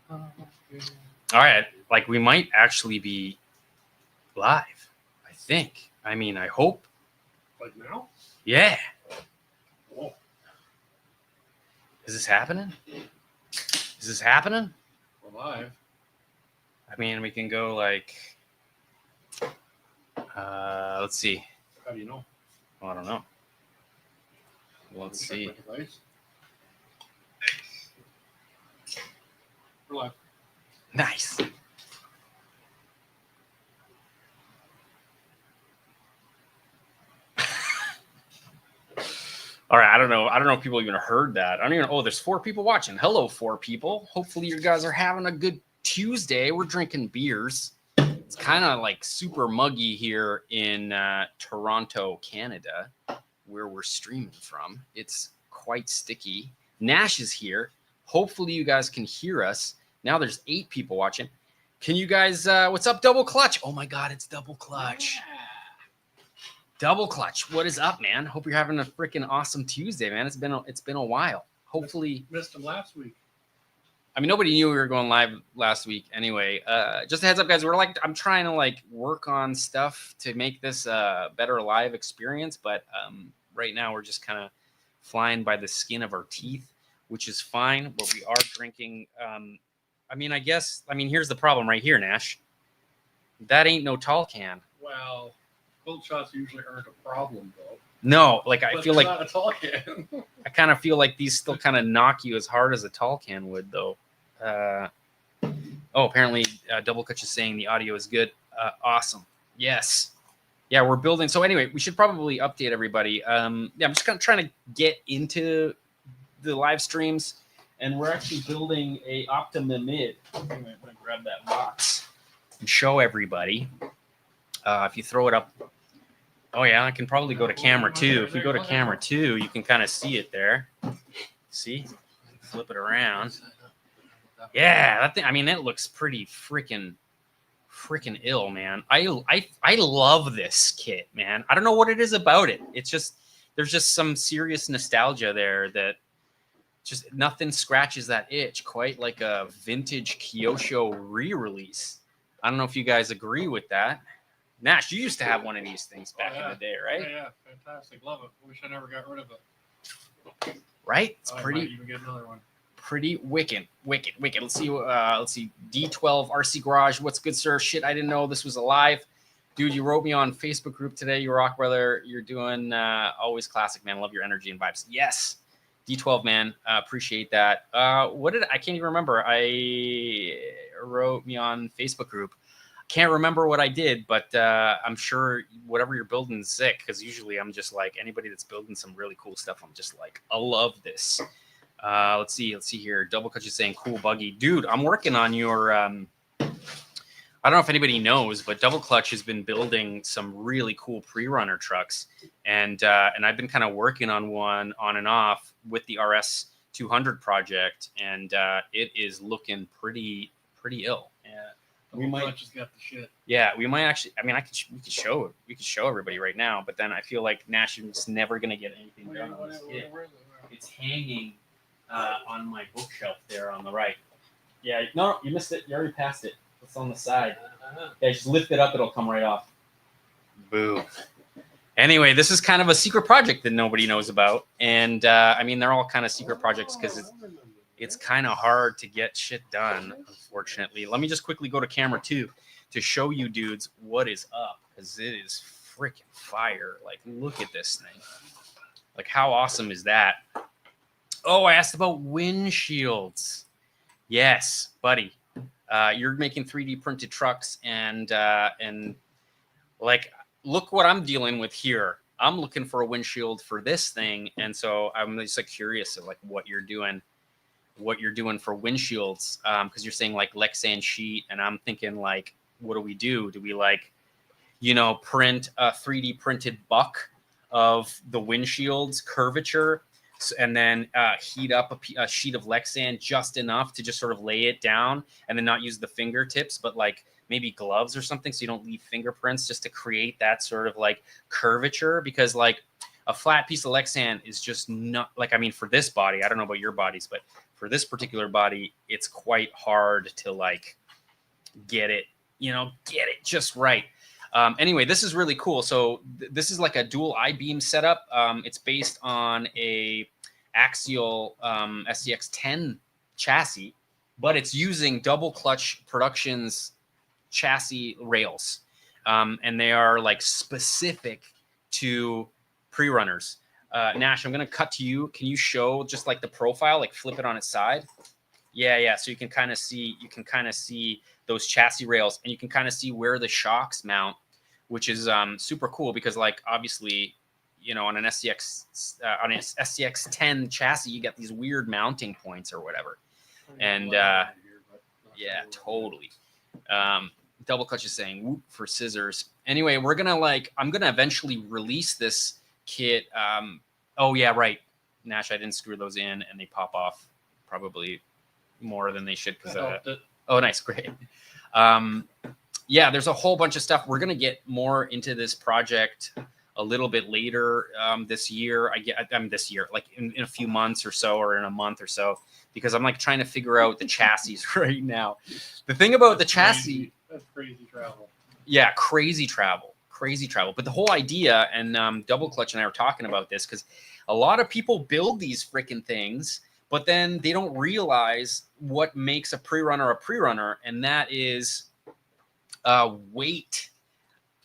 All right, like we might actually be live. I think. I mean, I hope. Like now? Yeah. Whoa. Is this happening? Is this happening? We're live. I mean, we can go like. Let's see. How do you know? Well, I don't know. Let's see. We're live. Nice. All right, I don't know if people even heard that. I don't even. Oh, there's 4 people watching. Hello, 4 people. Hopefully, you guys are having a good Tuesday. We're drinking beers. It's kind of like super muggy here in Toronto, Canada, where we're streaming from. It's quite sticky. Nash is here. Hopefully, you guys can hear us. Now there's 8 people watching. Can you guys? What's up, Double Clutch? Oh my God, it's Double Clutch. Double Clutch, what is up, man? Hope you're having a freaking awesome Tuesday, man. It's been a while. Hopefully, missed him last week. I mean, nobody knew we were going live last week. Anyway, just a heads up, guys. I'm trying to like work on stuff to make this a better live experience, but right now we're just kind of flying by the skin of our teeth, which is fine. But we are drinking. I mean, here's the problem right here, Nash. That ain't no tall can. Well. Cold shots usually aren't a problem, though. No, like I feel like not a tall can. I kind of feel like these still kind of knock you as hard as a tall can would, though. Apparently, Double Clutch is saying the audio is good. Awesome. Yes. Yeah, we're building. So anyway, we should probably update everybody. I'm just kind of trying to get into the live streams, and we're actually building a Optima mid. I'm gonna grab that box and show everybody. If you throw it up. Oh, yeah, I can probably go to camera 2. If you go to camera 2, you can kind of see it there. See? Flip it around. Yeah, that thing, I mean, it looks pretty freaking ill, man. I love this kit, man. I don't know what it is about it. It's just, there's just some serious nostalgia there that just nothing scratches that itch, quite like a vintage Kyosho re-release. I don't know if you guys agree with that. Nash, you used to have one of these things back in the day, right? Yeah, fantastic. Love it. Wish I never got rid of it. Right? It's pretty. I might even get another one. Pretty wicked. Let's see. D12 RC Garage. What's good, sir? Shit, I didn't know this was alive. Dude, you wrote me on Facebook group today. You rock, brother. You're doing always classic, man. Love your energy and vibes. Yes. D12, man. Appreciate that. I can't even remember. I wrote me on Facebook group. Can't remember what I did, but I'm sure whatever you're building is sick, because usually I'm just like, anybody that's building some really cool stuff, I'm just like, I love this. Let's see here. Double Clutch is saying cool buggy. Dude, I'm working on your I don't know if anybody knows, but Double Clutch has been building some really cool pre-runner trucks, and I've been kind of working on one on and off with the RS 200 project, and it is looking pretty ill. We might just got the shit. Yeah, we might actually. I mean, we could show everybody right now, but then I feel like Nash is never gonna get anything done on this kit. It's hanging on my bookshelf there on the right. Yeah, no, you missed it. You already passed it. It's on the side. Yeah, just lift it up; it'll come right off. Boo. Anyway, this is kind of a secret project that nobody knows about, and I mean, they're all kind of secret projects because it's kind of hard to get shit done, unfortunately. Let me just quickly go to camera 2 to show you dudes what is up, because it is freaking fire. Like, look at this thing. Like, how awesome is that? Oh, I asked about windshields. Yes, buddy. You're making 3D printed trucks, and like, look what I'm dealing with here. I'm looking for a windshield for this thing, and so I'm just like curious of like what you're doing for windshields, because you're saying like Lexan sheet, and I'm thinking like, what do we do? Do we like, print a 3D printed buck of the windshield's curvature, and then heat up a sheet of Lexan just enough to just sort of lay it down, and then not use the fingertips, but like maybe gloves or something, so you don't leave fingerprints, just to create that sort of like curvature? Because like a flat piece of Lexan is just not like, I mean, for this body, I don't know about your bodies, but for this particular body, it's quite hard to like get it just right. Anyway, this is really cool. So this is like a dual I-beam setup. It's based on a axial SCX10 chassis, but it's using Double Clutch Productions chassis rails. And they are like specific to pre-runners. Nash, I'm going to cut to you. Can you show just like the profile, like flip it on its side? Yeah. So you can kind of see those chassis rails, and you can kind of see where the shocks mount, which is super cool because like obviously, you know, on an SCX10 chassis, you get these weird mounting points or whatever. And yeah, totally. Double Clutch is saying whoop for scissors. Anyway, I'm gonna eventually release this kit. Oh yeah, right. Nash, I didn't screw those in and they pop off probably more than they should because oh nice, great. Yeah, there's a whole bunch of stuff. We're gonna get more into this project a little bit later this year. This year, like in a few months or so, or in a month or so, because I'm like trying to figure out the chassis right now. The thing about the chassis, that's crazy travel. Yeah, crazy travel. But the whole idea, and Double Clutch and I were talking about this because a lot of people build these freaking things, but then they don't realize what makes a pre-runner, and that is weight.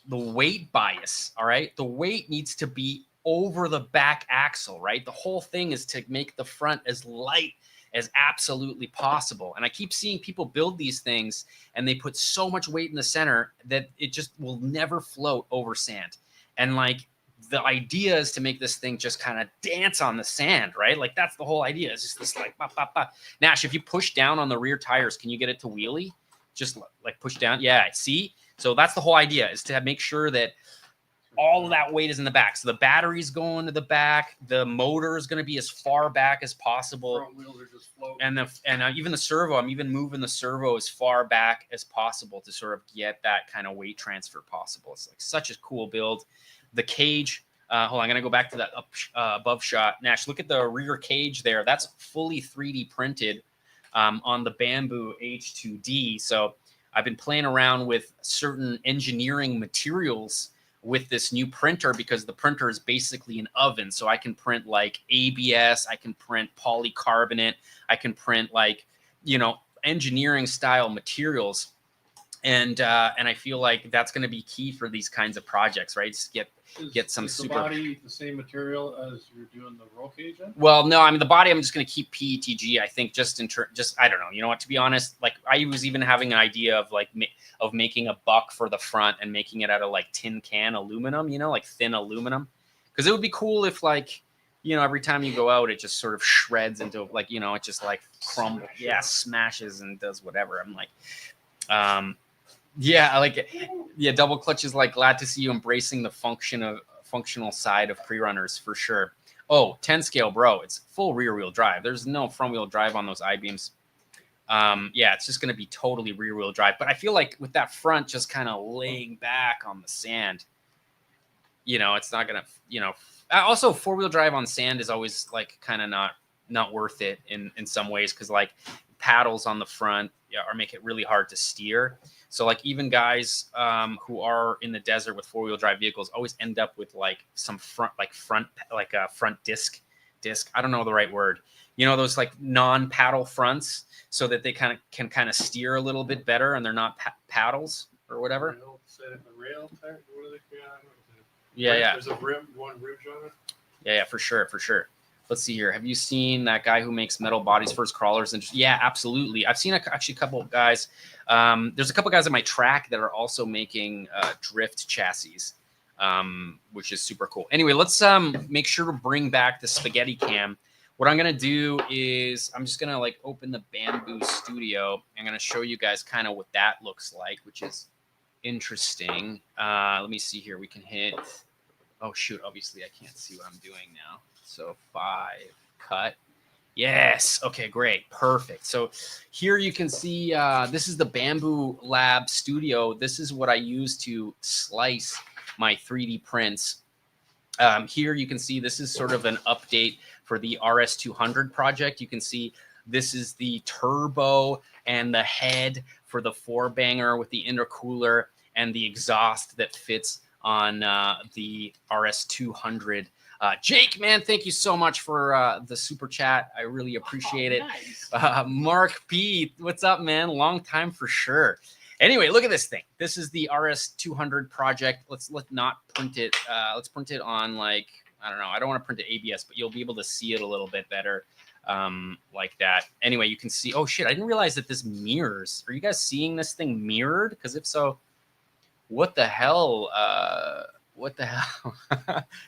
The weight bias, all right? The weight needs to be over the back axle, right? The whole thing is to make the front as light as absolutely possible. And I keep seeing people build these things and they put so much weight in the center that it just will never float over sand. And like the idea is to make this thing just kind of dance on the sand, right? Like that's the whole idea. It's just this like, bah, bah, bah. Nash, if you push down on the rear tires, can you get it to wheelie? Just like push down. Yeah, see? So that's the whole idea, is to make sure that all of that weight is in the back. So the battery's going to the back. The motor is going to be as far back as possible. Front wheels are just floating. And even the servo, I'm even moving the servo as far back as possible to sort of get that kind of weight transfer possible. It's like such a cool build. The cage, hold on, I'm going to go back to that above shot. Nash, look at the rear cage there. That's fully 3D printed on the Bamboo H2D. So I've been playing around with certain engineering materials with this new printer because the printer is basically an oven. So I can print like ABS, I can print polycarbonate, I can print like, you know, engineering style materials. And I feel like that's going to be key for these kinds of projects, right? Just get some is super. The body the same material as you're doing the roll cage in? Well, no, I mean the body I'm just going to keep PETG. I think just I don't know. You know what? To be honest, like I was even having an idea of like of making a buck for the front and making it out of like tin can aluminum. You know, like thin aluminum, because it would be cool if like, you know, every time you go out, it just sort of shreds into like, you know, it just like crumbles, smashes and does whatever. I'm like, yeah, I like it. Yeah, Double Clutch is like glad to see you embracing the functional side of pre-runners for sure. Oh, 10 scale, bro. It's full rear wheel drive. There's no front wheel drive on those I-beams. Yeah, it's just going to be totally rear wheel drive. But I feel like with that front just kind of laying back on the sand, you know, it's not going to, you know, also 4-wheel drive on sand is always like kind of not worth it in some ways. Cause like paddles on the front or make it really hard to steer. So like even guys who are in the desert with 4-wheel drive vehicles always end up with like some front disc. I don't know the right word. You know, those like non-paddle fronts so that they can steer a little bit better and they're not paddles or whatever. Rail tire, what are they called? Yeah. There's a rim, one ridge on it. Yeah, for sure. Let's see here. Have you seen that guy who makes metal bodies for his crawlers? And yeah, absolutely. I've seen actually a couple of guys. There's a couple of guys on my track that are also making drift chassis, which is super cool. Anyway, let's make sure to bring back the spaghetti cam. What I'm going to do is I'm just going to like open the Bamboo Studio. I'm going to show you guys kind of what that looks like, which is interesting. Let me see here. We can hit. Oh, shoot. Obviously, I can't see what I'm doing now. So 5, cut. Yes. Okay, great. Perfect. So here you can see this is the Bamboo Lab Studio. This is what I use to slice my 3D prints. Here you can see this is sort of an update for the RS200 project. You can see this is the turbo and the head for the 4-banger with the intercooler and the exhaust that fits on the RS200. Jake, man, thank you so much for the super chat. I really appreciate it. Nice. Mark P, what's up, man? Long time for sure. Anyway, look at this thing. This is the RS200 project. Let's not print it. Let's print it on, like, I don't know. I don't want to print it ABS, but you'll be able to see it a little bit better like that. Anyway, you can see, oh shit, I didn't realize that this mirrors. Are you guys seeing this thing mirrored? Because if so, what the hell? What the hell?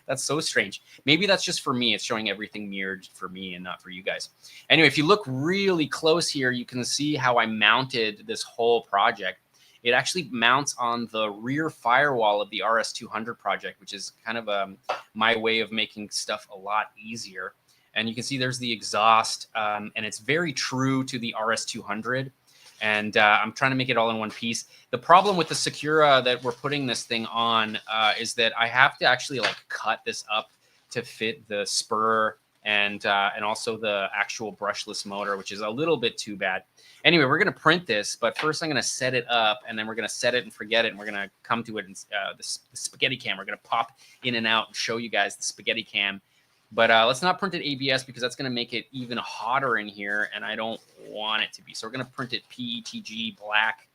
That's so strange. Maybe that's just for me. It's showing everything mirrored for me and not for you guys. Anyway, if you look really close here, you can see how I mounted this whole project. It actually mounts on the rear firewall of the RS200 project, which is kind of my way of making stuff a lot easier. And you can see there's the exhaust, and it's very true to the RS200. And I'm trying to make it all in one piece. The problem with the Secura that we're putting this thing on is that I have to actually like cut this up to fit the spur and also the actual brushless motor, which is a little bit too bad. Anyway, we're going to print this, but first I'm going to set it up, and then we're going to set it and forget it, and we're going to come to it in the spaghetti cam. We're going to pop in and out and show you guys the spaghetti cam. But let's not print it ABS because that's going to make it even hotter in here, and I don't want it to be. So we're going to print it PETG black,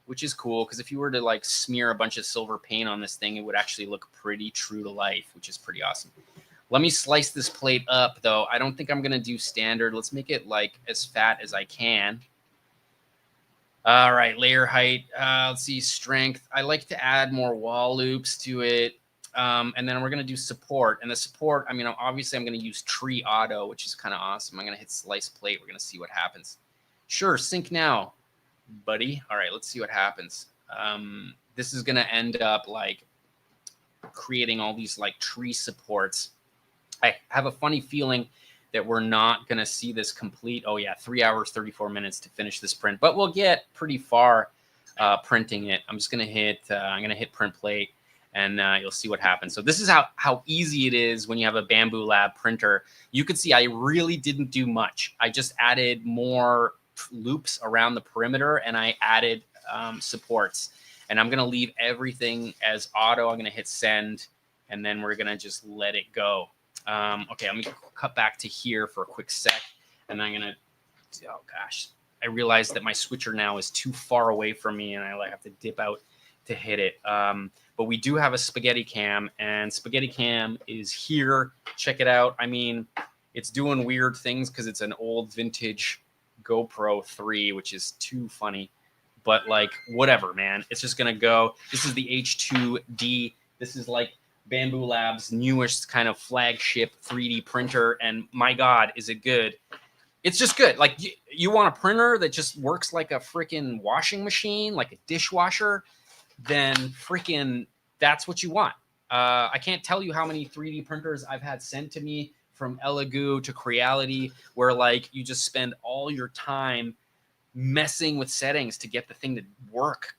which is cool because if you were to like smear a bunch of silver paint on this thing, it would actually look pretty true to life, which is pretty awesome. Let me slice this plate up, though. I don't think I'm going to do standard. Let's make it like as fat as I can. All right, layer height. Let's see, strength. I like to add more wall loops to it. And then we're going to do support. And the support, I mean, obviously I'm going to use tree auto, which is kind of awesome. I'm going to hit slice plate. We're going to see what happens. Sure, sync now, buddy. All right, let's see what happens. This is going to end up like creating all these like tree supports. I have a funny feeling that we're not going to see this complete. Oh yeah, 3 hours, 34 minutes to finish this print, but we'll get pretty far printing it. I'm just going to hit, I'm going to hit print plate. And you'll see what happens. So this is how easy it is when you have a Bamboo Lab printer. You can see I really didn't do much. I just added more loops around the perimeter, and I added supports. And I'm going to leave everything as auto. I'm going to hit send, and then we're going to just let it go. Okay, I'm going to cut back to here for a quick sec. And I'm going to, oh gosh, I realized that my switcher now is too far away from me, and I like have to dip out to hit it. But we do have a spaghetti cam, and spaghetti cam is here. Check it out. I mean, it's doing weird things because it's an old vintage GoPro 3, which is too funny. But like, whatever, man. It's just gonna go. This is the H2D. This is like Bamboo Labs' newest kind of flagship 3D printer, and my God, is it good? It's just good. Like, you want a printer that just works like a freaking washing machine, like a dishwasher, then freaking that's what you want. I can't tell you how many 3D printers I've had sent to me from Elegoo to Creality, where like you just spend all your time messing with settings to get the thing to work.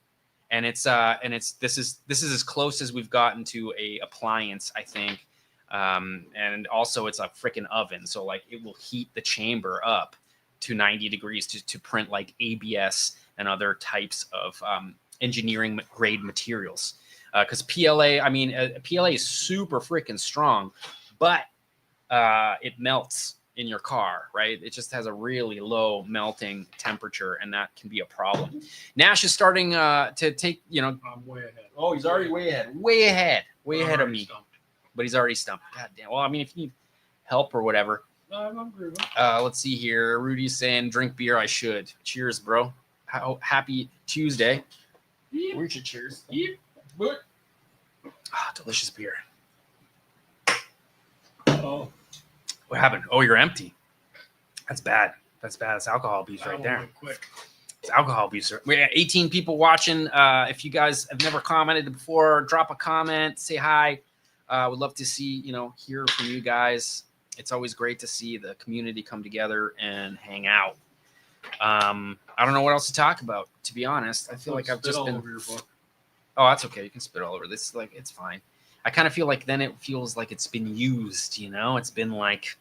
And this is as close as we've gotten to a appliance, I think. And also it's a freaking oven, so like it will heat the chamber up to 90 degrees to print like ABS and other types of engineering grade materials, because PLA, I mean, PLA is super freaking strong, but it melts in your car, right? It just has a really low melting temperature, and that can be a problem. Nash is starting to take, you know, I'm way ahead. oh, he's already way ahead of me, but he's already stumped. God damn. Well, I mean, if you need help or whatever. I'm grooving. Let's see here. Rudy's saying, drink beer. I should. Cheers, bro. Happy Tuesday. Yep. Where's your cheers? Yep. But Delicious beer. oh, What happened? Oh, you're empty. That's bad. That's bad. It's alcohol abuse that right one there. went quick. It's alcohol abuse. We got 18 people watching. If you guys have never commented before, drop a comment, say hi. Would love to see, hear from you guys. It's always great to see the community come together and hang out. I don't know what else to talk about, to be honest. I feel like I've just been. Over your book. Oh, that's okay. You can spit all over this. Like, it's fine. I kind of feel like then it feels like it's been used, you know? It's been like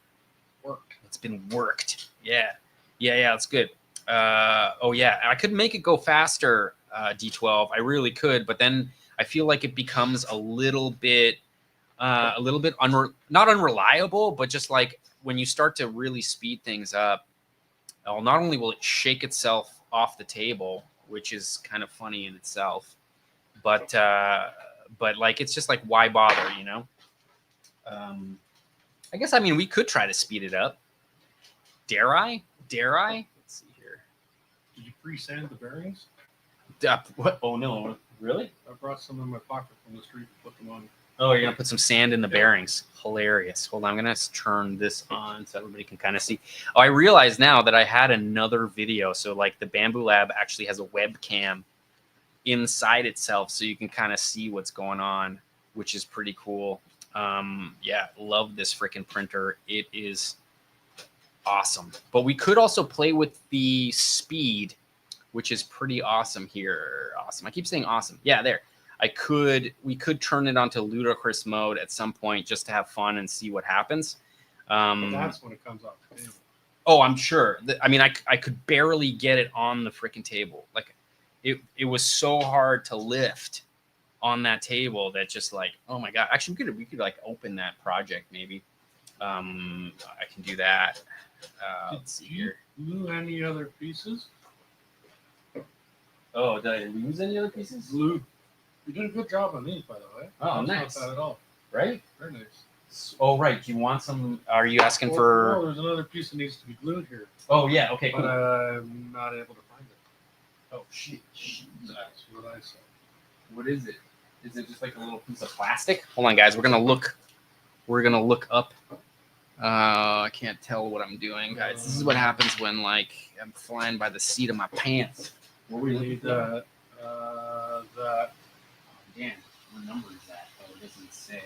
Worked. it's been worked. Yeah. That's good. Oh yeah, I could make it go faster, D12. I really could, but then I feel like it becomes a little bit not unreliable, but just like when you start to really speed things up, well, not only will it shake itself off the table, which is kind of funny in itself, but like it's just like why bother, you know? I guess we could try to speed it up. Dare I? Let's see here. Did you pre-sand the bearings? What? Oh no! Really? I brought some in my pocket from the street and put them on. Oh, you're gonna put some sand in the bearings. Hilarious. Hold on, I'm gonna turn this on so everybody can kind of see. Oh, I realize now that I had another video. So like the Bamboo Lab actually has a webcam inside itself, so you can kind of see what's going on, which is pretty cool. Yeah, love this freaking printer. It is awesome. But we could also play with the speed, which is pretty awesome here. Awesome. I keep saying awesome. Yeah, there. We could turn it onto ludicrous mode at some point just to have fun and see what happens. But that's when it comes off the table. Oh, I'm sure. I could barely get it on the freaking table. Like it was so hard to lift on that table that just like, oh my God. Actually, we could like open that project maybe. I can do that. Let's see here. Glue any other pieces? Oh, did I lose any other pieces? Glue. You did a good job on these, by the way. Oh, That's nice. Not bad at all. Right? Very nice. Oh, right. Do you want some? Are you asking for? No, there's another piece that needs to be glued here. Oh, yeah. Okay, But cool. I'm not able to find it. Oh, shit. That's what I said. What is it? Is it just like a little piece of plastic? Hold on, guys. We're gonna look up. I can't tell what I'm doing, guys. This is what happens when like I'm flying by the seat of my pants. What were you We looking need for? that. Dan, what number is that? Oh, it doesn't say.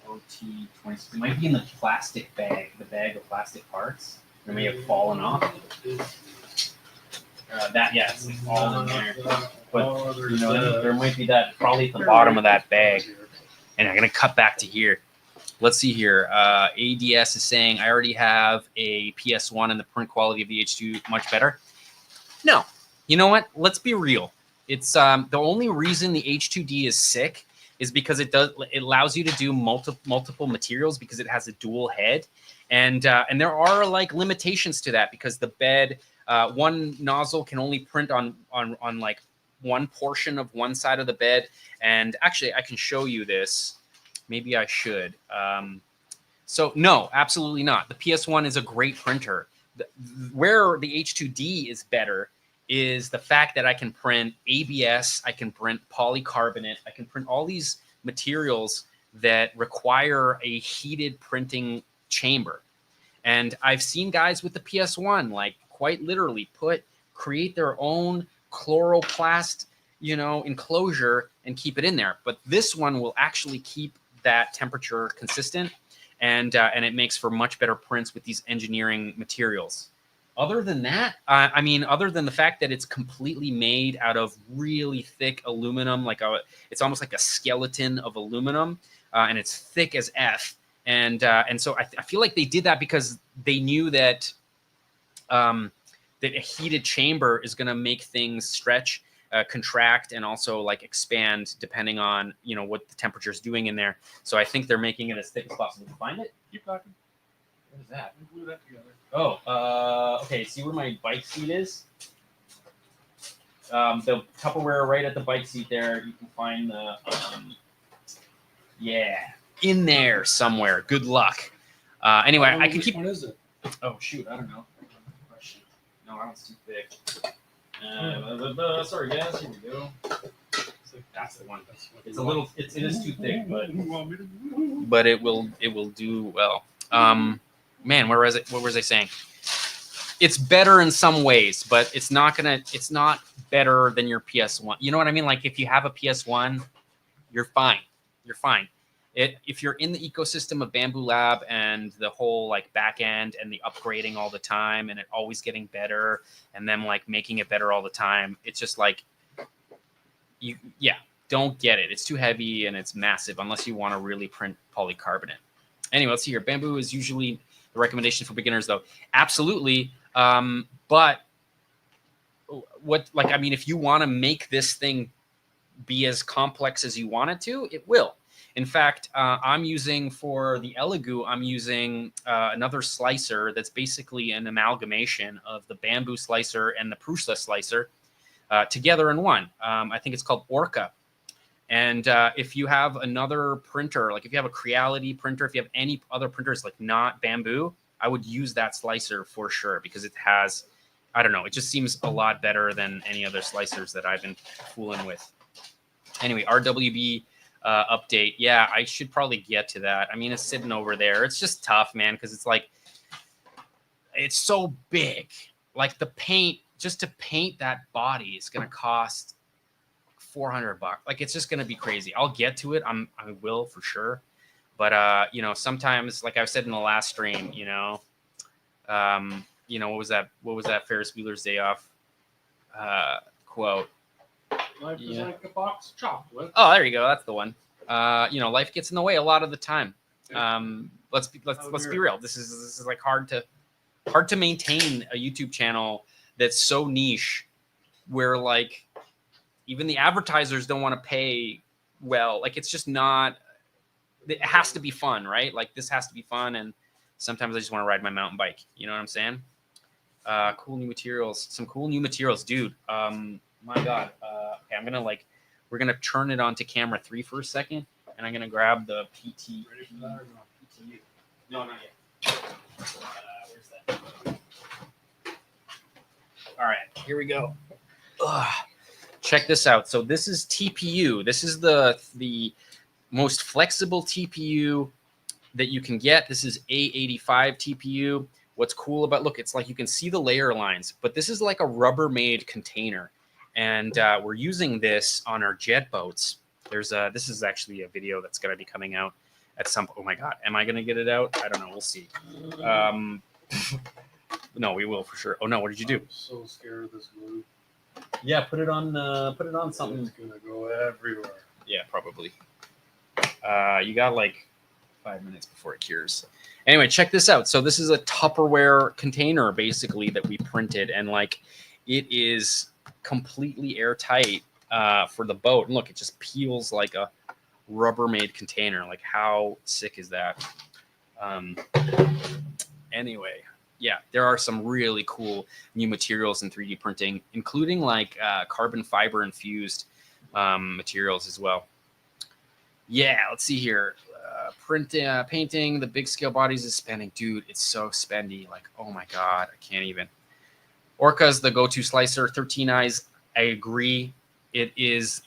OT-20. It might be in the plastic bag, the bag of plastic parts. It may have fallen off. It's like all in there. But you know, there might be that probably at the bottom of that bag. And I'm gonna cut back to here. Let's see here. ADS is saying I already have a PS1 and the print quality of the H2 much better. No, you know what? Let's be real. It's the only reason the H2D is sick is because it allows you to do multiple materials because it has a dual head, and there are like limitations to that because the bed one nozzle can only print on like one portion of one side of the bed. And actually, I can show you this. Maybe I should. So no, absolutely not. The PS1 is a great printer. Where the H2D is better is the fact that I can print ABS, I can print polycarbonate, I can print all these materials that require a heated printing chamber. And I've seen guys with the PS1 like quite literally create their own chloroplast, enclosure and keep it in there. But this one will actually keep that temperature consistent, and it makes for much better prints with these engineering materials. Other than that, other than the fact that it's completely made out of really thick aluminum, it's almost like a skeleton of aluminum, and it's thick as F. And so I feel like they did that because they knew that that a heated chamber is going to make things stretch, contract, and also like expand depending on what the temperature is doing in there. So I think they're making it as thick as possible. Find it. Keep talking. What is that? We glue that together. Oh, okay. See where my bike seat is? The Tupperware right at the bike seat there. You can find the in there somewhere. Good luck. Anyway, I can keep. Which one is it? Oh shoot, I don't know. No, that one's too thick. Sorry guys, here we go. That's the one. It's a little. It is too thick, but it will do well. Man, what was I saying? It's better in some ways, but it's not better than your PS1. You know what I mean? Like if you have a PS1, you're fine. You're fine. If you're in the ecosystem of Bamboo Lab and the whole like back end and the upgrading all the time and it always getting better and them like making it better all the time, it's just like don't get it. It's too heavy and it's massive unless you want to really print polycarbonate. Anyway, let's see here. Bamboo is usually the recommendation for beginners, though. Absolutely. But what, like, I mean, if you want to make this thing be as complex as you want it to, it will. In fact, I'm using for the Elegoo, I'm using another slicer that's basically an amalgamation of the bamboo slicer and the Prusa slicer together in one. I think it's called Orca. And if you have another printer, like if you have a Creality printer, if you have any other printers like not bamboo, I would use that slicer for sure because it has, I don't know, it just seems a lot better than any other slicers that I've been fooling with. Anyway, RWB update. Yeah, I should probably get to that. I mean, it's sitting over there. It's just tough, man, because it's like, it's so big. Like the paint, just to paint that body is going to cost $400. Like it's just going to be crazy. I'll get to it. I will for sure. But you know, sometimes, like I said in the last stream, you know, what was that? What was that Ferris Bueller's Day Off quote? Life is like a box of chocolates. Oh, there you go. That's the one. You know, life gets in the way a lot of the time. Let's be real. This is like hard to maintain a YouTube channel that's so niche, where like even the advertisers don't want to pay well. Like it's just not. It has to be fun, right? Like this has to be fun, and sometimes I just want to ride my mountain bike. You know what I'm saying? Cool new materials. Some cool new materials, dude. My God. Okay, we're gonna turn it on to camera 3 for a second, and I'm gonna grab the PT. Ready for that or not? PTU. No, not yet. Where's that? All right, here we go. Ugh. Check this out. So this is TPU. This is the most flexible TPU that you can get. This is A85 TPU. What's cool about, look, it's like you can see the layer lines, but this is like a Rubbermaid container. And we're using this on our jet boats. This is actually a video that's going to be coming out at some point. Oh my God, am I going to get it out? I don't know. We'll see. No, we will for sure. Oh no, what did you do? I'm so scared of this glue. Yeah, put it on something. It's gonna go everywhere. Yeah, probably. You got like 5 minutes before it cures. Anyway, check this out. So this is a Tupperware container basically that we printed, and like it is completely airtight for the boat. And look, it just peels like a Rubbermaid container. Like how sick is that? Anyway, yeah, there are some really cool new materials in 3D printing, including like carbon fiber infused materials as well. Yeah, let's see here. Painting the big scale bodies is spending. Dude, it's so spendy. Like, oh my God, I can't even. Orca's the go-to slicer. 13 eyes, I agree. It is.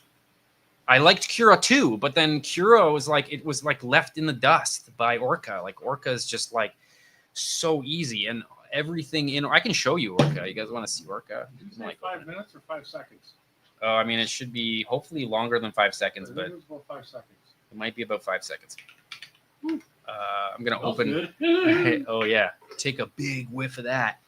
I liked Cura too, but then Cura was like, it was like left in the dust by Orca. Like Orca is just like so easy, and everything in. I can show you Orca. You guys want to see Orca? Did you say like 5 minutes or 5 seconds? I mean, it should be hopefully longer than 5 seconds, but it's about 5 seconds. It might be about 5 seconds. I'm gonna Smells open. good. Oh yeah, take a big whiff of that.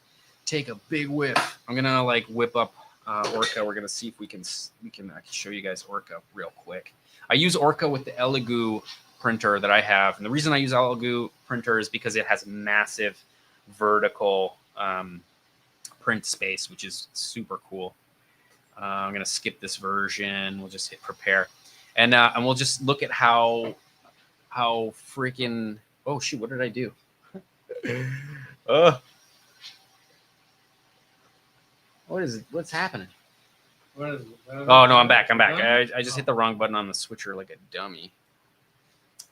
Take a big whiff. I'm gonna like whip up Orca. We're gonna see if we can. I can show you guys Orca real quick. I use Orca with the Elegoo printer that I have, and the reason I use Elegoo printer is because it has massive vertical print space, which is super cool. I'm gonna skip this version. We'll just hit prepare, and we'll just look at how freaking. Oh shoot! What did I do? What is it? What's happening? What is it? Oh no, I'm back. I just hit the wrong button on the switcher like a dummy.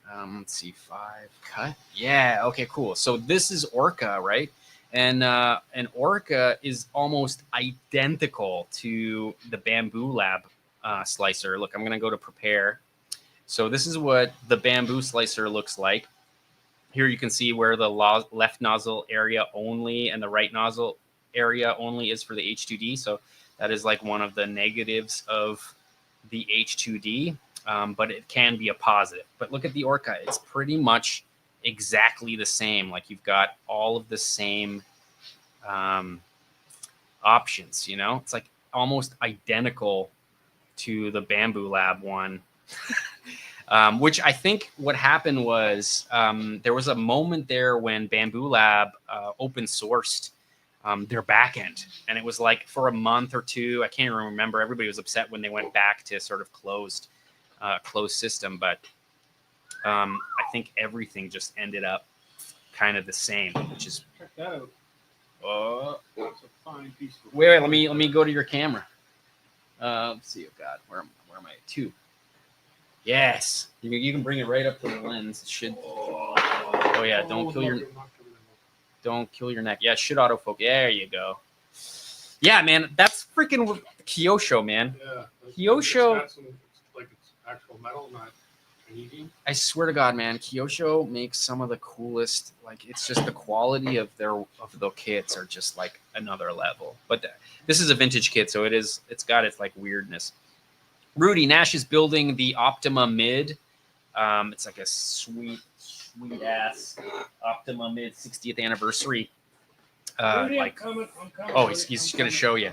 Let's see, 5 cut. Yeah. Okay. Cool. So this is Orca, right? And Orca is almost identical to the Bamboo Lab slicer. Look, I'm gonna go to prepare. So this is what the bamboo slicer looks like. Here you can see where the left nozzle area only and the right nozzle area only is for the H2D. So that is like one of the negatives of the H2D, but it can be a positive. But look at the Orca. It's pretty much exactly the same. Like you've got all of the same options, you know? It's like almost identical to the Bamboo Lab one. Which I think what happened was there was a moment there when Bamboo Lab open sourced their backend, and it was like for a month or two. I can't even remember. Everybody was upset when they went back to sort of closed system, but I think everything just ended up kind of the same, which is. Check that out. That's a fine piece of Wait, let me go to your camera. Let's see. Oh God, where am I? 2. Yes, you can bring it right up to the lens. It should. Oh yeah, don't kill your neck. Yeah, it should autofocus. There you go. Yeah, man, that's freaking Kyosho, man. Yeah. Kyosho. It's like it's actual metal, not Canadian. I swear to God, man, Kyosho makes some of the coolest. Like, it's just the quality of the kits are just like another level. But this is a vintage kit, so it's got its like weirdness. Rudy, Nash is building the Optima Mid. It's like a sweet ass Optima Mid 60th anniversary. Rudy, Like, I'm coming. oh, he's gonna show you.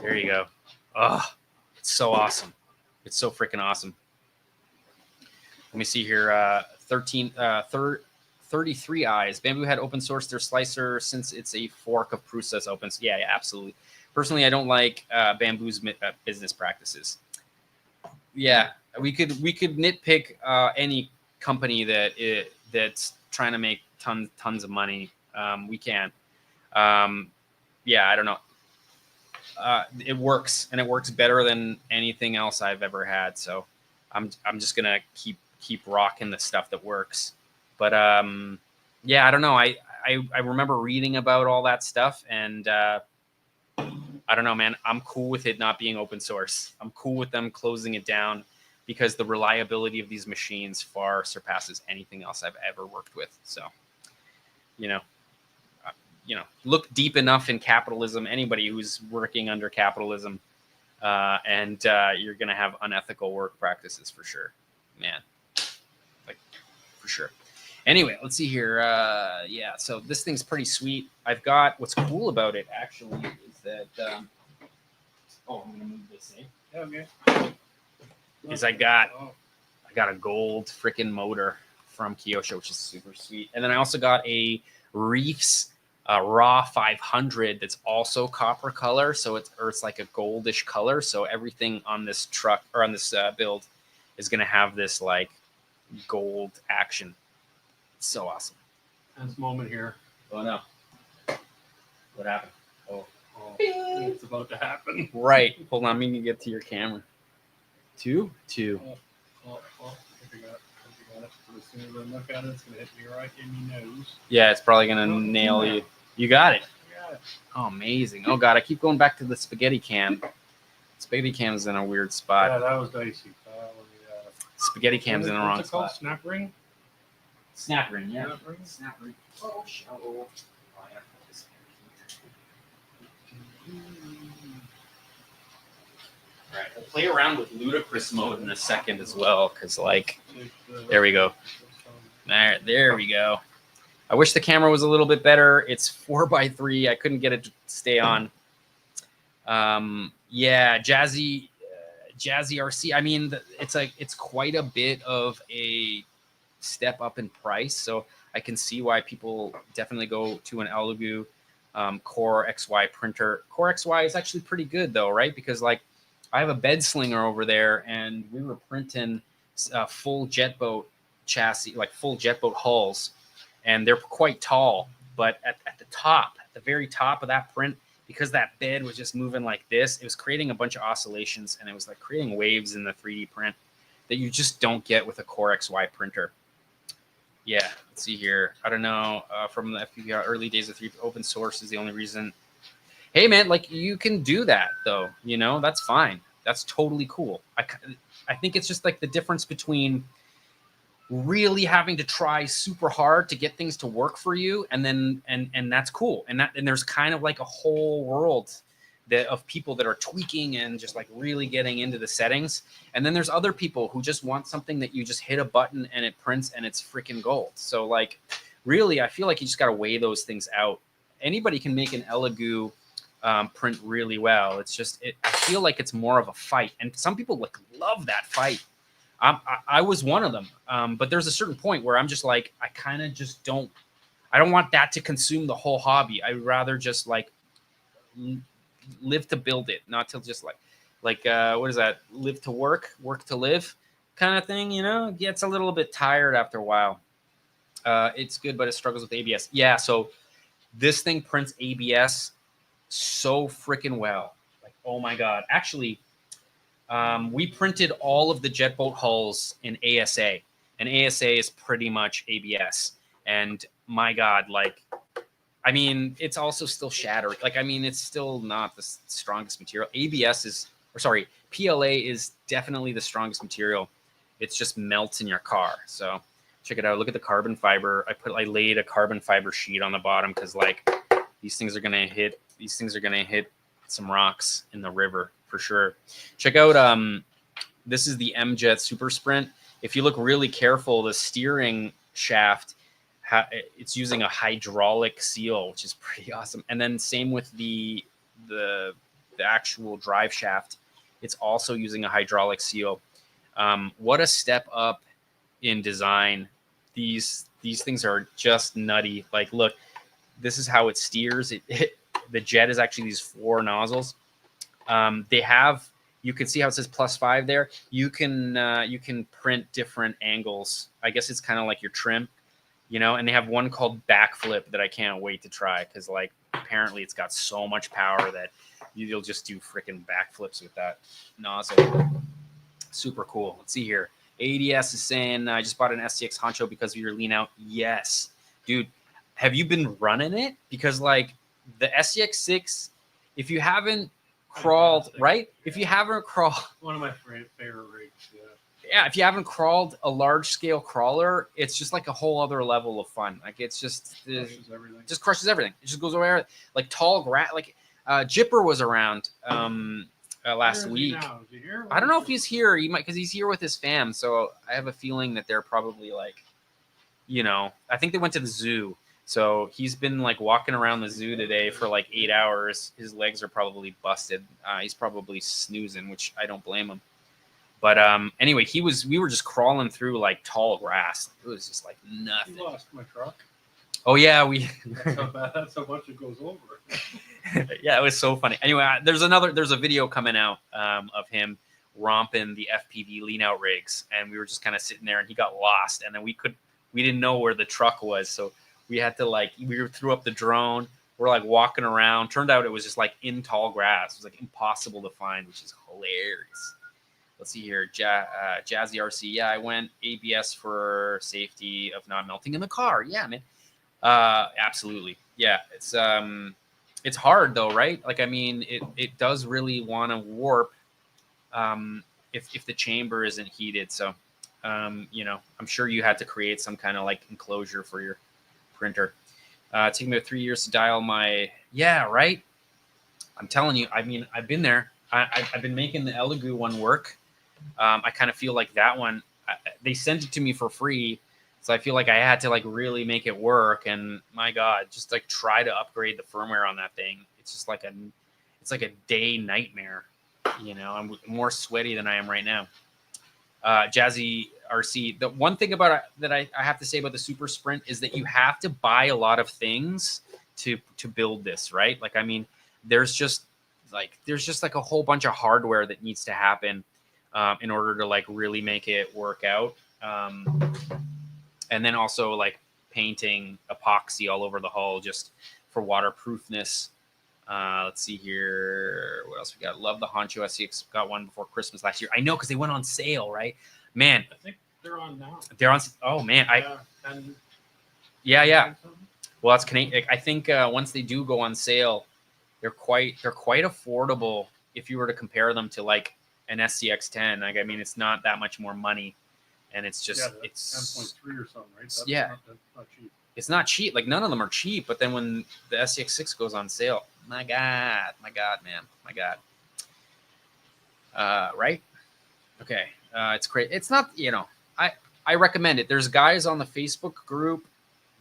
There you go. Oh, it's so awesome. It's so freaking awesome. Let me see here. 33 eyes. Bamboo had open sourced their slicer since it's a fork of Prusa's open. Yeah, absolutely. Personally, I don't like Bamboo's business practices. Yeah, we could nitpick any company that's trying to make tons of money. We can. Yeah, I don't know. It works, and it works better than anything else I've ever had. So I'm just gonna keep rocking the stuff that works. But yeah, I don't know. I remember reading about all that stuff, and I don't know, man. I'm cool with it not being open source. I'm cool with them closing it down because the reliability of these machines far surpasses anything else I've ever worked with. So, look deep enough in capitalism. Anybody who's working under capitalism, and you're gonna have unethical work practices for sure, man. Like, for sure. Anyway, let's see here. Yeah, so this thing's pretty sweet. I've got what's cool about it actually is that. Oh, I'm gonna move this thing. Yeah, okay. Is I got a gold freaking motor from Kyosho, which is super sweet, and then I also got a Reefs Raw 500 that's also copper color, so it's like a goldish color. So everything on this truck or on this build is gonna have this like gold action. So awesome. Tense moment here. Oh no. What happened? Oh. It's about to happen. Right. Hold on, let me get to your camera. 2. Oh, I think I got it. But as soon as I look at it, it's gonna hit me right in the nose. Yeah, it's probably gonna nail you. You got it. I got it. Oh, amazing. Oh god, I keep going back to the spaghetti cam. Spaghetti cam's in a weird spot. Yeah, that was dicey. Spaghetti cam's in the wrong What's it called? spot. Snap ring? Snap ring, yeah. Snap ring? Snap ring. Oh, show. All right, we'll play around with ludicrous mode in a second as well, because like, there we go. There we go. I wish the camera was a little bit better. It's 4x3. I couldn't get it to stay on. Yeah, Jazzy RC. I mean, it's quite a bit of a step up in price, so I can see why people definitely go to an Elegoo Core XY printer. Core XY is actually pretty good though, right? Because like I have a bed slinger over there, and we were printing full jet boat chassis, like full jet boat hulls, and they're quite tall. But at the very top of that print, because that bed was just moving like this, it was creating a bunch of oscillations, and it was like creating waves in the 3D print that you just don't get with a Core XY printer. Yeah, let's see here. I don't know. From the FPVR early days of 3D, open source is the only reason. Hey, man, like you can do that, though. That's fine. That's totally cool. I think it's just like the difference between really having to try super hard to get things to work for you, and then and that's cool. And there's kind of like a whole world of people that are tweaking and just like really getting into the settings. And then there's other people who just want something that you just hit a button and it prints and it's freaking gold. So like, really, I feel like you just got to weigh those things out. Anybody can make an Elegoo print really well. It's just I feel like it's more of a fight, and some people like love that fight. I was one of them, but there's a certain point where I'm just like I kind of just don't. I don't want that to consume the whole hobby. I'd rather just like live to build it, not to just like what is that? Live to work, work to live, kind of thing. You know, it gets a little bit tired after a while. It's good, but it struggles with ABS. Yeah, so this thing prints ABS so freaking well. Like, oh my god! Actually, we printed all of the jet boat hulls in ASA, and ASA is pretty much ABS. And my god, like, I mean, it's also still shattering. Like, I mean, it's still not the strongest material. ABS is, or sorry, PLA is definitely the strongest material. It just melts in your car. So check it out. Look at the carbon fiber. I laid a carbon fiber sheet on the bottom because like these things are gonna hit some rocks in the river for sure. Check out this is the M-Jet Super Sprint. If you look really careful, the steering shaft it's using a hydraulic seal, which is pretty awesome. And then same with the actual drive shaft, it's also using a hydraulic seal. What a step up in design. These things are just nutty. Like, look, this is how it steers. The jet is actually these 4 nozzles. They have, you can see how it says +5 there. You can print different angles. I guess it's kind of like your trim, you know. And they have one called backflip that I can't wait to try because like apparently it's got so much power that you'll just do freaking backflips with that nozzle. Super cool. Let's see here. ADS is saying, I just bought an SCX Honcho because of your lean out. Yes, dude. Have you been running it? Because like the SCX6, if you haven't crawled, right? If you haven't crawled, one of my favorite rigs. Yeah, if you haven't crawled a large scale crawler, it's just like a whole other level of fun. Like it's just crushes everything. It just goes over like tall grass. Like Jipper was around last week. I don't know if he's here. He might, because he's here with his fam. So I have a feeling that they're probably like, you know, I think they went to the zoo. So he's been like walking around the zoo today for like 8 hours. His legs are probably busted. He's probably snoozing, which I don't blame him. But anyway, we were just crawling through like tall grass. It was just like nothing. You lost my truck. Oh yeah, That's how much it goes over. Yeah, it was so funny. Anyway, there's a video coming out of him romping the FPV lean out rigs, and we were just kind of sitting there, and he got lost, and then we didn't know where the truck was, so we had to we threw up the drone. We're like walking around. Turned out it was just like in tall grass. It was like impossible to find, which is hilarious. Let's see here, Jazzy RC. Yeah, I went ABS for safety of not melting in the car. Yeah, man. Absolutely. Yeah, it's hard though, right? Like, I mean, it does really want to warp if the chamber isn't heated. So, you know, I'm sure you had to create some kind of like enclosure for your printer. It's taking me 3 years to dial my. Yeah, right. I'm telling you. I mean, I've been there. I've been making the Elegoo one work. I kind of feel like that one, they sent it to me for free. So I feel like I had to like really make it work. And my God, just like try to upgrade the firmware on that thing. It's just like it's like a day nightmare. You know, I'm more sweaty than I am right now. Jazzy RC. The one thing about that I have to say about the Super Sprint is that you have to buy a lot of things to build this, right? Like, I mean, there's just like a whole bunch of hardware that needs to happen in order to like really make it work out. And then also like painting epoxy all over the hull just for waterproofness. Let's see here. What else we got? Love the Honcho SCX. Got one before Christmas last year. I know, because they went on sale, right? Man. I think they're on now. They're on. Oh, man. Yeah. Well, that's Canadian. I think once they do go on sale, they're quite affordable if you were to compare them to like an SCX10. Like, I mean, it's not that much more money, and it's just it's 10.3 or something, right? That's not cheap. It's not cheap. Like, none of them are cheap. But then when the SCX6 goes on sale, my God, man, my God. Right? Okay. It's great. It's not, you know, I recommend it. There's guys on the Facebook group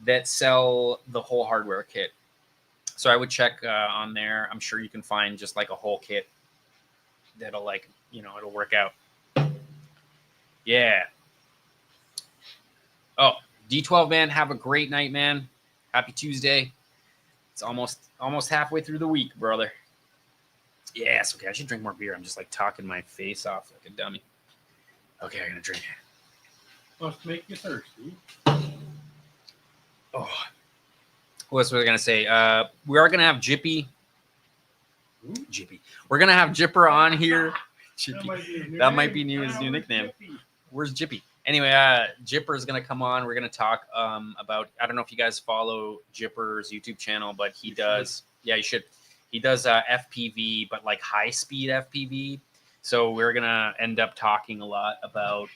that sell the whole hardware kit. So I would check on there. I'm sure you can find just like a whole kit that'll like, it'll work out. Yeah. Oh, D12 man, have a great night, man. Happy Tuesday. It's almost halfway through the week, brother. Yes, okay. I should drink more beer. I'm just like talking my face off like a dummy. Okay, I'm gonna drink it. Must make you thirsty. Oh, what else was I gonna say? We are gonna have Jippy. Jippy. We're gonna have Jipper on here. Jippy. That might be his new nickname. Where's Jippy? Anyway, Jipper is gonna come on. We're gonna talk about. I don't know if you guys follow Jipper's YouTube channel, but he does. Yeah, you should. He does FPV, but like high speed FPV. So we're gonna end up talking a lot about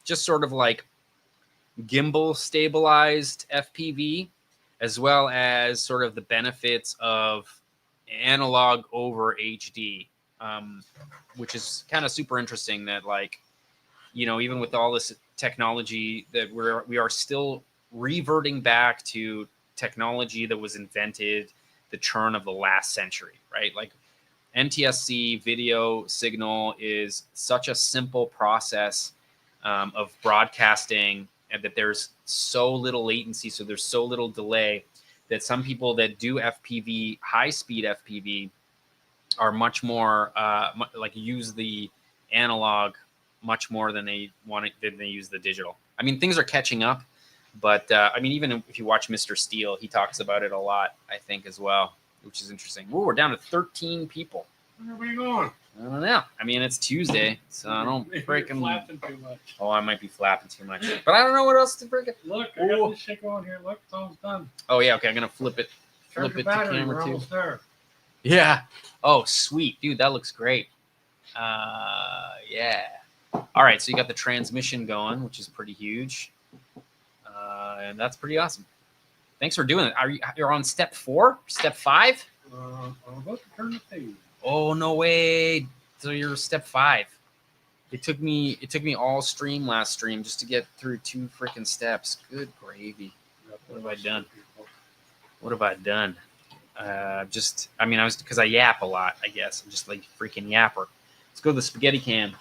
just sort of like gimbal stabilized FPV, as well as sort of the benefits of analog over HD, which is kind of super interesting. That like, even with all this technology, that we are still reverting back to technology that was invented the turn of the last century, right? Like NTSC video signal is such a simple process of broadcasting, and that there's so little latency, so there's so little delay, that some people that do FPV, high speed FPV, are much more like use the analog much more than they use the digital. I mean, things are catching up, but I mean, even if you watch Mr. Steele, he talks about it a lot, I think, as well, which is interesting. Ooh, we're down to 13 people. Where are we going? I don't know. I mean, it's Tuesday, so I don't freaking. Flapping too much. Oh, I might be flapping too much, but I don't know what else to freaking. Look, I got this shit going here. Look, it's almost done. Oh yeah, okay. I'm gonna flip it Charge the to battery. camera We're too. almost there. Yeah. Oh, sweet, dude. That looks great. Yeah. All right. So you got the transmission going, which is pretty huge, and that's pretty awesome. Thanks for doing it. You're on step 4, step 5? I'm about to turn the page. Oh no way! So you're step 5. It took me all last stream just to get through 2 freaking steps. Good gravy. What have I done? What have I done? I was because I yap a lot. I guess I'm just like freaking yapper. Let's go to the spaghetti cam.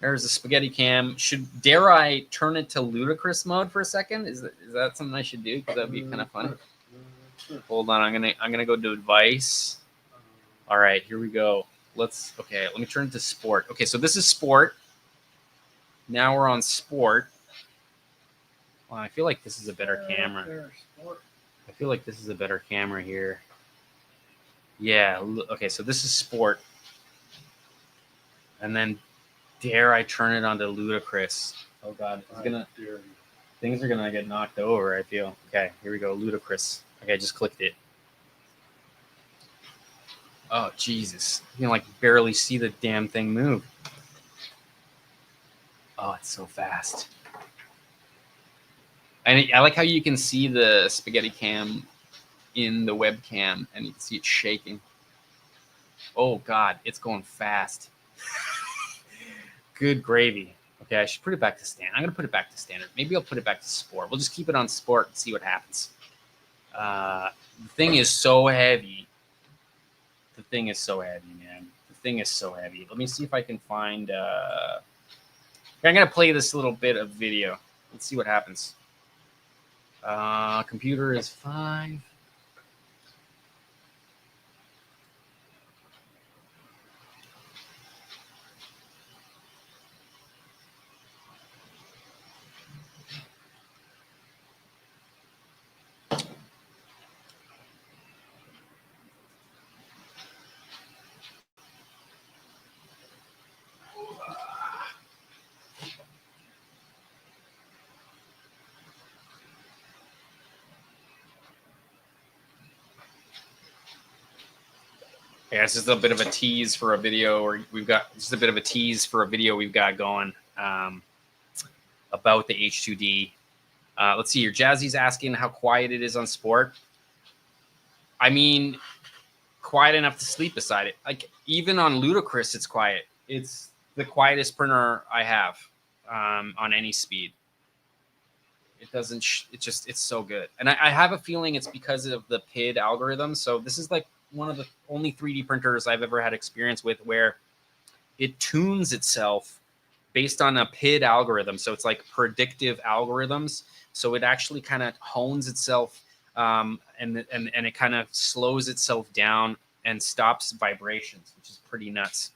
There's the spaghetti cam. Dare I turn it to ludicrous mode for a second? Is that something I should do? Because that'd be kind of fun. Hold on, I'm gonna go to device. All right, here we go. Let me turn it to sport. Okay, so this is sport. Now we're on sport. Well, I feel like this is a better camera. I feel like this is a better camera here. Yeah, okay, so this is sport. And then dare I turn it onto ludicrous? Oh god, things are gonna get knocked over, I feel. Okay, here we go, ludicrous. Okay, I just clicked it. Oh Jesus, you can like barely see the damn thing move. Oh, it's so fast. And I like how you can see the spaghetti cam in the webcam, and you can see it shaking. Oh god, it's going fast. Good gravy. Okay, I should put it back to standard. I'm gonna put it back to standard. Maybe I'll put it back to sport. We'll just keep it on sport and see what happens. The thing is so heavy. The thing is so heavy, man. The thing is so heavy. Let me see if I can find. I'm gonna play this little bit of video. Let's see what happens. Computer is 5. Yeah, it's just a bit of a tease for a video, or we've got just a bit of a tease for a video we've got going about the H2D. Let's see here. Jazzy's asking how quiet it is on sport. I mean, quiet enough to sleep beside it. Like even on ludicrous, it's quiet. It's the quietest printer I have on any speed. It doesn't. It's so good, and I have a feeling it's because of the PID algorithm. So this is like one of the only 3D printers I've ever had experience with where it tunes itself based on a PID algorithm. So it's like predictive algorithms. So it actually kind of hones itself, and it kind of slows itself down and stops vibrations, which is pretty nuts.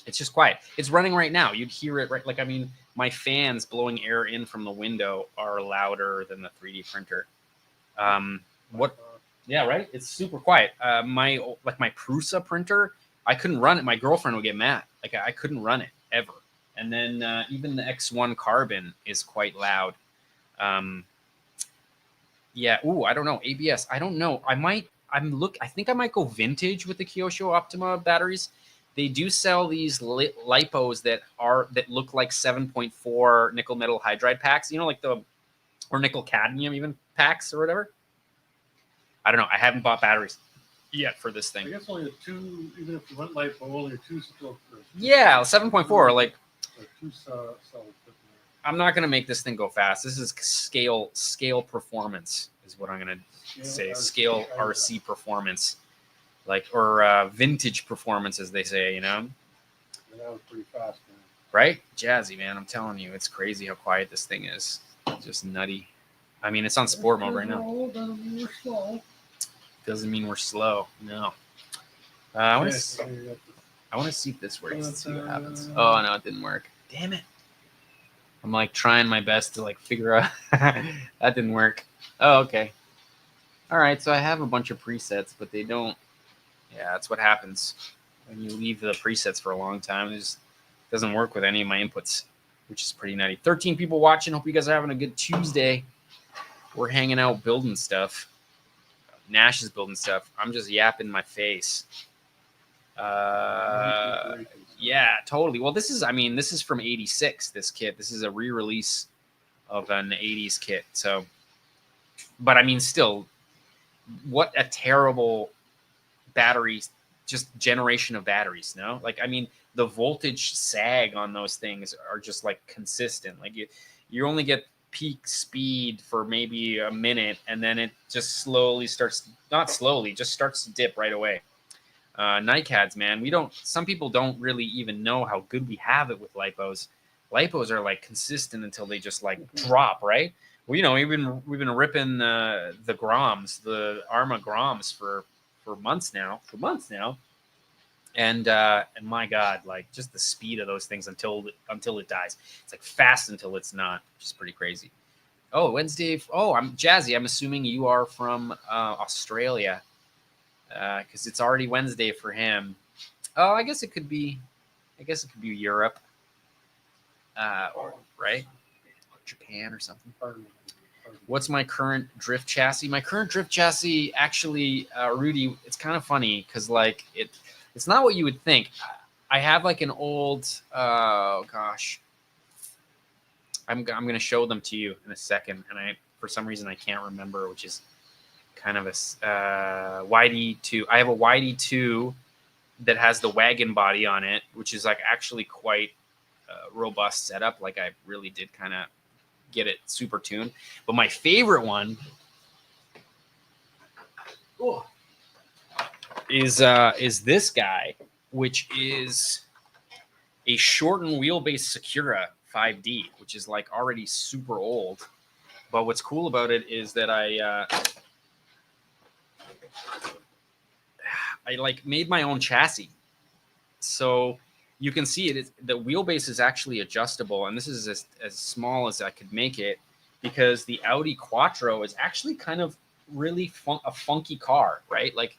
It's just quiet. It's running right now. You'd hear it right. Like, I mean, my fans blowing air in from the window are louder than the 3D printer. What? Yeah, right. It's super quiet. My Prusa printer, I couldn't run it. My girlfriend would get mad. Like I couldn't run it ever. And then even the X1 Carbon is quite loud. Yeah. Ooh, I don't know. ABS. I don't know. I think I might go vintage with the Kyosho Optima batteries. They do sell these lipos that look like 7.4 nickel metal hydride packs. You know, like or nickel cadmium even packs or whatever. I don't know. I haven't bought batteries yet for this thing. I guess only the two. Even if you went lipo, only two still. Yeah, 7.4. Like two solid. I'm not gonna make this thing go fast. This is scale performance is what I'm gonna say. Scale RC performance, like or vintage performance, as they say. You know. Yeah, that was pretty fast, man. Right, jazzy, man. I'm telling you, it's crazy how quiet this thing is. Just nutty. I mean, it's on sport mode right now. Doesn't mean we're slow. Doesn't mean we're slow. No. I want to see if this works and see what happens. Oh no, it didn't work. Damn it. I'm like trying my best to like figure out. That didn't work. Oh, okay. All right, so I have a bunch of presets, but they don't. Yeah, that's what happens when you leave the presets for a long time. It just doesn't work with any of my inputs, which is pretty nutty. 13 people watching. Hope you guys are having a good Tuesday. We're hanging out building stuff. Nash is building stuff. I'm just yapping my face. Yeah, totally. Well, this is from 86, this kit. This is a re-release of an 80s kit. So, but I mean, still, what a terrible battery, just generation of batteries, no? Like, I mean, the voltage sag on those things are just like consistent. Like you only get peak speed for maybe a minute, and then it just slowly starts, not slowly, just starts to dip right away. NiCads, man, some people don't really even know how good we have it with lipos. Lipos are like consistent until they just like drop, right? Well, you know, we've been ripping the Groms, the Arma Groms for months now, and my God, like just the speed of those things until it dies. It's like fast until it's not, which is pretty crazy. Oh, Wednesday. Oh, I'm Jazzy. I'm assuming you are from Australia, because it's already Wednesday for him. Oh, I guess it could be Europe, or right, or Japan or something. What's my current drift chassis? My current drift chassis, actually, Rudy, it's kind of funny because like it's not what you would think. I have like an old, oh gosh, I'm gonna show them to you in a second, and for some reason I can't remember, which is kind of a YD2. I have a YD2 that has the wagon body on it, which is like actually quite robust setup. Like I really did kind of get it super tuned. But my favorite one is this guy, which is a shortened wheelbase Sakura 5D, which is like already super old. But what's cool about it is that I like made my own chassis. So you can see the wheelbase is actually adjustable, and this is as small as I could make it, because the Audi Quattro is actually kind of really a funky car, right? Like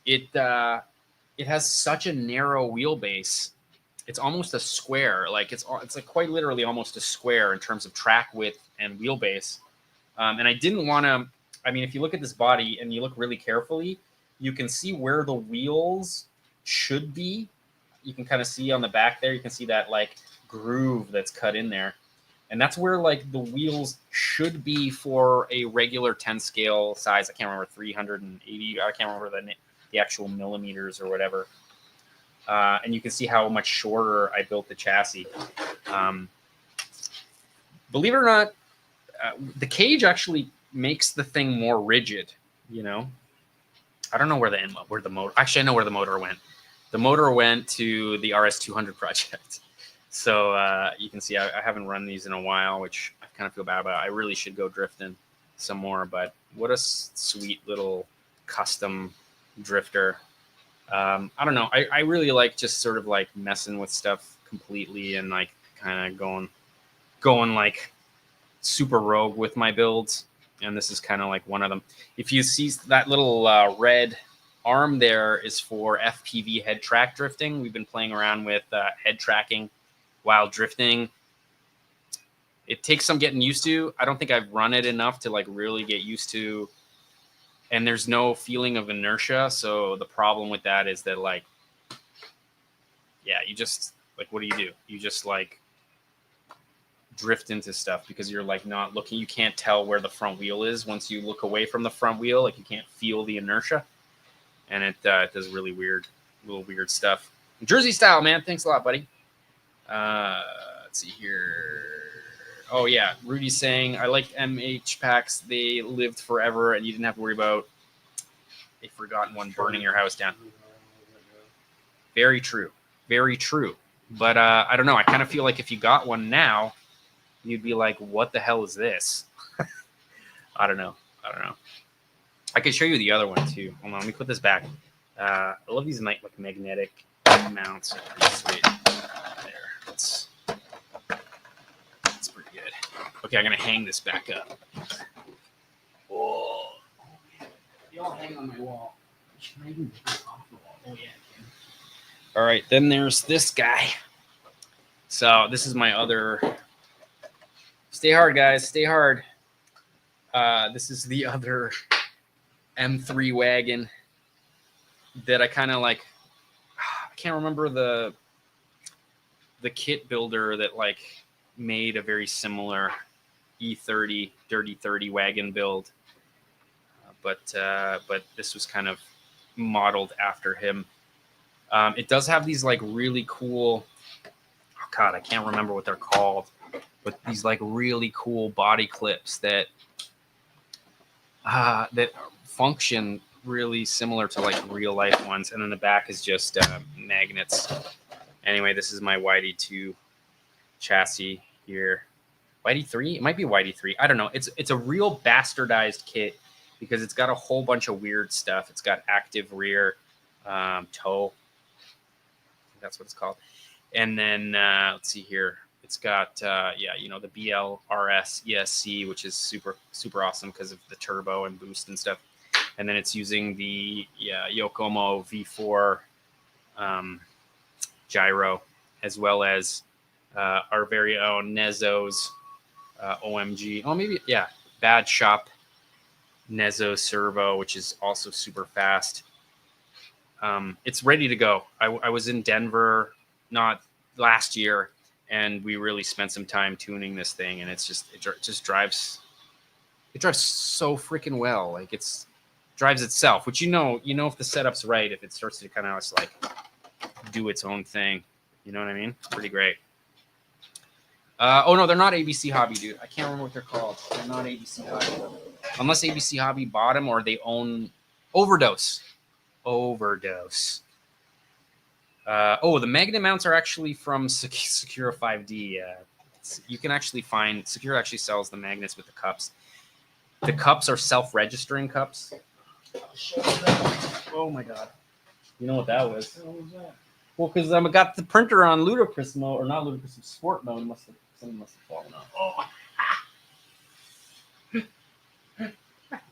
it has such a narrow wheelbase. It's almost a square. Like it's like quite literally almost a square in terms of track width and wheelbase. And I didn't want to. I mean, if you look at this body and you look really carefully, you can see where the wheels should be. You can kind of see on the back there. You can see that like groove that's cut in there, and that's where like the wheels should be for a regular 10 scale size. I can't remember 380. I can't remember the actual millimeters or whatever. And you can see how much shorter I built the chassis. Believe it or not, the cage actually makes the thing more rigid. You know, I don't know where the motor. Actually, I know where the motor went. The motor went to the RS200 project. So you can see I haven't run these in a while, which I kind of feel bad about. I really should go drifting some more, but what a sweet little custom drifter. I don't know. I really like just sort of like messing with stuff completely and like kind of going like super rogue with my builds. And this is kind of like one of them. If you see that little red arm there is for FPV head track drifting. We've been playing around with head tracking while drifting. It takes some getting used to. I don't think I've run it enough to like really get used to. And there's no feeling of inertia. So the problem with that is that like, yeah, you just like, what do? You just like drift into stuff because you're like not looking. You can't tell where the front wheel is once you look away from the front wheel. Like you can't feel the inertia. And it does really little weird stuff. Jersey style, man. Thanks a lot, buddy. Let's see here. Oh yeah, Rudy's saying I liked MH packs. They lived forever, and you didn't have to worry about a forgotten one burning your house down. Very true, very true. But I don't know. I kind of feel like if you got one now, you'd be like, "What the hell is this?" I don't know. I could show you the other one too. Hold on, let me put this back. I love these like magnetic mounts. They're pretty sweet. There, that's pretty good. Okay, I'm gonna hang this back up. Oh, they all hang on my wall. Should I even take this off the wall? Oh yeah. All right, then there's this guy. So this is my other. Stay hard, guys. Stay hard. This is the other M3 wagon that I kind of like. I can't remember the kit builder that like made a very similar E30 Dirty 30 wagon build, but this was kind of modeled after him. It does have these like really cool. Oh God, I can't remember what they're called, but these like really cool body clips that function really similar to like real life ones, and then the back is just magnets. Anyway, this is my YD2 chassis here. YD3? It might be YD3. I don't know. It's a real bastardized kit because it's got a whole bunch of weird stuff. It's got active rear toe. That's what it's called. And then let's see here. It's got the BLRS ESC, which is super awesome because of the turbo and boost and stuff. And then it's using the Yokomo V4 gyro, as well as our very own Nezo's OMG. Oh, maybe, yeah, Bad Shop Nezo servo, which is also super fast. It's ready to go. I was in Denver not last year, and we really spent some time tuning this thing, and it just drives. It drives so freaking well. Like drives itself, which you know if the setup's right, if it starts to kind of just like do its own thing. You know what I mean? Pretty great. Oh no, they're not ABC Hobby, dude. I can't remember what they're called. They're not ABC Hobby. Unless ABC Hobby bought them or they own Overdose. The magnet mounts are actually from Secura 5D. You can actually find Secura actually sells the magnets with the cups. The cups are self-registering cups. Oh my god! You know what that was? What was that? Well, because I got the printer on ludicrous mode, or not ludicrous, sport mode. Something must have fallen off. Oh.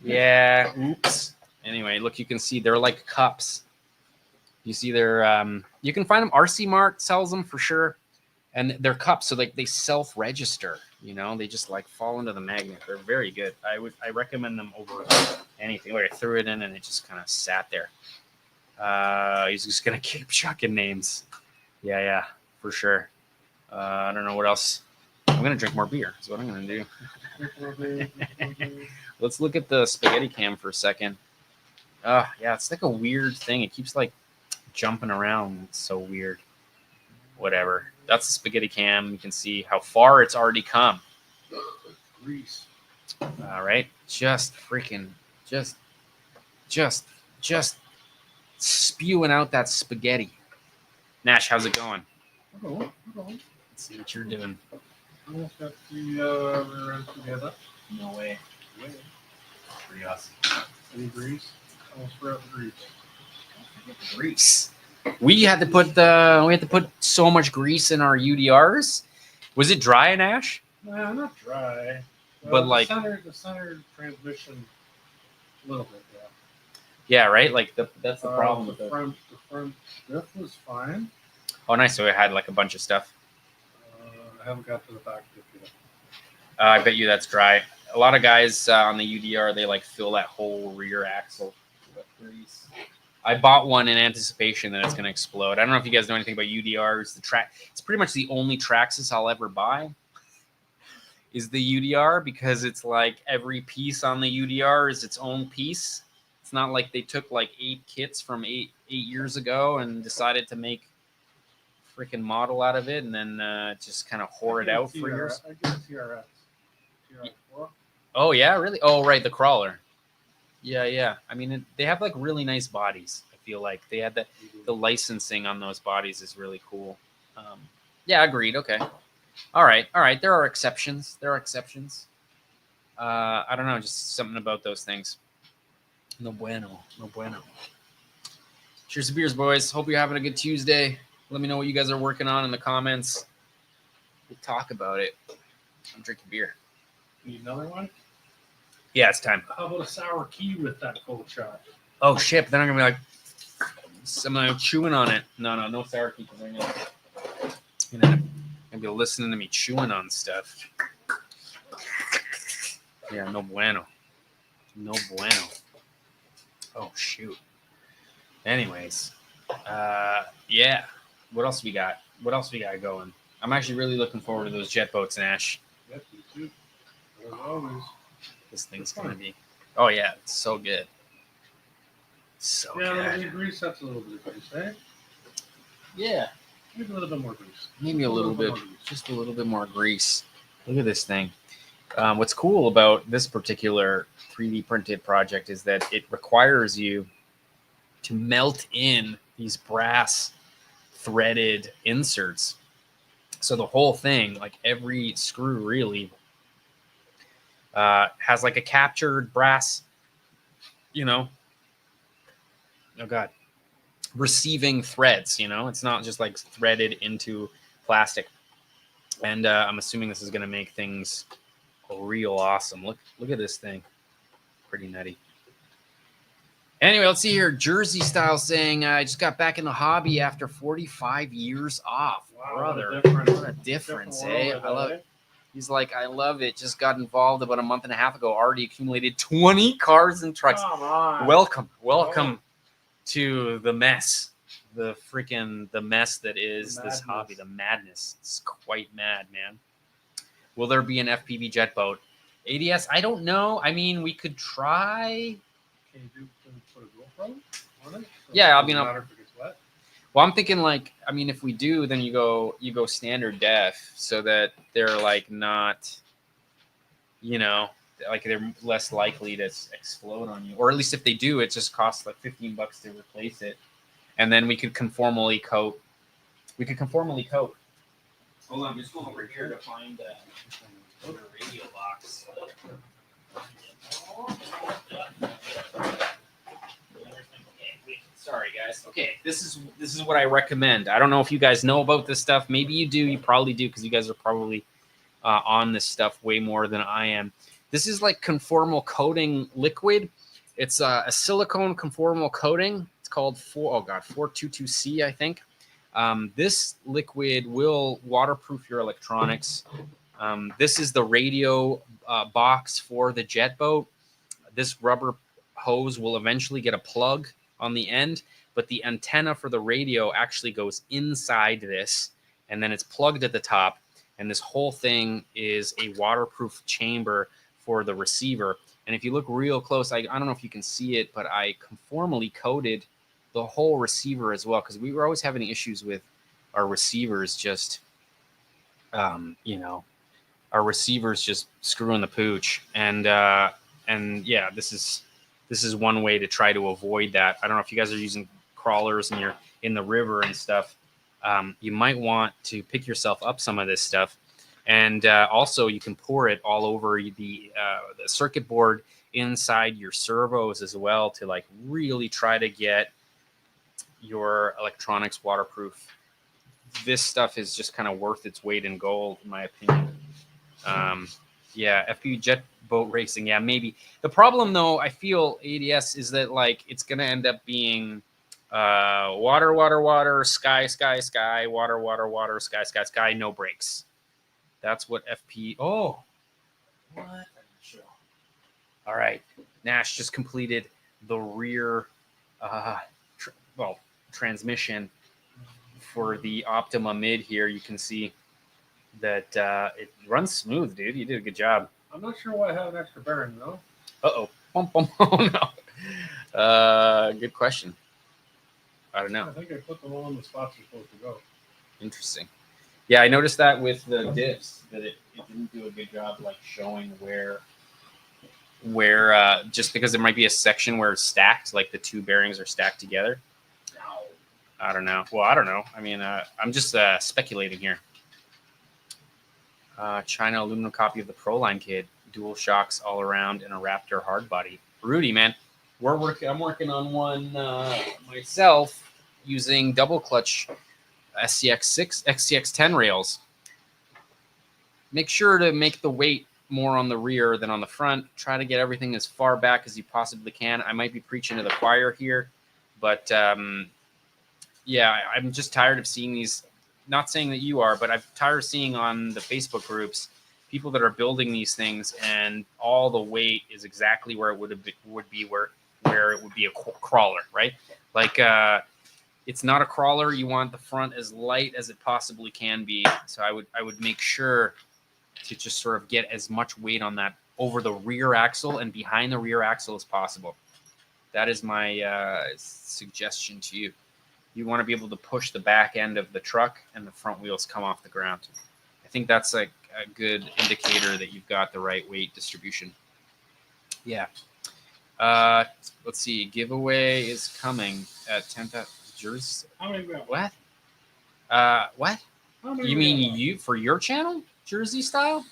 Yeah. Oops. Anyway, look, you can see they're like cups. You see they're you can find them. RC Mart sells them for sure, and they're cups, so like they self-register. You know, they just like fall into the magnet. They're very good. I recommend them over anything. Like I threw it in and it just kind of sat there. He's just gonna keep chucking names. Yeah, for sure. I don't know what else. I'm gonna drink more beer. Is what I'm gonna do. Let's look at the spaghetti cam for a second. Yeah, it's like a weird thing. It keeps like jumping around. It's so weird. Whatever. That's the spaghetti cam. You can see how far it's already come. All right, just freaking, just, just spewing out that spaghetti. Nash, how's it going? Hello. Let's see what you're doing. Almost got the rear end together. No way. Way. Pretty awesome. Any grease? Almost forgot the grease. Grease. We had to put so much grease in our UDRs. Was it dry, Nash? Nah, not dry. But like the center transmission, a little bit, yeah. yeah, right. Like that's the problem with the front. The front diff was fine. Oh, nice. So it had like a bunch of stuff. I haven't got to the back diff yet. I bet you that's dry. A lot of guys on the UDR, they like fill that whole rear axle with grease. I bought one in anticipation that it's going to explode. I don't know if you guys know anything about UDRs. It's pretty much the only Traxxas I'll ever buy is the UDR, because it's like every piece on the UDR is its own piece. It's not like they took like 8 kits from eight years ago and decided to make freaking model out of it and then just kind of whore it out for years. I get a TRX. TRX4. Oh yeah, really? Oh right, the crawler. Yeah. I mean, they have like really nice bodies. I feel like they had the licensing on those bodies is really cool. Yeah, agreed. Okay. All right. There are exceptions. I don't know, just something about those things. No bueno. Cheers to beers, boys. Hope you're having a good Tuesday. Let me know what you guys are working on in the comments. We'll talk about it. I'm drinking beer. Need another one? Yeah, it's time. How about a sour key with that cold shot? Oh shit! Then I'm gonna be like, I'm chewing on it. No sour key, because I'm gonna be listening to me chewing on stuff. Yeah, no bueno. Oh shoot. Anyways, yeah. What else we got going? I'm actually really looking forward to those jet boats, Nash. Yep, me too. As always. This thing's gonna be. Oh yeah, it's so good. So yeah, a little bit good. of grease. That's a little bit of grease, eh? Yeah. Maybe a little bit more grease. Maybe a little bit, just a little bit more grease. Look at this thing. What's cool about this particular 3D printed project is that it requires you to melt in these brass threaded inserts. So the whole thing, like every screw really, has like a captured brass, oh God, receiving threads, it's not just like threaded into plastic. And I'm assuming this is going to make things real awesome. Look at this thing. Pretty nutty. Anyway, let's see here. Jersey Style saying, I just got back in the hobby after 45 years off. Wow, Brother, what a difference, eh? I love it. He's like, I love it. Just got involved about a month and a half ago. Already accumulated 20 cars and trucks. Come on. Welcome to the mess. The mess that is this hobby. The madness. It's quite mad, man. Will there be an FPV jet boat? ADS, I don't know. I mean, we could try. Can you put a GoPro on it? So Yeah, it doesn't matter if it gets wet? Well, I'm thinking like, I mean, if we do, then you go standard def, so that they're like not, like they're less likely to explode on you, or at least if they do, it just costs like $15 to replace it, and then we could conformally coat. Hold on, I'm just going over here to find the radio box. Sorry, guys. Okay, this is what I recommend. I don't know if you guys know about this stuff. Maybe you do. You probably do, because you guys are probably on this stuff way more than I am. This is like conformal coating liquid. It's a silicone conformal coating. It's called 422C, I think. This liquid will waterproof your electronics. This is the radio box for the jet boat. This rubber hose will eventually get a plug on the end, but the antenna for the radio actually goes inside this, and then it's plugged at the top, and this whole thing is a waterproof chamber for the receiver. And if you look real close, I don't know if you can see it, but I conformally coated the whole receiver as well, because we were always having issues with our receivers just our receivers just screwing the pooch. And yeah, this is one way to try to avoid that. I don't know if you guys are using crawlers and you're in the river and stuff. You might want to pick yourself up some of this stuff. And also, you can pour it all over the circuit board inside your servos as well to like really try to get your electronics waterproof. This stuff is just kind of worth its weight in gold, in my opinion. Yeah, FPV jet boat racing. Yeah, maybe. The problem, though, I feel ADS is that like it's gonna end up being water, water, water, sky, sky, sky, water, water, water, sky, sky, sky, no brakes. That's what FP. Oh, what? All right. Nash just completed the rear, transmission for the Optima mid here. You can see that it runs smooth, dude. You did a good job. I'm not sure why I have an extra bearing, though. Uh-oh. Bum, bum. Oh, no. Good question. I don't know. I think I put them all in the spots they're supposed to go. Interesting. Yeah, I noticed that with the diffs that it didn't do a good job like showing where just because there might be a section where it's stacked, like the two bearings are stacked together. I don't know. Well, I don't know. I mean, I'm just speculating here. China aluminum copy of the Proline kit, dual shocks all around, and a Raptor hard body. Rudy, man, I'm working on one myself using double clutch XCX10 rails. Make sure to make the weight more on the rear than on the front. Try to get everything as far back as you possibly can. I might be preaching to the choir here, but yeah, I'm just tired of seeing these. Not saying that you are, but I'm tired of seeing on the Facebook groups people that are building these things, and all the weight is exactly where it would be where it would be a crawler, right? Like it's not a crawler. You want the front as light as it possibly can be. So I would make sure to just sort of get as much weight on that over the rear axle and behind the rear axle as possible. That is my suggestion to you. You want to be able to push the back end of the truck and the front wheels come off the ground. I think that's like a good indicator that you've got the right weight distribution. Yeah. Let's see. Giveaway is coming at 10,000 jerseys. How many we got? What? What? You mean you for your channel, jersey style?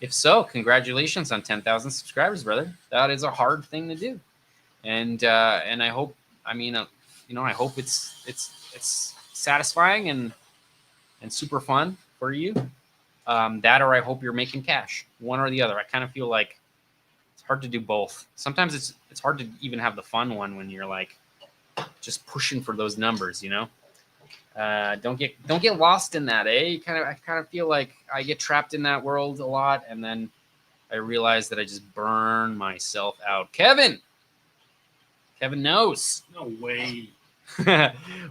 If so, congratulations on 10,000 subscribers, brother. That is a hard thing to do, and I hope. I mean, I hope it's satisfying and super fun for you. That, or I hope you're making cash. One or the other. I kind of feel like it's hard to do both. Sometimes it's hard to even have the fun one when you're like just pushing for those numbers, you know. Don't get lost in that, eh? I kind of feel like I get trapped in that world a lot, and then I realize that I just burn myself out. Kevin knows. No way.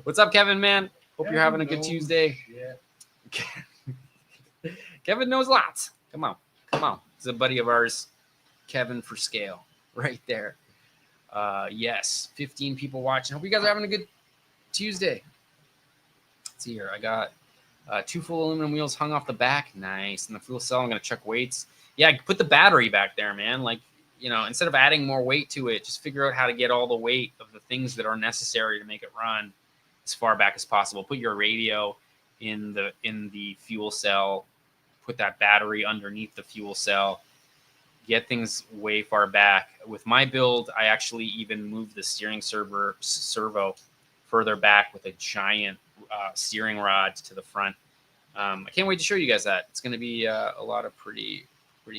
What's up, Kevin, man? Hope you're having a good Tuesday. Kevin knows lots. Come on. He's a buddy of ours, Kevin for scale, right there. Yes, 15 people watching. Hope you guys are having a good Tuesday. Let's see here. I got 2 full aluminum wheels hung off the back. Nice. And the fuel cell, I'm going to check weights. Yeah, put the battery back there, man. Like, instead of adding more weight to it, just figure out how to get all the weight of the things that are necessary to make it run as far back as possible. Put your radio in the fuel cell. Put that battery underneath the fuel cell. Get things way far back. With my build, I actually even moved the steering servo further back with a giant steering rod to the front. I can't wait to show you guys that. It's going to be a lot of pretty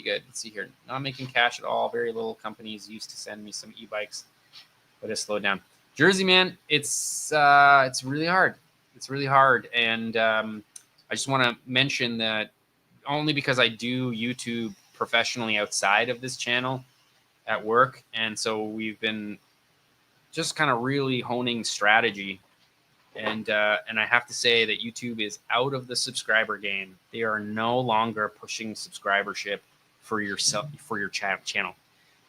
good. Let's see here. Not making cash at all. Very little companies used to send me some e-bikes, but it's slowed down. Jersey, man, it's really hard. It's really hard, and I just want to mention that only because I do YouTube professionally outside of this channel at work, and so we've been just kind of really honing strategy. And I have to say that YouTube is out of the subscriber game. They are no longer pushing subscribership for your channel.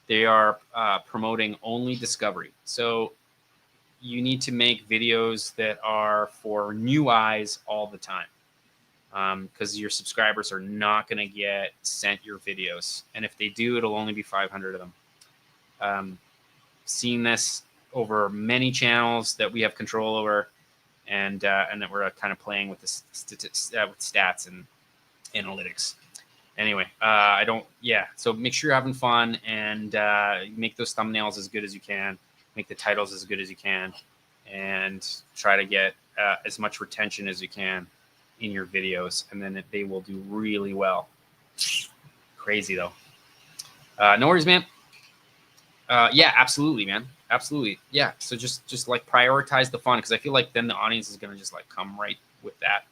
They are promoting only discovery. So you need to make videos that are for new eyes all the time. because your subscribers are not going to get sent your videos, and if they do, it'll only be 500 of them. Seeing this over many channels that we have control over, and that we're kind of playing with the with stats and analytics. Anyway, I don't. Yeah, so make sure you're having fun and make those thumbnails as good as you can, make the titles as good as you can, and try to get as much retention as you can in your videos, and then they will do really well. Crazy though. No worries, man. Yeah, absolutely, man. Absolutely. Yeah. So just like prioritize the fun, because I feel like then the audience is gonna just like come right with that.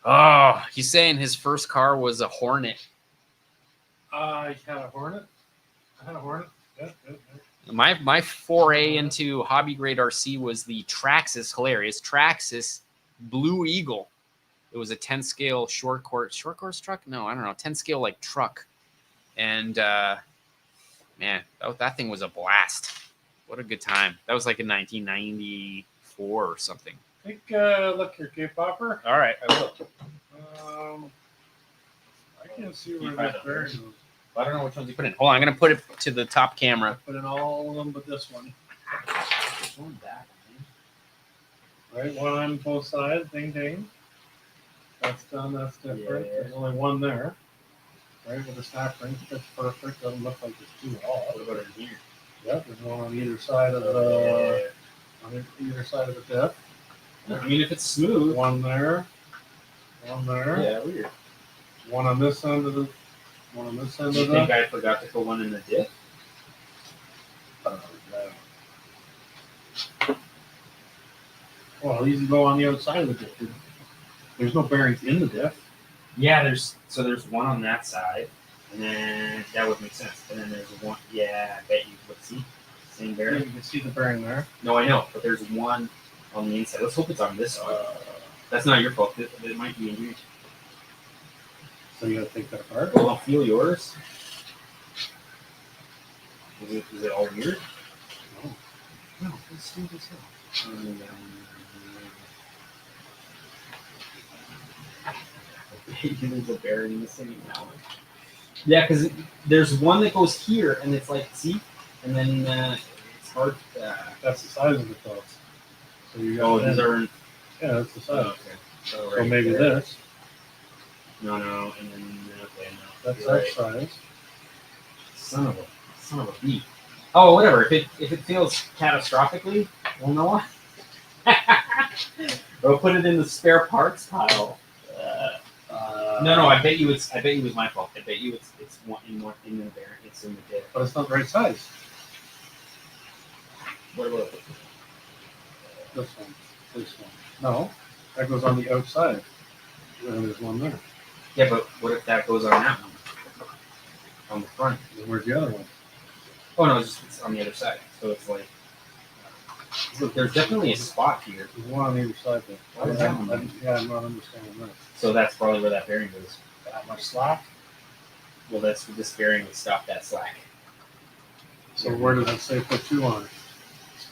Oh, he's saying his first car was a Hornet. I had a Hornet. I had a Hornet. Yep. My foray into hobby grade RC was the Traxxas, hilarious Traxxas Blue Eagle. It was a 10 scale short course truck. No, I don't know, 10 scale like truck, and man, that thing was a blast. What a good time. That was like in 1994 or something. Take look here, K-Popper. All right, I will. I can't see where that bearing goes. I don't know which ones you put in. Hold on, I'm gonna put it to the top camera. Put in all of them but this one. One back. Right, one on both sides. Ding ding. That's done. That's different. Yeah. There's only one there. Right, with the snap ring, fits perfect. Doesn't look like it's too off. What about in here? Yep, there's one on either side of the on either side of the diff. I mean, if it's smooth. One there. One there. Yeah, weird. One on this end of the. One on this end Do you of think the. I forgot to put one in the diff? Well, these go on the outside of the diff. There's no bearings in the diff. Yeah, there's one on that side, and then that would make sense. And then there's one. Yeah, I bet you would see same You bearing. can see the bearing there. No, I know, but there's one on the inside. Let's hope it's on this side. That's not your fault. It might be in here. So you gotta take that apart. Well, I'll feel yours. Is it all weird? No. No, let's do this out. There's a bearing missing now. Yeah, because there's one that goes here, and it's like, see? And then it's hard. That's the size of the thoughts. So you got. Oh, these are. Yeah, that's the size. Okay. So, So right maybe there. this. No, and then okay, no. That's You're that right. size. Son of a beat. Oh, whatever. If it feels catastrophically, we'll know what. Or put it in the spare parts pile. No. I bet you it was my fault. I bet you it's one in the bearing. It's in the diff. But it's not the right size. What about This one. This one. No. That goes on the outside. And there's one there. yeah? But what if that goes on that one? On the front. And where's the other one? Oh no, it's on the other side. So it's like. Look, there's definitely a spot here. There's one on either side there. Why is that one? I'm not understanding that. So that's probably where that bearing goes. That much slack. Well, that's this bearing would stop that slack. So where does it say put two on it?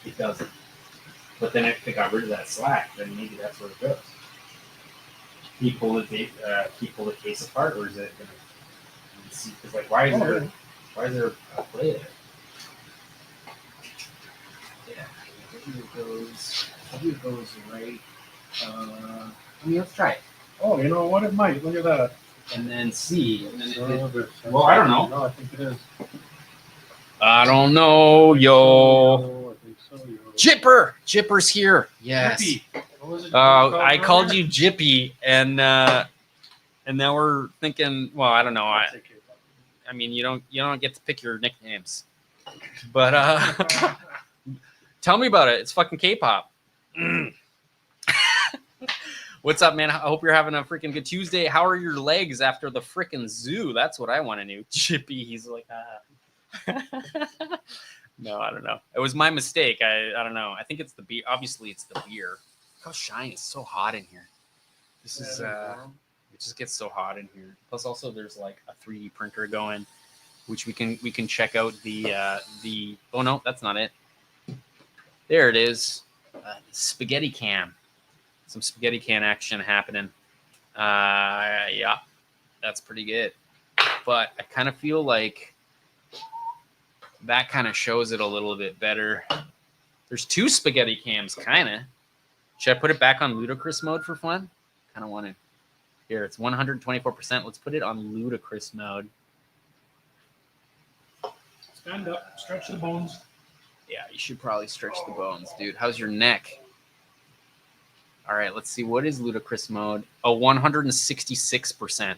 It doesn't. But then if it got rid of that slack, then maybe that's where it goes. Can you pull the case apart, or is it gonna see? Because like, why is there a play there? Yeah, maybe it goes right. I mean, let's try it, Oh, you know what? It might. Look at that. and then see, and then Well, I don't know. No, I think it is. I don't know, yo. Oh, I think so, yo. Jipper's here. Yes. Jippy. What was it? I called you Jippy, and now we're thinking. Well, I don't know. I mean, you don't get to pick your nicknames, but tell me about it. It's fucking K-pop. What's up, man? I hope you're having a freaking good Tuesday. How are your legs after the freaking zoo? That's what I want to know. Jippy, he's like, No, I don't know. It was my mistake. I don't know. I think it's the beer. Obviously, it's the beer. Look how shiny. It's so hot in here. This is it just gets so hot in here. Plus, also there's like a 3D printer going, which we can check out the. Oh no, that's not it. There it is. Spaghetti cam. Some spaghetti can action happening. Yeah, that's pretty good. But I kind of feel like that kind of shows it a little bit better. There's 2 spaghetti cams, kind of. Should I put it back on ludicrous mode for fun? Kind of want to. Here, it's 124%. Let's put it on ludicrous mode. Stand up, stretch the bones. Yeah, you should probably stretch the bones, dude. How's your neck? All right, let's see. What is ludicrous mode? Oh, 166%.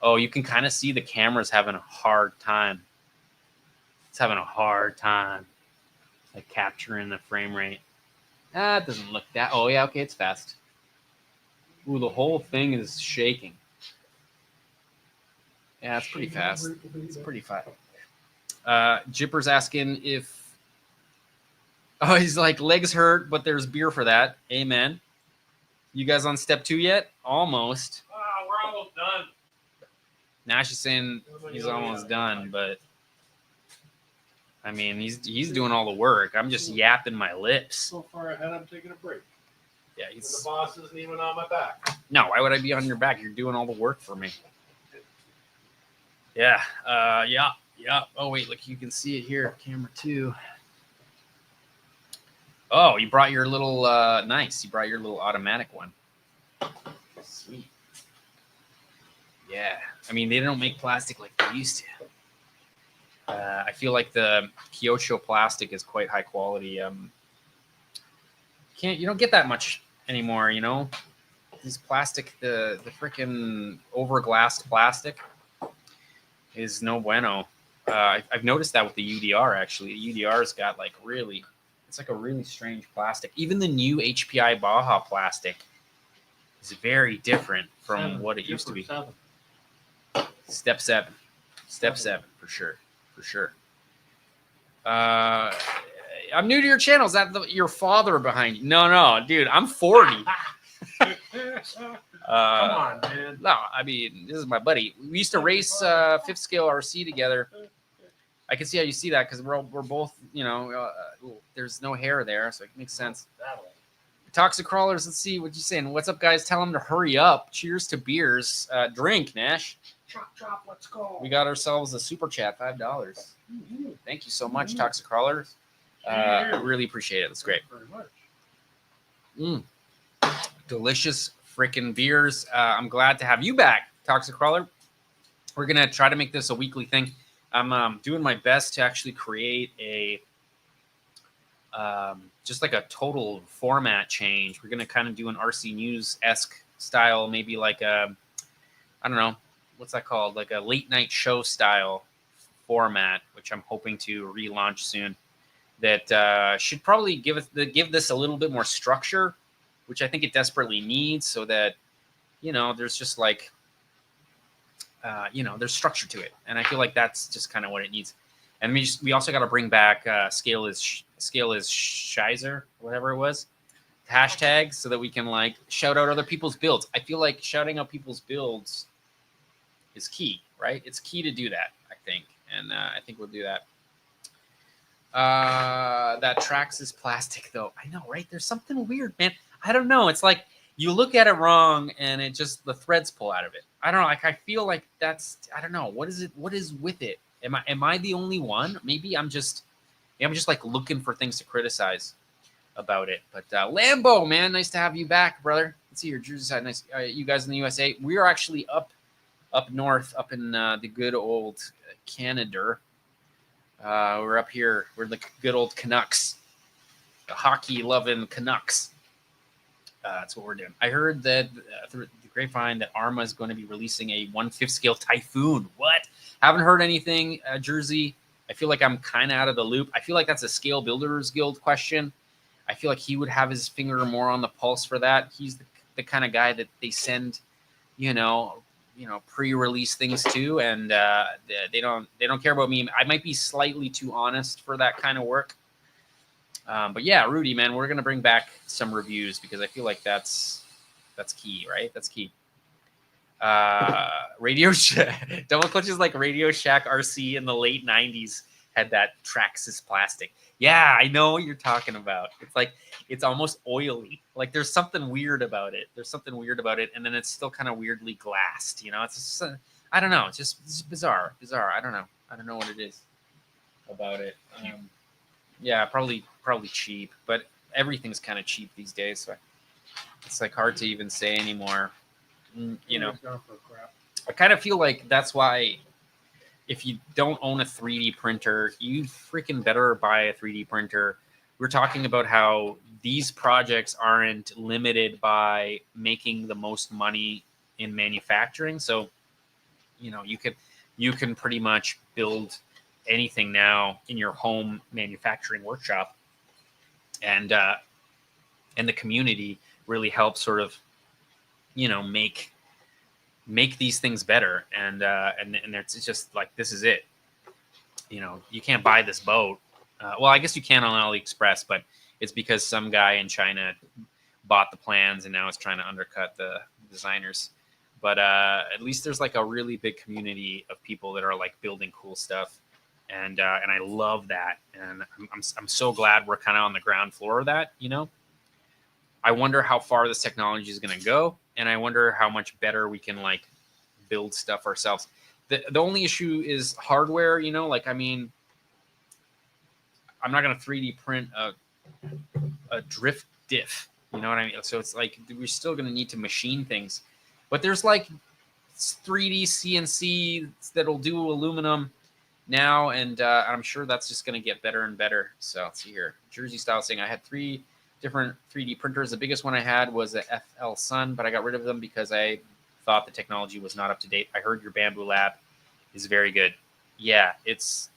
Oh, you can kind of see the camera's having a hard time. It's having a hard time, like capturing the frame rate. Ah, it doesn't look that. Oh yeah, okay, it's fast. Ooh, the whole thing is shaking. Yeah, it's pretty fast. It's pretty fast. Jipper's asking if. Oh, he's like, legs hurt, but there's beer for that. Amen. You guys on step 2 yet? Almost. We're almost done. Nash is saying he's almost done, but I mean, he's doing all the work. I'm just yapping my lips. So far ahead, I'm taking a break. Yeah, The boss isn't even on my back. No, why would I be on your back? You're doing all the work for me. Yeah. Yeah. Oh wait, look, you can see it here, camera 2. Oh, you brought your little nice. You brought your little automatic one. Sweet. Yeah. I mean, they don't make plastic like they used to. I feel like the Kyosho plastic is quite high quality. You don't get that much anymore, you know. These plastic, the freaking overglassed plastic is no bueno. I've noticed that with the UDR actually. The UDR's got like really, it's like a really strange plastic. Even the new HPI Baja plastic is very different from what it used to be. Step 7 for sure. For sure. I'm new to your channel. Is that your father behind you? No, dude. I'm 40. Come on, man. No, I mean, this is my buddy. We used to race 5th scale RC together. I can see how you see that because we're both, you know, there's no hair there, so it makes sense. Toxic crawlers. Let's see what you're saying. What's up, guys? Tell them to hurry up. Cheers to beers. Drink, Nash. Chop, let's go. We got ourselves a super chat, $5. Mm-hmm. Thank you so much, Toxic Crawlers. Really appreciate it. That's great. Very much. Delicious freaking beers. I'm glad to have you back, Toxic Crawler. We're gonna try to make this a weekly thing. I'm doing my best to actually create a just like a total format change. We're gonna kind of do an RC News-esque style, maybe like a, I don't know, what's that called? Like a late night show style format, which I'm hoping to relaunch soon. That should probably give this a little bit more structure, which I think it desperately needs, so that, you know, there's just like, you know, there's structure to it, and I feel like that's just kind of what it needs. And we also got to bring back scale is Shizer, whatever it was, hashtag, so that we can like shout out other people's builds. I feel like shouting out people's builds is key, right? It's key to do that, I think, and I think we'll do that. That tracks is plastic, though. I know, right? There's something weird, man. I don't know. It's like you look at it wrong, and it just the threads pull out of it. I don't know. Like I feel like that's. I don't know. What is it? What is with it? Am I the only one? Maybe I'm just like looking for things to criticize about it. But Lambo, man, nice to have you back, brother. Let's see your Jersey side. Nice, you guys in the USA. We are actually up north, up in the good old Canada. We're up here. We're the good old Canucks, the hockey-loving Canucks. That's what we're doing. I heard that through the grapevine that Arma is going to be releasing a 1/5 scale Typhoon. What? Haven't heard anything, Jersey. I feel like I'm kind of out of the loop. I feel like that's a Scale Builders Guild question. I feel like he would have his finger more on the pulse for that. He's the kind of guy that they send, you know, pre-release things to, and they don't care about me. I might be slightly too honest for that kind of work. But yeah, Rudy, man, we're gonna bring back some reviews because I feel like that's key, right? That's key. Radio Double Clutch is like Radio Shack RC in the late 90s had that Traxxas plastic. Yeah, I know what you're talking about. It's like it's almost oily. Like there's something weird about it. There's something weird about it, and then it's still kind of weirdly glassed. You know, it's just, I don't know. It's bizarre. I don't know. I don't know what it is about it. Yeah, probably cheap, but everything's kind of cheap these days. So it's like hard to even say anymore. You know, Everybody's going for crap. I kind of feel like that's why if you don't own a 3D printer, you freaking better buy a 3D printer. We're talking about how these projects aren't limited by making the most money in manufacturing. So, you know, you can pretty much build anything now in your home manufacturing workshop, and the community really helps sort of, you know, make these things better, and it's just like, this is it. You know, you can't buy this boat. Well, I guess you can on AliExpress, but it's because some guy in China bought the plans and now is trying to undercut the designers. But at least there's like a really big community of people that are like building cool stuff, and I love that, and I'm so glad we're kind of on the ground floor of that. You know, I wonder how far this technology is going to go, and I wonder how much better we can like build stuff ourselves. The only issue is hardware. You know, like, I mean, I'm not going to 3D print a drift diff. You know what I mean? So it's like we're still going to need to machine things, but there's like 3D CNC that'll do aluminum now, and I'm sure that's just going to get better and better. So let's see here. Jersey Style saying I had 3 different 3D printers. The biggest one I had was a FL Sun, but I got rid of them because I thought the technology was not up to date. I heard your Bamboo Lab is very good. Yeah, it's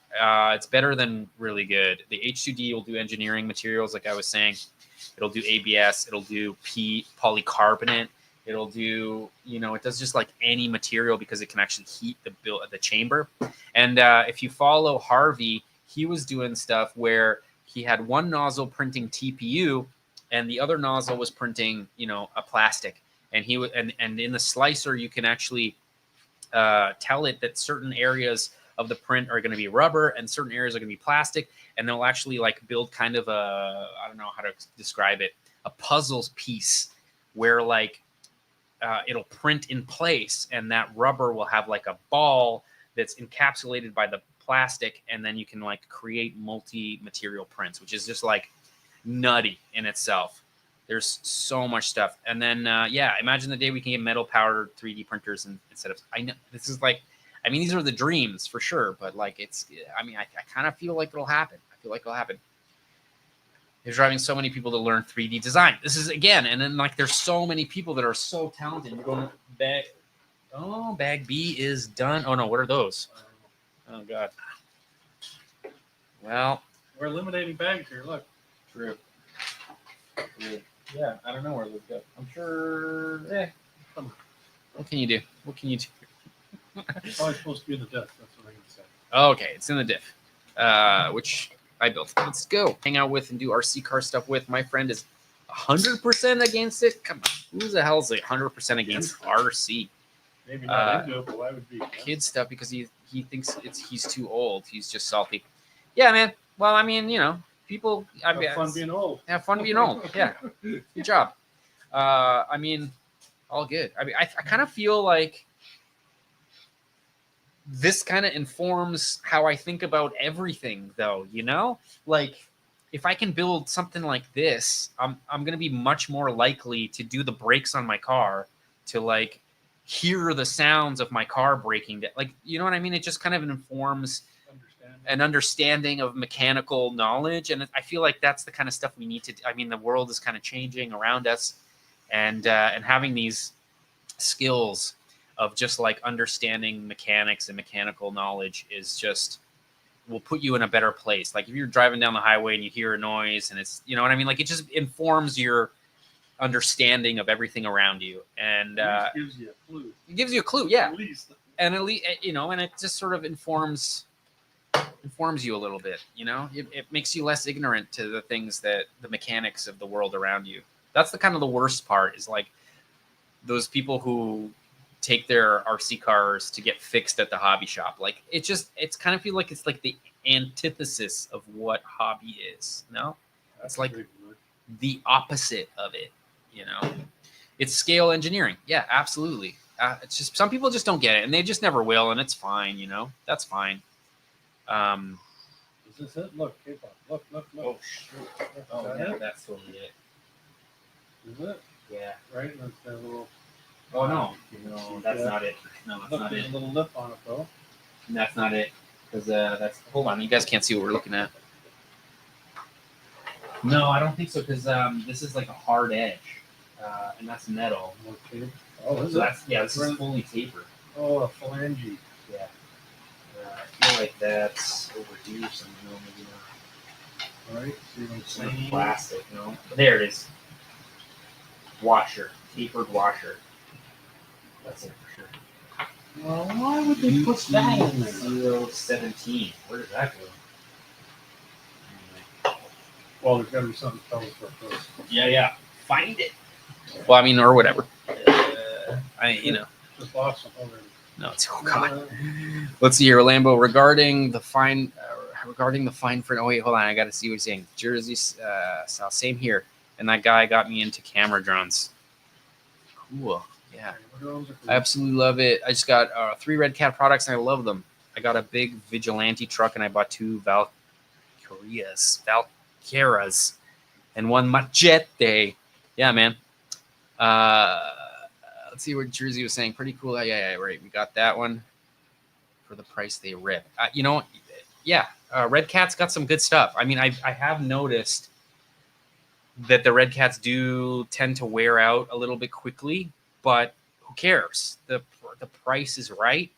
better than really good. The H2D will do engineering materials, like I was saying. It'll do ABS. It'll do polycarbonate. It'll do, you know, it does just like any material because it can actually heat the chamber. And if you follow Harvey, he was doing stuff where he had one nozzle printing TPU, and the other nozzle was printing, you know, a plastic. And he would, and in the slicer, you can actually tell it that certain areas of the print are going to be rubber and certain areas are going to be plastic, and they'll actually like build kind of a, I don't know how to describe it, a puzzles piece where like it'll print in place, and that rubber will have like a ball that's encapsulated by the plastic, and then you can like create multi-material prints, which is just like nutty in itself. There's so much stuff. And then yeah, imagine the day we can get metal powered 3D printers instead of, I know this is like, I mean, these are the dreams for sure, but like it's, I mean, I kind of feel like it'll happen. I feel like it'll happen. They're driving so many people to learn 3D design. This is again, and then like there's so many people that are so talented. You're going bag. Oh, bag B is done. Oh no, what are those? Oh god. Well, We're eliminating bags here. Look. True. Yeah, I don't know where those go. I'm sure. What can you do? What can you do? It's always supposed to be in the diff. That's what I'm going to say. Okay, it's in the diff, which I built. Let's go hang out with and do RC car stuff with. My friend is 100% against it. Come on, who the hell is 100% against RC? Maybe not into it, but why would be? Kid stuff because he thinks he's too old. He's just salty. Yeah, man. Well, I mean, you know, people Have fun being old. Have fun being old. Yeah, good job. I mean, all good. I mean, I kind of feel like this kind of informs how I think about everything, though, you know? Like, if I can build something like this, I'm going to be much more likely to do the brakes on my car, to, like, hear the sounds of my car breaking down. Like, you know what I mean? It just kind of informs an understanding of mechanical knowledge. And I feel like that's the kind of stuff we need to do. I mean, the world is kind of changing around us, and having these skills of just like understanding mechanics and mechanical knowledge is just, will put you in a better place. Like if you're driving down the highway and you hear a noise and it's, you know what I mean? Like it just informs your understanding of everything around you. And it gives you a clue. It gives you a clue, yeah. At least. And at least, you know, and it just sort of informs you a little bit, you know? It makes you less ignorant to the things that the mechanics of the world around you. That's the kind of the worst part, is like those people who take their RC cars to get fixed at the hobby shop. Like it's kind of feel like it's like the antithesis of what hobby is. No, That's like- a big word. the opposite of it. You know, it's scale engineering. Yeah, absolutely. It's just some people just don't get it, and they just never will, and it's fine. You know, that's fine. Is this it? Look, K-pop. Look. Oh shoot! Oh Is that yeah, it? that's totally it. Is it? Yeah. Right? That's got a little. Oh no, no, that's Yeah. not it. No, that's Look, not there's it. a little lip on it though. That's not it. Because that's. Hold on, you guys can't see what we're looking at. No, I don't think so. Because this is like a hard edge, and that's metal. Okay. Oh, is So it? that's this is fully tapered. Oh, a phalange. Yeah. I feel like that's over here somewhere. No, maybe not. Right? See what I'm It's like saying? plastic. No, there it is. Washer, tapered washer. That's it for sure. Well, why would they put that in there? 017. Where did that go? Anyway. Well, there's got to be something to tell us about this. Yeah. Find it. Well, I mean, or whatever. Just lost some already. No, it's oh god. Let's see here, Lambo. Regarding the fine print. Oh wait, hold on. I got to see what he's saying. Jersey, South. Same here. And that guy got me into camera drones. Cool. Yeah. I absolutely love it. I just got 3 Red Cat products and I love them. I got a big Vigilante truck and I bought 2 Valkeras, and 1 Machete. Yeah, man. Let's see what Jersey was saying. Pretty cool. Yeah, right. We got that one for the price they rip. Red Cat's got some good stuff. I mean, I have noticed that the Red Cats do tend to wear out a little bit quickly, but who cares? The price is right.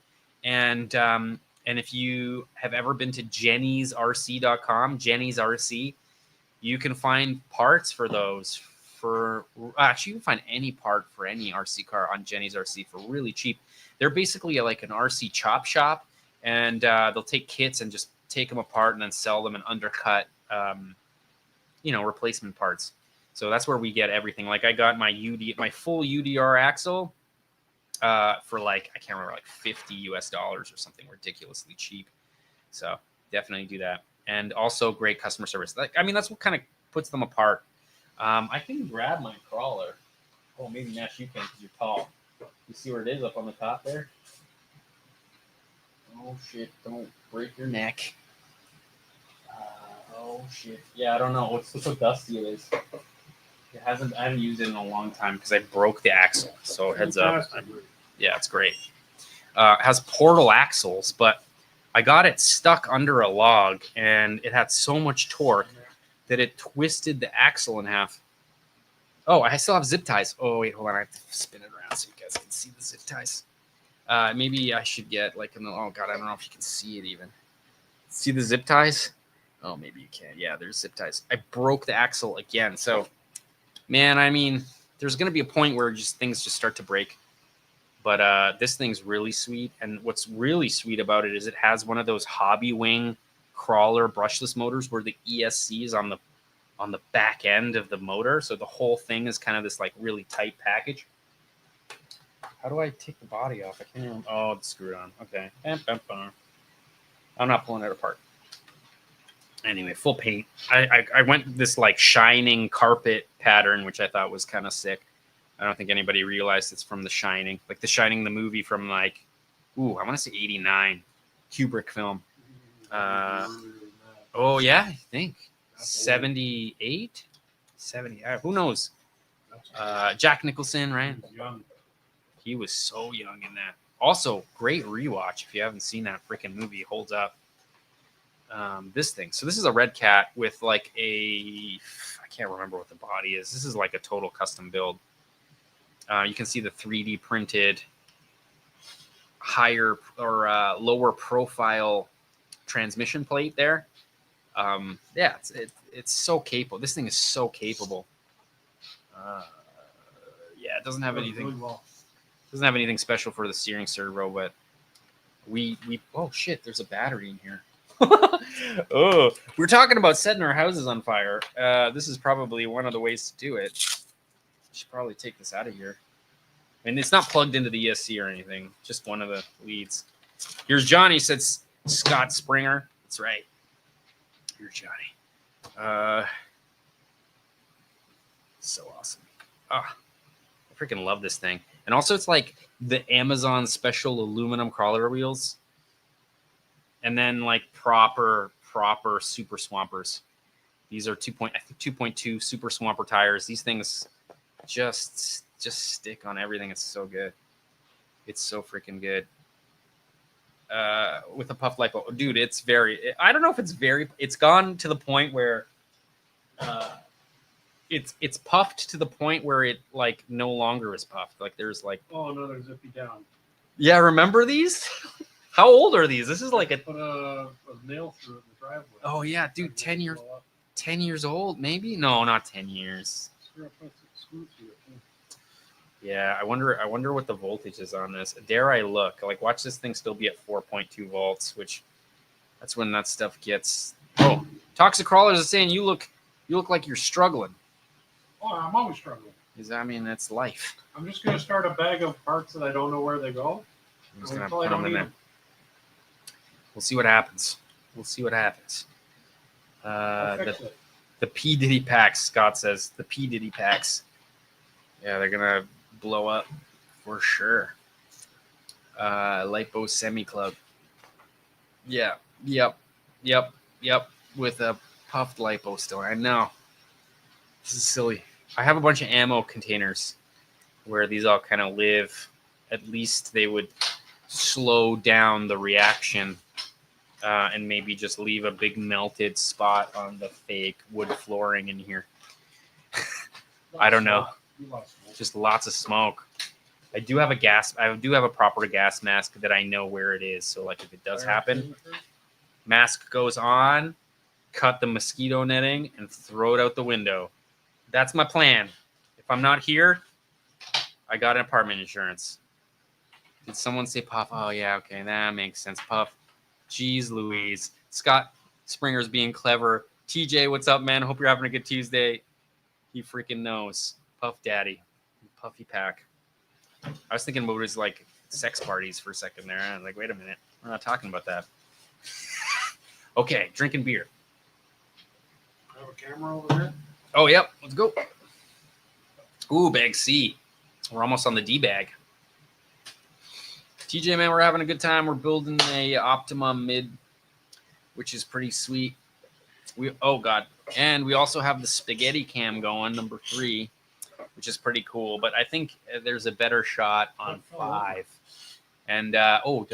And if you have ever been to Jenny'sRC.com, Jenny's RC, you can find parts for those actually you can find any part for any RC car on Jenny's RC for really cheap. They're basically like an RC chop shop, and they'll take kits and just take them apart and then sell them and undercut replacement parts. So that's where we get everything. Like I got my full UDR axle for like, I can't remember, like $50 or something ridiculously cheap. So definitely do that. And also great customer service. That's what kind of puts them apart. I can grab my crawler. Oh, maybe Nash, you can because you're tall. You see where it is up on the top there? Oh shit! Don't break your neck. Oh shit! Yeah, I don't know. Look how dusty it is. I haven't used it in a long time because I broke the axle. So heads up. Yeah, it's great. It has portal axles, but I got it stuck under a log, and it had so much torque that it twisted the axle in half. Oh, I still have zip ties. Oh, wait, hold on. I have to spin it around so you guys can see the zip ties. Maybe I should get oh, God, I don't know if you can see it even. See the zip ties? Oh, maybe you can. Yeah, there's zip ties. I broke the axle again. So, man, I mean, there's going to be a point where things just start to break. But this thing's really sweet. And what's really sweet about it is it has one of those hobby wing crawler brushless motors where the ESC is on the back end of the motor, so the whole thing is kind of this like really tight package. How do I take the body off? I can't remember. Oh, it's screwed on. Okay. I'm not pulling it apart. Anyway, full paint. I went this like shining carpet pattern, which I thought was kind of sick. I don't think anybody realized it's from The Shining. Like The Shining, the movie from I want to say 89, Kubrick film. Oh yeah, I think 78, 70. Who knows? Jack Nicholson, right? He was so young in that. Also, great rewatch if you haven't seen that freaking movie. It holds up. This thing. So this is a Red Cat with like I can't remember what the body is. This is like a total custom build. You can see the 3D printed higher or lower profile transmission plate there. Yeah, it's so capable. This thing is so capable. Yeah, it doesn't have anything. Really well. Doesn't have anything special for the steering servo, but we oh shit, there's a battery in here. Oh, we're talking about setting our houses on fire. This is probably one of the ways to do it. Should probably take this out of here. And it's not plugged into the ESC or anything, just one of the leads. Here's Johnny, says Scott Springer. That's right. Here, Johnny. So awesome. Ah, I freaking love this thing. And also, it's like the Amazon special aluminum crawler wheels, and then like proper super swampers. These are 2.2 super swamper tires. These things just stick on everything. It's so good. It's so freaking good. With a puff lipo, dude, it's very. I don't know if it's very. It's gone to the point where, it's puffed to the point where it like no longer is puffed. Like there's like. Oh, another zippy down. Yeah, remember these? How old are these? This is like a. Put a nail through it in the driveway. Oh yeah, dude, 10 years. 10 years old, maybe? No, not 10 years. Yeah, I wonder what the voltage is on this. Dare I look? Like, watch this thing still be at 4.2 volts, which that's when that stuff gets. Oh, Toxic Crawlers is saying you look like you're struggling. Oh, I'm always struggling. I mean, that's life. I'm just gonna start a bag of parts that I don't know where they go. I'm just gonna put them in there. We'll see what happens. We'll see what happens. The P Diddy packs, Scott says. The P Diddy packs. Yeah, they're gonna blow up for sure. Lipo Semi Club. Yeah. Yep. With a puffed lipo still. I know. This is silly. I have a bunch of ammo containers where these all kind of live. At least they would slow down the reaction. And maybe just leave a big melted spot on the fake wood flooring in here. I don't know. Just lots of smoke. I do have a proper gas mask that I know where it is. So like if it does happen, mask goes on, cut the mosquito netting, and throw it out the window. That's my plan. If I'm not here, I got an apartment insurance. Did someone say Puff? Oh yeah, okay, that makes sense. Puff. Jeez Louise. Scott Springer's being clever. TJ, what's up, man? Hope you're having a good Tuesday. He freaking knows. Puff Daddy. Puffy Pack. I was thinking about his like sex parties for a second there. I was like, wait a minute. We're not talking about that. Okay, drinking beer. I have a camera over there. Oh, yep. Let's go. Ooh, bag C. We're almost on the D bag. TJ, man, we're having a good time. We're building a Optima mid, which is pretty sweet. Oh god, and we also have the spaghetti cam going, number 3, which is pretty cool. But I think there's a better shot on 5. And did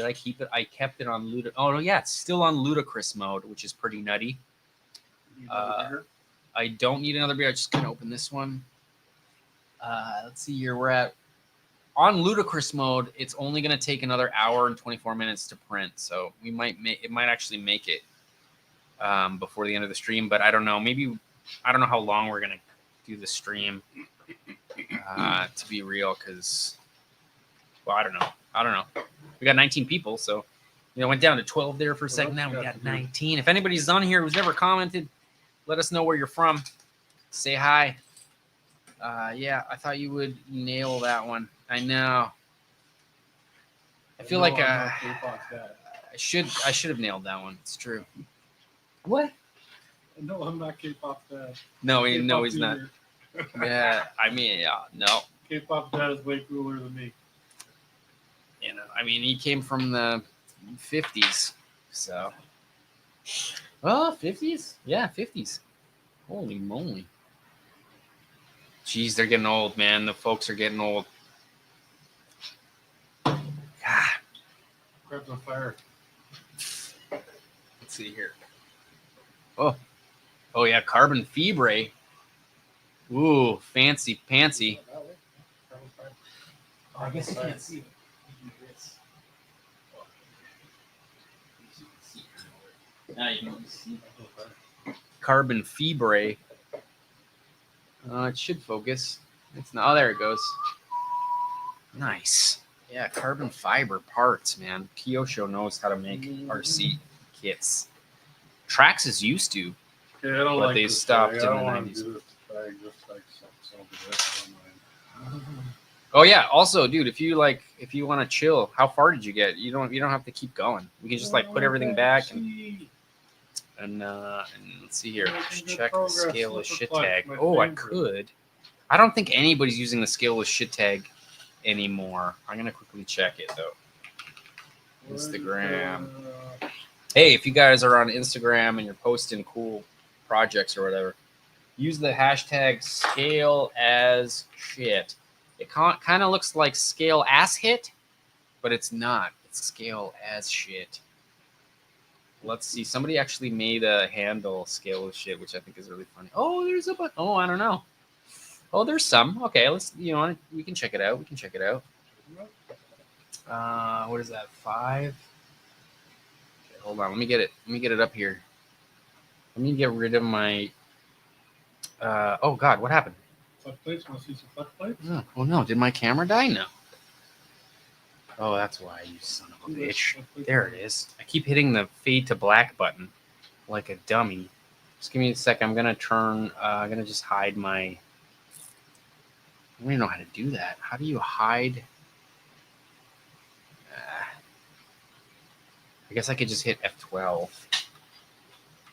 I keep it? I kept it on Luda. Oh no, yeah, it's still on ludicrous mode, which is pretty nutty. I don't need another beer. I'm just gonna open this one. Let's see here. We're at. On ludicrous mode, it's only going to take another hour and 24 minutes to print, so it might actually make it before the end of the stream. But I don't know. Maybe I don't know how long we're going to do the stream. To be real, because I don't know. We got 19 people, so went down to 12 there for a second. Now we got 19. If anybody's on here who's never commented, let us know where you're from. Say hi. Yeah, I thought you would nail that one. I know. I feel like I should have nailed that one. It's true. What? No, I'm not K-pop dad. No, he's not. Yeah, I mean, yeah, no. K-pop dad is way cooler than me. I mean, he came from the 50s, so. Oh, 50s? Yeah, 50s. Holy moly. Jeez, they're getting old, man. The folks are getting old. God. Crab's on fire. Let's see here. Oh yeah, carbon fibre. Ooh, fancy pantsy. Oh, I guess you can't see. Now you can see. Carbon fibre. It should focus. It's not. Oh, there it goes. Nice. Yeah, carbon fiber parts, man. Kyosho knows how to make RC kits. Traxxas used to, Yeah, I don't but like they this stopped bag. in I the don't want to 90s. do this bag just like something. I don't mind. Oh yeah. Also, dude, if you want to chill, how far did you get? You don't have to keep going. We can just like put everything back and And let's see here. Making good Check the progress. scale of This is shit like tag. my Oh, I favorite. could. I don't think anybody's using the scale with shit tag anymore. I'm gonna quickly check it though. Instagram. Hey, if you guys are on Instagram and you're posting cool projects or whatever, use the hashtag scale as shit. It kind of looks like scale ass hit, but it's not. It's scale as shit. Let's see. Somebody actually made a handle scale as shit, which I think is really funny. Oh, there's a but. Oh, I don't know. Oh, there's some. Okay, let's. We can check it out. We can check it out. What is that? 5. Okay, hold on. Let me get it. Let me get it up here. Let me get rid of my. Oh God, what happened? Flex plates. Want to see some flex plates? Oh no! Did my camera die? No. Oh, that's why, you son of a bitch. There it is. I keep hitting the fade to black button like a dummy. Just give me a sec. I'm gonna turn. I'm gonna just hide my. I don't even know how to do that. How do you hide? I guess I could just hit F12.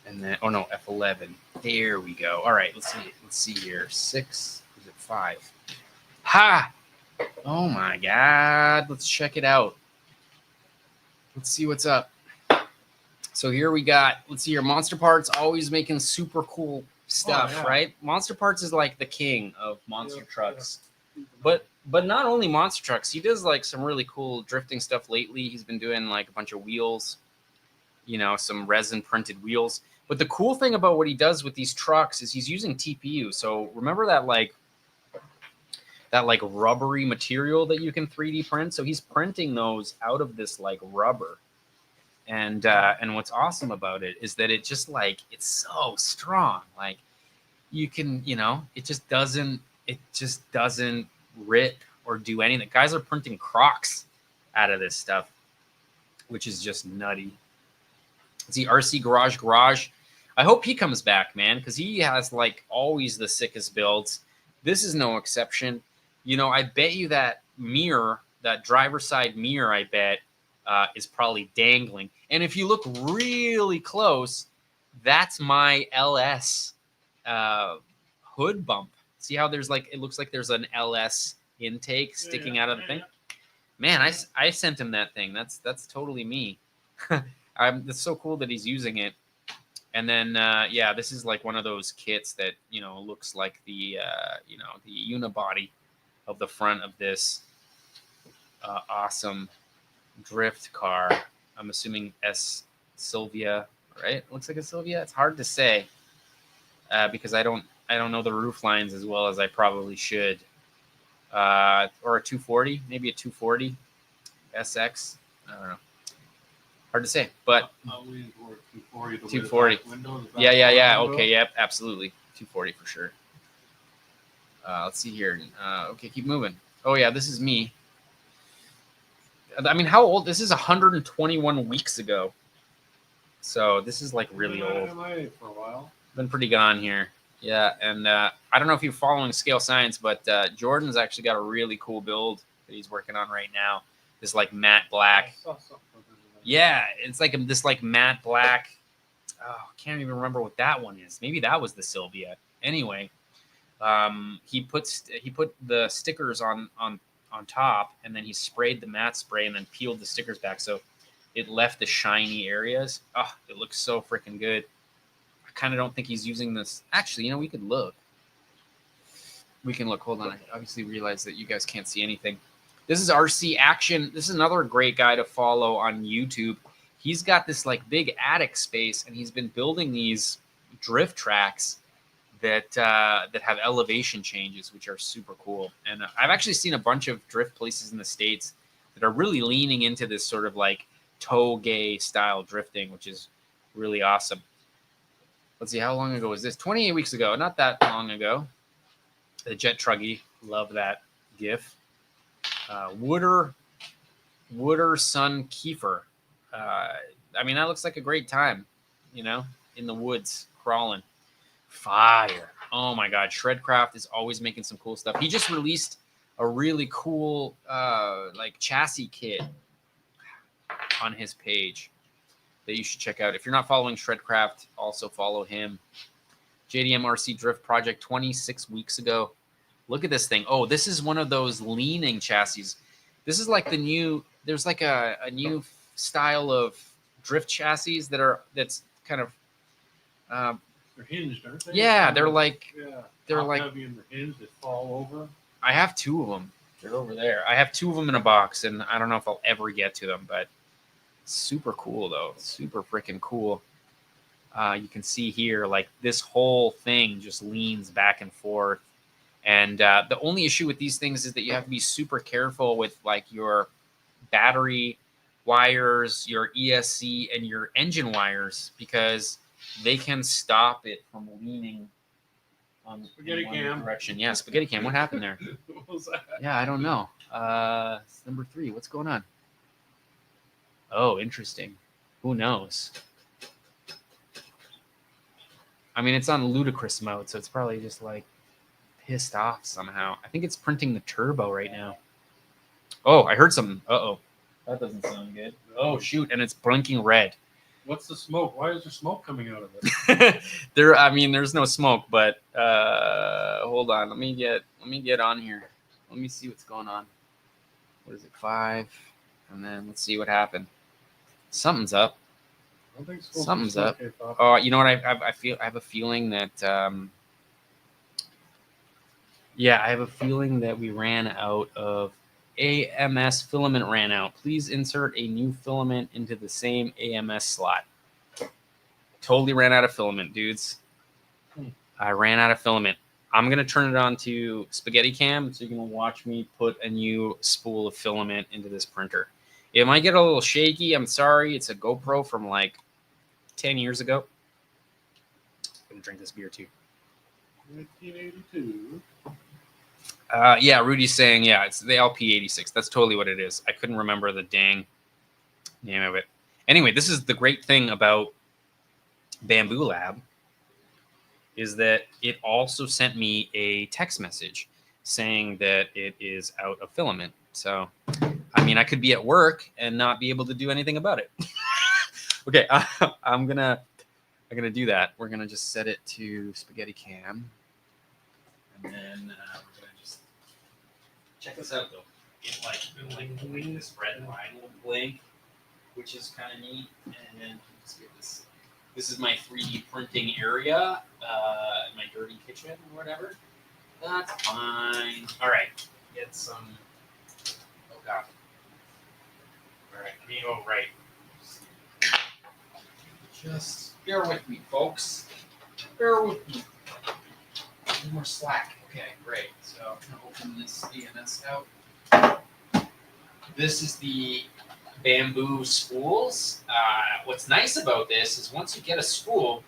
And then, oh no, F11. There we go. All right, let's see. Let's see here. 6. Is it 5? Ha! Oh my God. Let's check it out. Let's see what's up. So here we got, let's see here. Monster Parts always making super cool stuff, yeah. right? Monster Parts is like the king of monster trucks. But not only monster trucks, he does like some really cool drifting stuff lately. He's been doing like a bunch of wheels, some resin printed wheels. But the cool thing about what he does with these trucks is he's using TPU. So remember that rubbery material that you can 3D print? So he's printing those out of this like rubber. And what's awesome about it is that it just like, it's so strong. Like you can, it just doesn't rip or do anything. Guys are printing Crocs out of this stuff, which is just nutty. See, RC Garage. I hope he comes back, man, because he has like always the sickest builds. This is no exception. I bet you that mirror, that driver's side mirror, I bet is probably dangling. And if you look really close, that's my LS hood bump. See how there's like, it looks like there's an LS intake sticking out of the thing. Man, I sent him that thing. That's totally me. It's so cool that he's using it. And then this is like one of those kits that looks like the the unibody of the front of this awesome drift car. I'm assuming S Sylvia, right? It looks like a Sylvia. It's hard to say because I don't know the roof lines as well as I probably should. Or a 240, maybe a 240 SX. I don't know. Hard to say, but 240. Yeah. Okay, yep, absolutely. 240 for sure. Let's see here. Okay, keep moving. Oh yeah, this is me. I mean, how old? This is 121 weeks ago. So this is like really old. For a while. Been pretty gone here. Yeah, and I don't know if you're following Scale Science, but Jordan's actually got a really cool build that he's working on right now. This like matte black. Yeah, it's like this like matte black. Oh, I can't even remember what that one is. Maybe that was the Sylvia. Anyway, he put the stickers on top, and then he sprayed the matte spray and then peeled the stickers back, so it left the shiny areas. Oh, it looks so freaking good. I kind of don't think he's using this. Actually, we could look. We can look. Hold on. I obviously realize that you guys can't see anything. This is RC Action. This is another great guy to follow on YouTube. He's got this like big attic space, and he's been building these drift tracks that have elevation changes, which are super cool. And I've actually seen a bunch of drift places in the States that are really leaning into this sort of like toge style drifting, which is really awesome. Let's see, how long ago was this? 28 weeks ago, not that long ago. The Jet Truggy, love that GIF. Wooder Sun Kiefer. I mean, that looks like a great time, in the woods, crawling. Fire. Oh my God. Shredcraft is always making some cool stuff. He just released a really cool like chassis kit on his page. that you should check out. If you're not following Shredcraft, also follow him. JDM Drift Project 26 weeks ago. Look at this thing. Oh, this is one of those leaning chassis. This is like the new, there's like a new style of drift chassis that's kind of, They're hinged, aren't they? yeah, they're like, yeah, they're top like, heavy and they're hinged. They fall over. I have two of them. They're over there. I have two of them in a box, and I don't know if I'll ever get to them, but super cool though. Super freaking cool. You can see here, like this whole thing just leans back and forth. And the only issue with these things is that you have to be super careful with like your battery wires, your ESC, and your engine wires because they can stop it from leaning on Spaghetti one cam. direction. Yeah, spaghetti cam. What happened there? What was that? Yeah, I don't know. It's number 3. What's going on? Oh, interesting. Who knows? I mean, it's on ludicrous mode, so it's probably just like pissed off somehow. I think it's printing the turbo right now. Oh, I heard something. Uh-oh. That doesn't sound good. Oh, shoot. And it's blinking red. What's the smoke? Why is there smoke coming out of it? There's no smoke, but hold on. Let me get on here. Let me see what's going on. What is it? 5. And then let's see what happened. Something's up. I don't think it's supposed Something's to be up. smoke, K-pop. Oh, you know what? I have a feeling that yeah, I have a feeling that we ran out of AMS filament ran out. Please insert a new filament into the same AMS slot. Totally ran out of filament, dudes. I ran out of filament. I'm going to turn it on to spaghetti cam so you can watch me put a new spool of filament into this printer. It might get a little shaky. I'm sorry. It's a GoPro from like 10 years ago. I'm going to drink this beer too. 1982. Yeah, Rudy's saying, yeah, it's the LP86. That's totally what it is. I couldn't remember the dang name of it. Anyway, this is the great thing about Bamboo Lab is that it also sent me a text message saying that it is out of filament. So, I mean, I could be at work and not be able to do anything about it. Okay, I'm gonna do that. We're gonna just set it to spaghetti cam, and then we're gonna just check this out though. It like this red line will blink, which is kind of neat. And then just get this. This is my 3D printing area, my dirty kitchen or whatever. That's fine. All right, get some. Oh god. All right, let me go right. Just bear with me, folks. Bear with me. No more slack. Okay, great. So I'm gonna open this EMS out. This is the bamboo spools. What's nice about this is once you get a spool,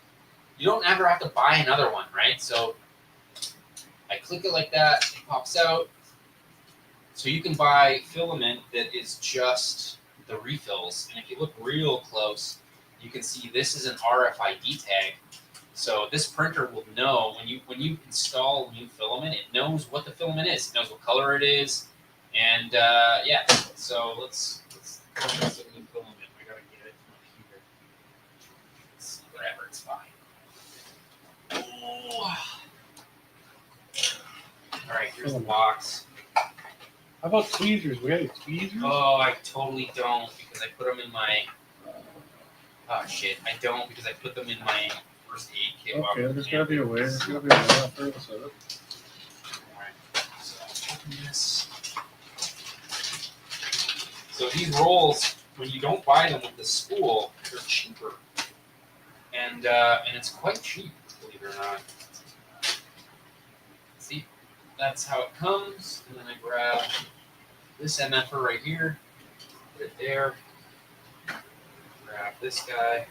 you don't ever have to buy another one, right? So I click it like that, it pops out. So you can buy filament that is just the refills. And if you look real close, you can see this is an RFID tag. So this printer will know when you install new filament, it knows what the filament is. It knows what color it is. And yeah, so let's put some new filament. I gotta get it from up here. It's whatever, it's fine. Oh. All right, here's the box. How about tweezers? We got any tweezers? Oh, I totally don't because I put them in my. Oh shit, I don't because I put them in my first aid kit. Okay, there's gotta be a way. There's gotta be a way. I'll figure this out. Alright, so open this. So these rolls, when you don't buy them with the spool, they're cheaper, and it's quite cheap, believe it or not. See, that's how it comes, and then I grab this MFer right here, put it there. Grab this guy.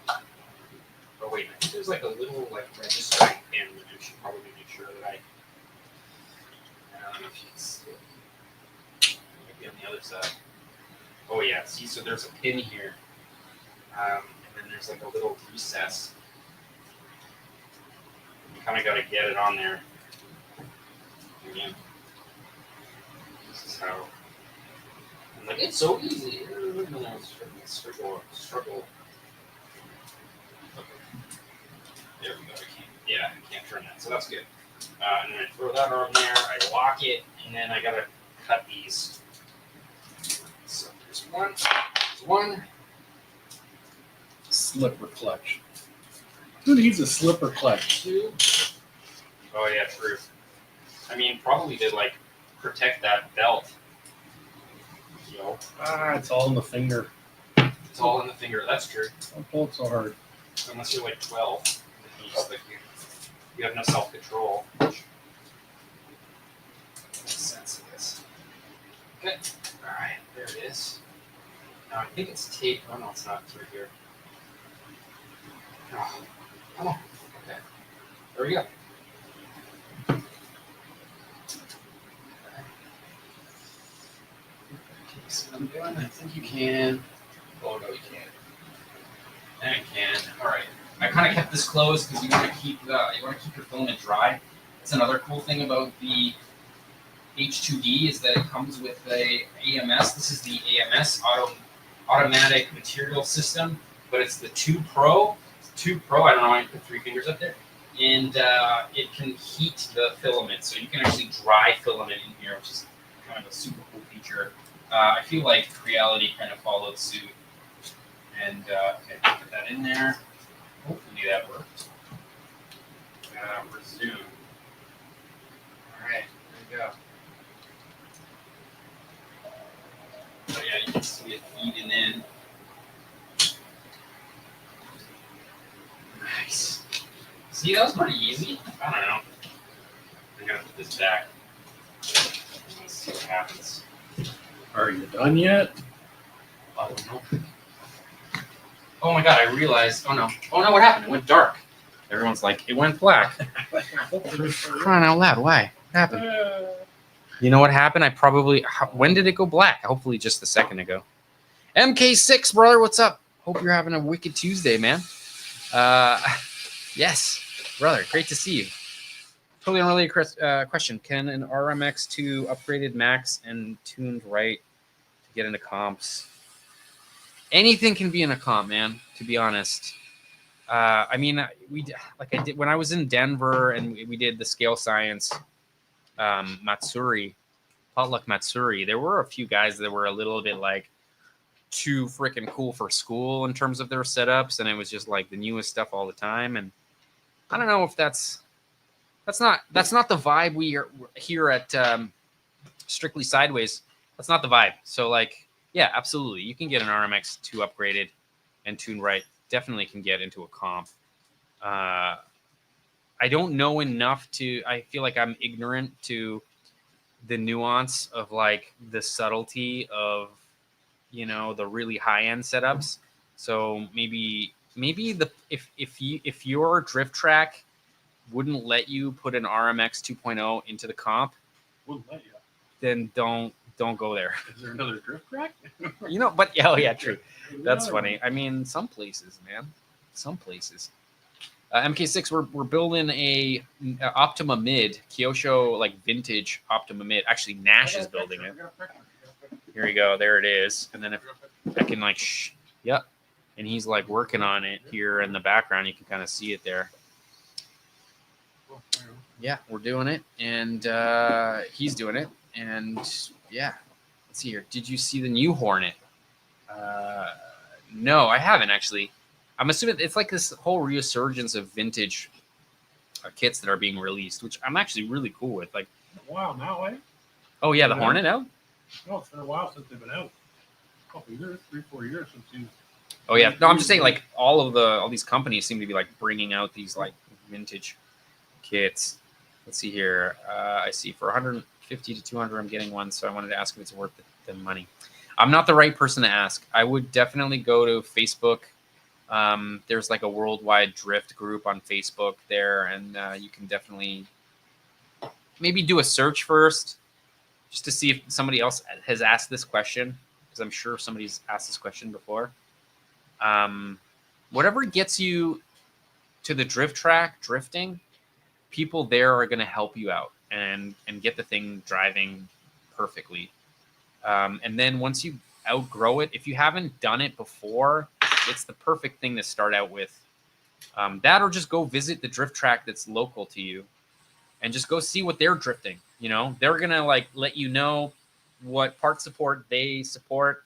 Oh wait, I think there's like a little like registering pin that I should probably make sure that I don't know if you can see it. Maybe on the other side. Oh yeah, see, so there's a pin here, and then there's like a little recess. You kind of got to get it on there. Again, this is how. I'm like, it's so easy. Struggle. There we go. I can't turn that, so that's good. And then I throw that on there. I lock it, and then I gotta cut these. So there's one. There's one. Slipper clutch. Who needs a slipper clutch? Two. Oh yeah, true. I mean, probably to like protect that belt. It's all in the finger. It's all in the finger. That's true. Don't pull it so hard. Unless you're like 12, then you have no self-control. Which makes sense, I guess. Okay. All right. There it is. Now I think it's taped. Oh no, it's not. It's right here. Oh, come on. Okay. There we go. So I'm doing. I think you can. Oh no, you can't. And you can. All right. I kind of kept this closed because you want to keep your filament dry. That's another cool thing about the H2D is that it comes with a AMS. This is the AMS automatic material system, but it's the 2 Pro. It's 2 Pro. I don't know why I put 3 fingers up there, and it can heat the filament, so you can actually dry filament in here, which is kind of a super cool feature. I feel like Creality kind of followed suit, and okay, put that in there. Hopefully that worked. Resume. All right, there we go. So yeah, you can see it feeding in. Nice. See, that was pretty easy. I don't know. I'm gonna put this back. Let's see what happens. Are you done yet? Oh no. Oh my god, I realized. Oh no, what happened? It went dark. Everyone's like, it went black. Crying out loud, why? What happened? You know what happened? When did it go black? Hopefully just a second ago. MK6, brother, what's up? Hope you're having a wicked Tuesday, man. Yes, brother, great to see you. Totally unrelated question. Can an RMX2 upgraded max and tuned right to get into comps? Anything can be in a comp, man, to be honest. I mean, I did when I was in Denver and we did the scale science Matsuri, potluck Matsuri. There were a few guys that were a little bit like too freaking cool for school in terms of their setups, and it was just like the newest stuff all the time. And I don't know if that's not the vibe we are here at Strictly Sideways. That's not the vibe. So like, yeah, absolutely, you can get an RMX2 upgraded and tuned right. Definitely can get into a comp. I don't know enough to. I feel like I'm ignorant to the nuance of like the subtlety of, you know, the really high end setups. So maybe if your drift track wouldn't let you put an RMX 2.0 into the comp, Wouldn't let you. then don't go there. Is there another drift track? You know, but oh yeah, true. That's funny. I mean, some places, man. Some places. MK6, we're building a Optima mid, Kyosho like vintage Optima mid. Actually, Nash is building it. Here we go. There it is. And then if I can like, yep. And he's like working on it here in the background. You can kind of see it there. Yeah, we're doing it, and he's doing it, and yeah. Let's see here. Did you see the new Hornet? No, I haven't actually. I'm assuming it's like this whole resurgence of vintage kits that are being released, which I'm actually really cool with. Like, wow, now, eh? Oh yeah, the Hornet out. No, it's been a while since they've been out. A couple years, 3-4 years since you. Oh yeah, no, I'm just saying like all these companies seem to be like bringing out these like vintage kits. Let's see here. I see for 150 to 200, I'm getting one, so I wanted to ask if it's worth the money. I'm not the right person to ask. I would definitely go to Facebook. There's like a worldwide drift group on Facebook there, and you can definitely maybe do a search first just to see if somebody else has asked this question, because I'm sure somebody's asked this question before. Whatever gets you to the drift track, drifting, people there are going to help you out and get the thing driving perfectly. And then once you outgrow it, if you haven't done it before, it's the perfect thing to start out with That or just go visit the drift track that's local to you and just go see what they're drifting. You know, they're going to like let you know what part support they support,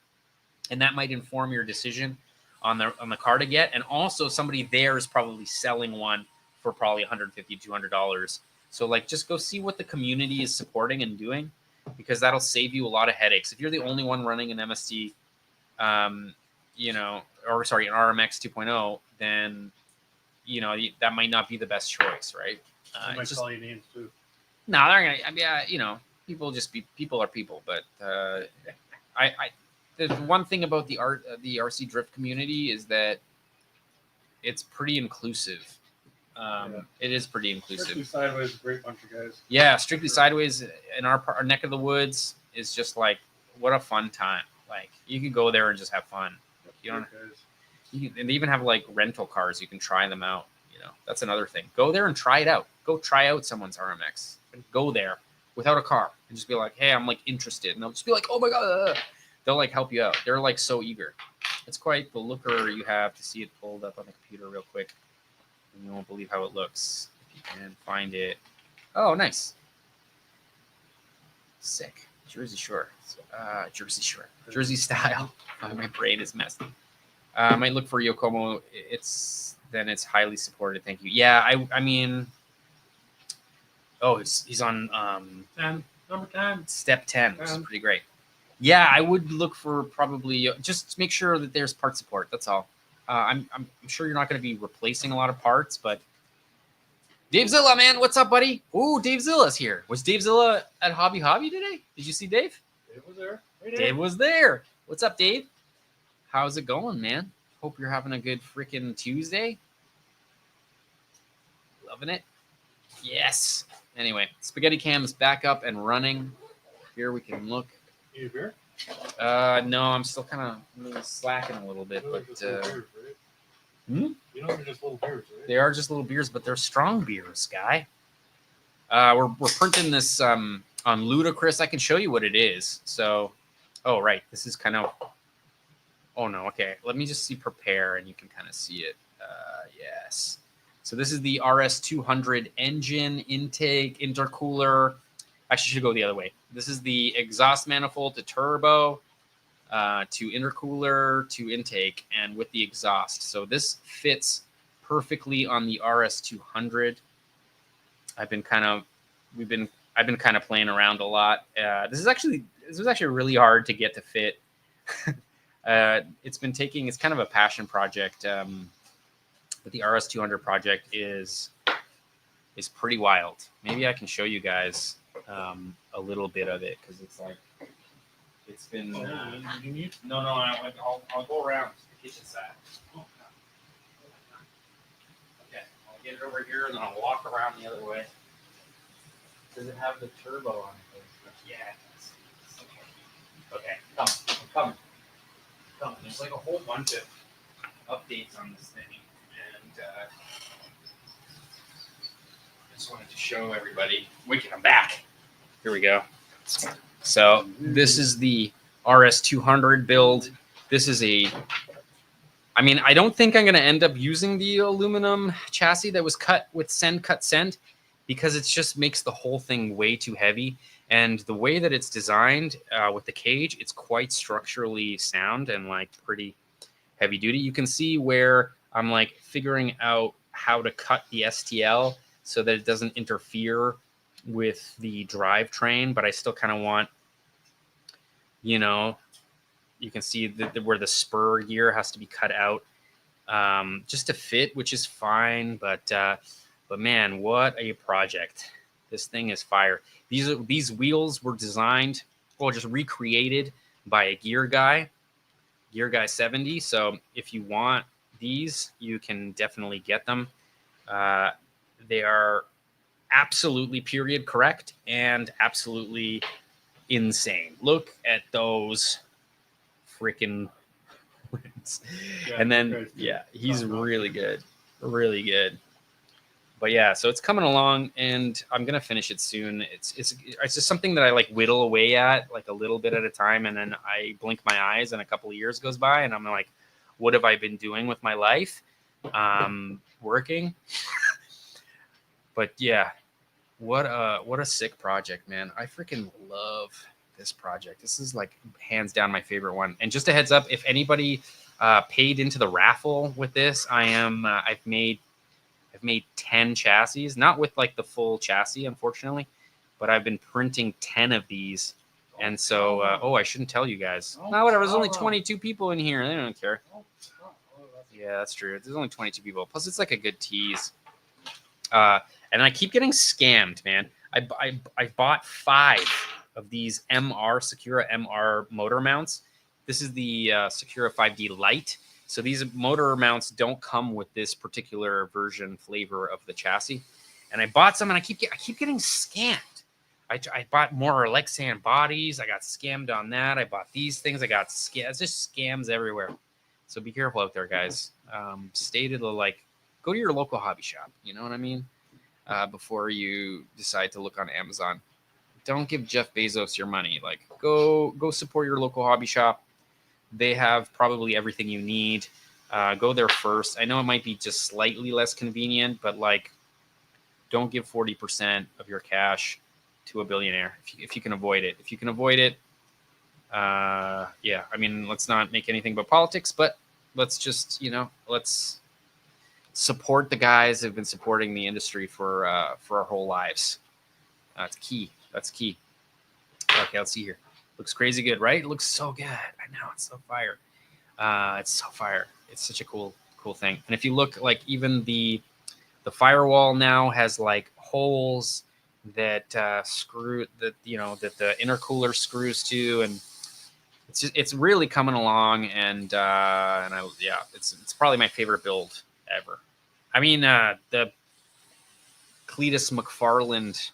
and that might inform your decision on the car to get. And also somebody there is probably selling one for probably $150, $200. So like just go see what the community is supporting and doing, because that'll save you a lot of headaches. If you're the only one running an MSD, you know, or sorry, an RMX 2.0, then you know that might not be the best choice, right? I might call you names too. No, they're gonna. I mean, you know, people are people. But the one thing about the RC drift community is that it's pretty inclusive. It is pretty inclusive. Strictly Sideways, a great bunch of guys. Yeah, Strictly Sideways in our neck of the woods is just like what a fun time. Like you can go there and just have fun. You don't. And they even have like rental cars. You can try them out. You know, that's another thing. Go there and try it out. Go try out someone's RMX. Go there without a car and just be like, hey, I'm like interested. And they'll just be like, oh my God. They'll like help you out. They're like so eager. It's quite the looker you have to see it pulled up on the computer real quick. And you won't believe how it looks if you can find it. Oh, nice. Sick. Jersey Shore. Jersey Shore. Jersey style. My brain is messed. I might look for Yokomo. It's highly supported. Thank you. Yeah, I mean, oh, he's on 10, number 10. Step 10, which is pretty great. Yeah, I would look for probably just make sure that there's part support. That's all. I'm sure you're not going to be replacing a lot of parts, but Dave Zilla, man, what's up, buddy? Ooh, Dave Zilla's here. Was Dave Zilla at Hobby today? Did you see Dave? Dave was there. Hey, Dave was there. What's up, Dave? How's it going, man? Hope you're having a good freaking Tuesday. Loving it. Yes. Anyway, Spaghetti Cam is back up and running. Here we can look. You beer? No, I'm still kind of slacking a little bit, but beers, right? Hmm? You know they're just little beers, right? They are just little beers, but they're strong beers, guy. We're printing this on Ludacris. I can show you what it is. So, oh right, this is kind of. Oh no, okay. Let me just see prepare, and you can kind of see it. Yes. So this is the RS200 engine intake intercooler. Actually, should go the other way. This is the exhaust manifold to turbo, to intercooler, to intake, and with the exhaust. So this fits perfectly on the RS200. I've been kind of playing around a lot. This was actually really hard to get to fit. It's kind of a passion project. But the RS200 project is pretty wild. Maybe I can show you guys a little bit of it, because it's been no, I'll go around to the kitchen side. Okay, I'll get it over here and then I'll walk around the other way. Does it have the turbo on it? Yeah, it does. Okay, come. There's like a whole bunch of updates on this thing, and I just wanted to show everybody. Wicked, I'm back. Here we go. So this is the RS200 build. This is I mean, I don't think I'm going to end up using the aluminum chassis that was cut with cut send, because it just makes the whole thing way too heavy. And the way that it's designed with the cage, it's quite structurally sound and like pretty heavy duty. You can see where I'm like figuring out how to cut the STL so that it doesn't interfere with the drivetrain, but I still kind of want, you know, you can see where the spur gear has to be cut out just to fit, which is fine. But man, what a project. This thing is fire. These wheels were designed, well, just recreated by a gear guy 70. So if you want these, you can definitely get them. They are absolutely period correct and absolutely insane. Look at those freaking rims. Yeah, and then he's really good. But yeah, so it's coming along, and I'm gonna finish it soon. It's just something that I like whittle away at like a little bit at a time, and then I blink my eyes and a couple of years goes by and I'm like, what have I been doing with my life? working. But yeah, what a sick project, man. I freaking love this project. This is like hands down my favorite one. And just a heads up, if anybody paid into the raffle with this, I've made 10 chassis, not with like the full chassis, unfortunately, but I've been printing 10 of these. And so, I shouldn't tell you guys. No, whatever. There's only 22 people in here. They don't care. Yeah, that's true. There's only 22 people. Plus, it's like a good tease. And I keep getting scammed, man. I bought 5 of these Sakura MR motor mounts. This is the Sakura 5D Lite. So these motor mounts don't come with this particular version flavor of the chassis. And I bought some, and I keep getting scammed. I bought more Lexan bodies. I got scammed on that. I bought these things. I got scammed. It's just scams everywhere. So be careful out there, guys. Stay to the go to your local hobby shop. You know what I mean? Before you decide to look on Amazon. Don't give Jeff Bezos your money. Go support your local hobby shop. They have probably everything you need. Go there first. I know it might be just slightly less convenient, but don't give 40% of your cash to a billionaire if you can avoid it. If you can avoid it, yeah. I mean, let's not make anything but politics, but let's just let's support the guys who've been supporting the industry for our whole lives. That's key. That's key. Okay, let's see here. Looks crazy good, right? It looks so good. I know, it's so fire. It's so fire. It's such a cool thing. And if you look, even the firewall now has holes that screw that the intercooler screws to, and it's really coming along. And it's probably my favorite build ever. I mean, the Cletus McFarland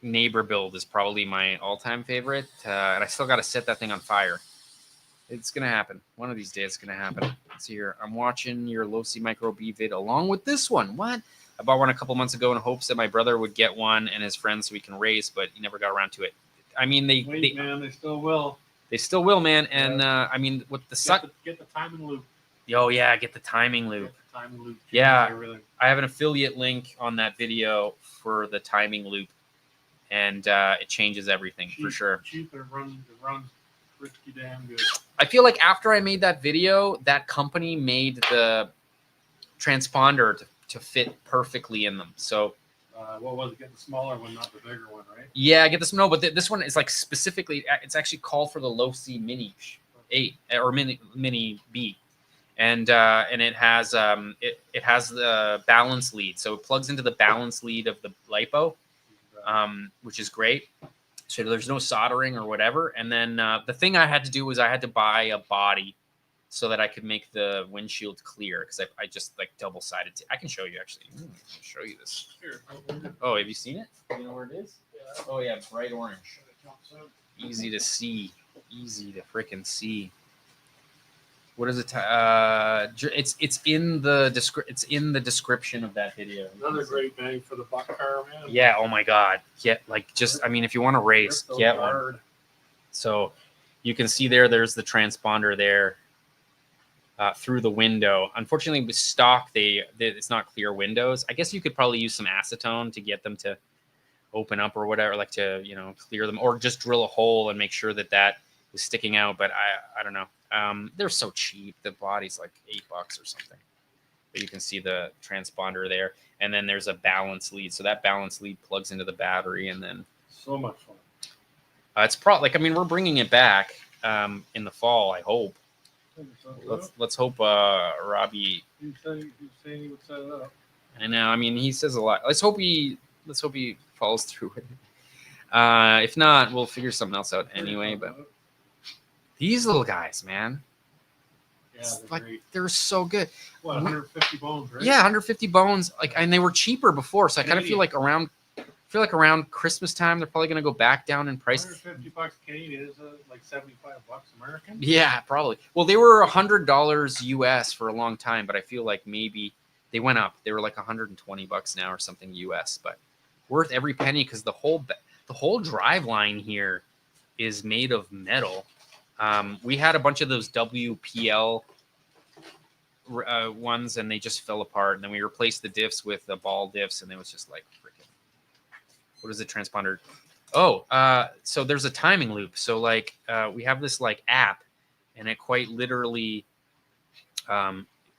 neighbor build is probably my all-time favorite, and I still got to set that thing on fire. It's gonna happen one of these days. It's gonna happen. Let's see here. I'm watching your Losi Micro B vid along with this one. What? I bought one a couple months ago in hopes that my brother would get one and his friends so we can race, but he never got around to it. I mean, they still will. They still will, man. And I mean, with the get the timing loop. Oh yeah, get the timing loop. Get the timing loop. Yeah, I have an affiliate link on that video for the timing loop, and it changes everything for sure. Cheap and runs pretty damn good. I feel like after I made that video, that company made the transponder to fit perfectly in them. So what was it? Get the smaller one, not the bigger one, right? Yeah, get this. No, but this one is specifically. It's actually called for the Losi Mini 8 or Mini B, and it has it has the balance lead, so it plugs into the balance lead of the LiPo, which is great. So there's no soldering or whatever. And then the thing I had to do was I had to buy a body so that I could make the windshield clear, because I just double-sided. I can show you actually. I can show you this. Here. Oh, have you seen it? You know where it is? Yeah. Oh yeah, bright orange. Easy to see. Easy to freaking see. What is it? It's in the description of that video. Another great bang for the buck car, man. Yeah. Oh my God. Yeah. I mean, if you want to race, get one. So you can see there's the transponder there through the window. Unfortunately, with stock, it's not clear windows. I guess you could probably use some acetone to get them to open up or whatever, to clear them, or just drill a hole and make sure that is sticking out. But I don't know. They're so cheap. The body's like $8 or something. But you can see the transponder there, and then there's a balance lead. So that balance lead plugs into the battery, and then so much fun. It's probably we're bringing it back in the fall. I hope. Let's hope Robbie. He said he would set it up. I know. I mean, he says a lot. Let's hope he follows through with it. If not, we'll figure something else out anyway. But these little guys, man. Yeah, they're great. They're so good. What, 150 bones, right? Yeah, 150 bones. And they were cheaper before, so I kind of feel like around Christmas time they're probably going to go back down in price. $150 Canadian is like $75 American. Yeah, probably. Well, they were $100 US for a long time, but I feel like maybe they went up. They were like $120 now or something US, but worth every penny because the whole drive line here is made of metal. We had a bunch of those WPL ones, and they just fell apart. And then we replaced the diffs with the ball diffs, and it was just like freaking. What is the transponder? Oh, so there's a timing loop. So like we have this like app, and it quite literally,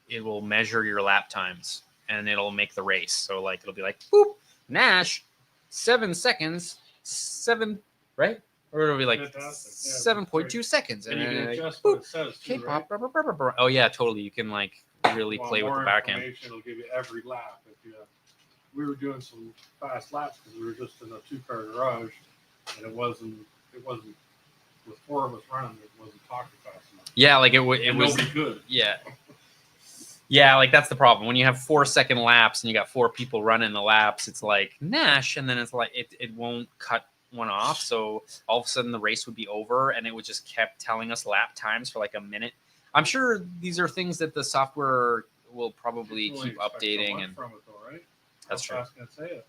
it will measure your lap times, and it'll make the race. So like it'll be like, boop, Nash, 7 seconds, 7, right? Or it'll be like Fantastic. Yeah, 7.2 seconds, And you can like, adjust boop, what it says too, K-pop. right? Oh yeah, totally. You can like really Well, play with more the back end. information, it'll give you every lap. If you, we were doing some fast laps because we were just in a 2-car garage, and it wasn't with 4 of us running. It wasn't talking fast enough. Yeah, like it was. Nobody could. Yeah. Yeah, like that's the problem. When you have 4-second laps and you got 4 people running the laps, it's like Nash, and then it's like it won't cut one off. So all of a sudden the race would be over, and it would just kept telling us lap times for like a minute. I'm sure these are things that the software will probably keep updating. And from it though, right? That's true. How fast can it say it?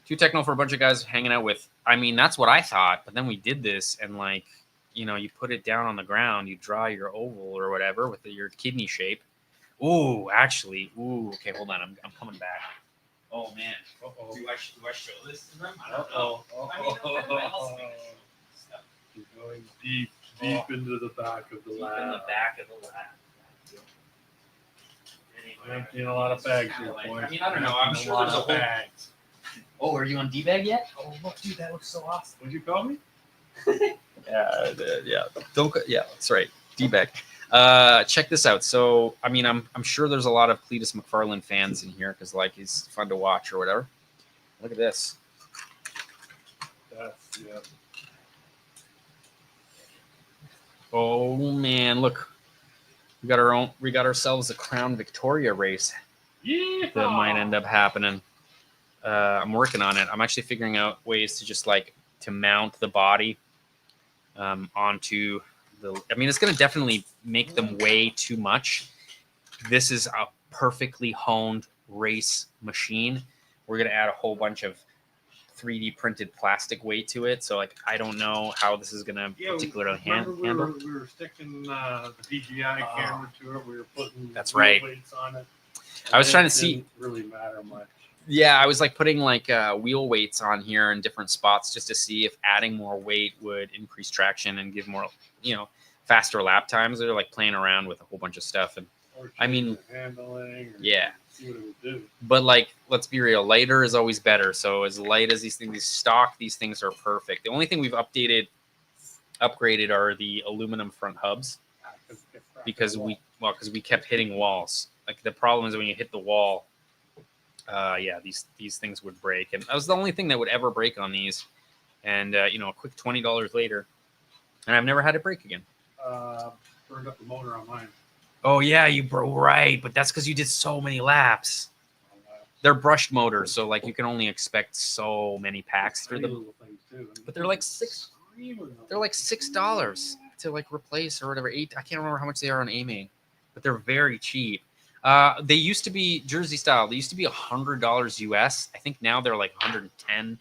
Too techno for a bunch of guys hanging out with. I mean, that's what I thought. But then we did this, and like, you know, you put it down on the ground, you draw your oval or whatever with your kidney shape. Ooh, actually, okay, hold on, I'm coming back. Oh man, do I show this to them? I don't know. I mean, what else we can show stuff? You're going deep into the back of the lab. In the back of the lab. I'm emptying a lot of bags here, boys. I mean, I don't know. I'm sure there's a whole bags. Oh, are you on D-bag yet? Oh, look, dude, that looks so awesome. Would you call me? Yeah. Don't. Yeah, that's right. D-bag. Check this out. So, I mean, I'm sure there's a lot of Cletus McFarland fans in here because like he's fun to watch or whatever. Look at this. Yeah. Oh man, look. We got ourselves a Crown Victoria race. Yeah. That might end up happening. I'm working on it. I'm actually figuring out ways to just like to mount the body onto the. I mean, it's going to definitely make them weigh too much. This is a perfectly honed race machine. We're going to add a whole bunch of 3D printed plastic weight to it. So like, I don't know how this is going to particularly handle. We were sticking the DJI camera to it. We were putting weights on it. I was trying to see. Didn't really matter much. Yeah, I was like putting like wheel weights on here in different spots just to see if adding more weight would increase traction and give more, faster lap times. They're like playing around with a whole bunch of stuff. And I mean, handling. Yeah. See what it would do. But like, let's be real, lighter is always better. So as light as these things, these things are perfect. The only thing we've upgraded are the aluminum front hubs because we kept hitting walls. Like the problem is when you hit the wall, these things would break, and that was the only thing that would ever break on these. And a quick $20 later, and I've never had it break again. Burned up the motor on mine. Oh yeah, right, but that's because you did so many laps. They're brushed motors, so like you can only expect so many packs through them. But they're like $6 to like replace or whatever. $8. I can't remember how much they are on AMA, but they're very cheap. They used to be Jersey style. They used to be $100 US. I think now they're like 110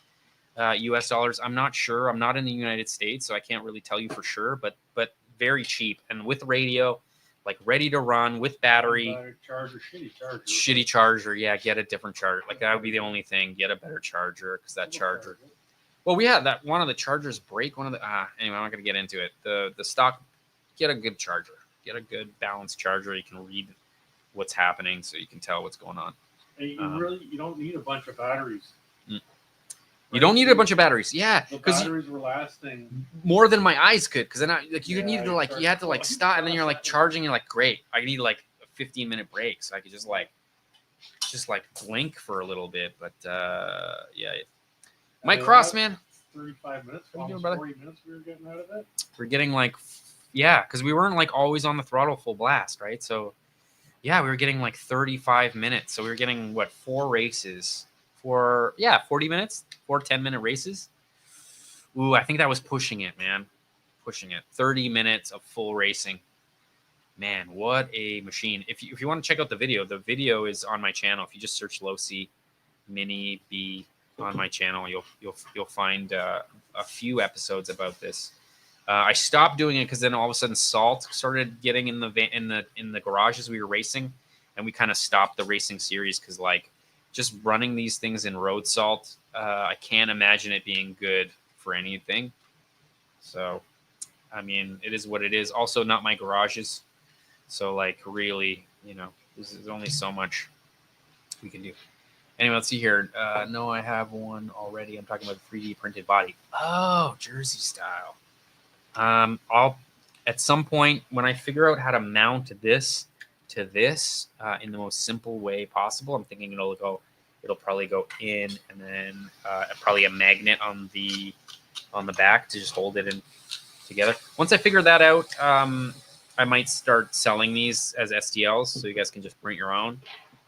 US dollars. I'm not sure. I'm not in the United States, so I can't really tell you for sure. But very cheap and with radio, like ready to run with battery. Shitty charger. Yeah, get a different charger. Like that would be the only thing. Get a better charger because that charger. Well, we had that one of the chargers break. Anyway, I'm not gonna get into it. The stock. Get a good charger. Get a good balanced charger. You can read what's happening so you can tell what's going on. And you don't need a bunch of batteries. You don't need a bunch of batteries. Yeah, the batteries were lasting more than my eyes could. Because then you had to like stop, and then you're like charging. You're like, great, I need like a 15-minute break, so I could just blink for a little bit. But Mike Cross, man. 35 minutes, almost 40 minutes. We were getting out of it. We're getting because we weren't like always on the throttle full blast, right? So. Yeah, we were getting like 35 minutes. So we were getting 4 races for 40 minutes, 4 10-minute races. Ooh, I think that was pushing it, man. Pushing it. 30 minutes of full racing. Man, what a machine. If you want to check out the video is on my channel. If you just search Low C Mini B on my channel, you'll find a few episodes about this. I stopped doing it because then all of a sudden salt started getting in the garage as we were racing, and we kind of stopped the racing series because like just running these things in road salt, I can't imagine it being good for anything. So, I mean, it is what it is. Also, not my garages, so like really, there's only so much we can do. Anyway, let's see here. No, I have one already. I'm talking about the 3D printed body. Oh, Jersey style. I'll at some point when I figure out how to mount this to this in the most simple way possible. I'm thinking it'll probably go in, and then probably a magnet on the back to just hold it in together. Once I figure that out, I might start selling these as STLs, so you guys can just print your own.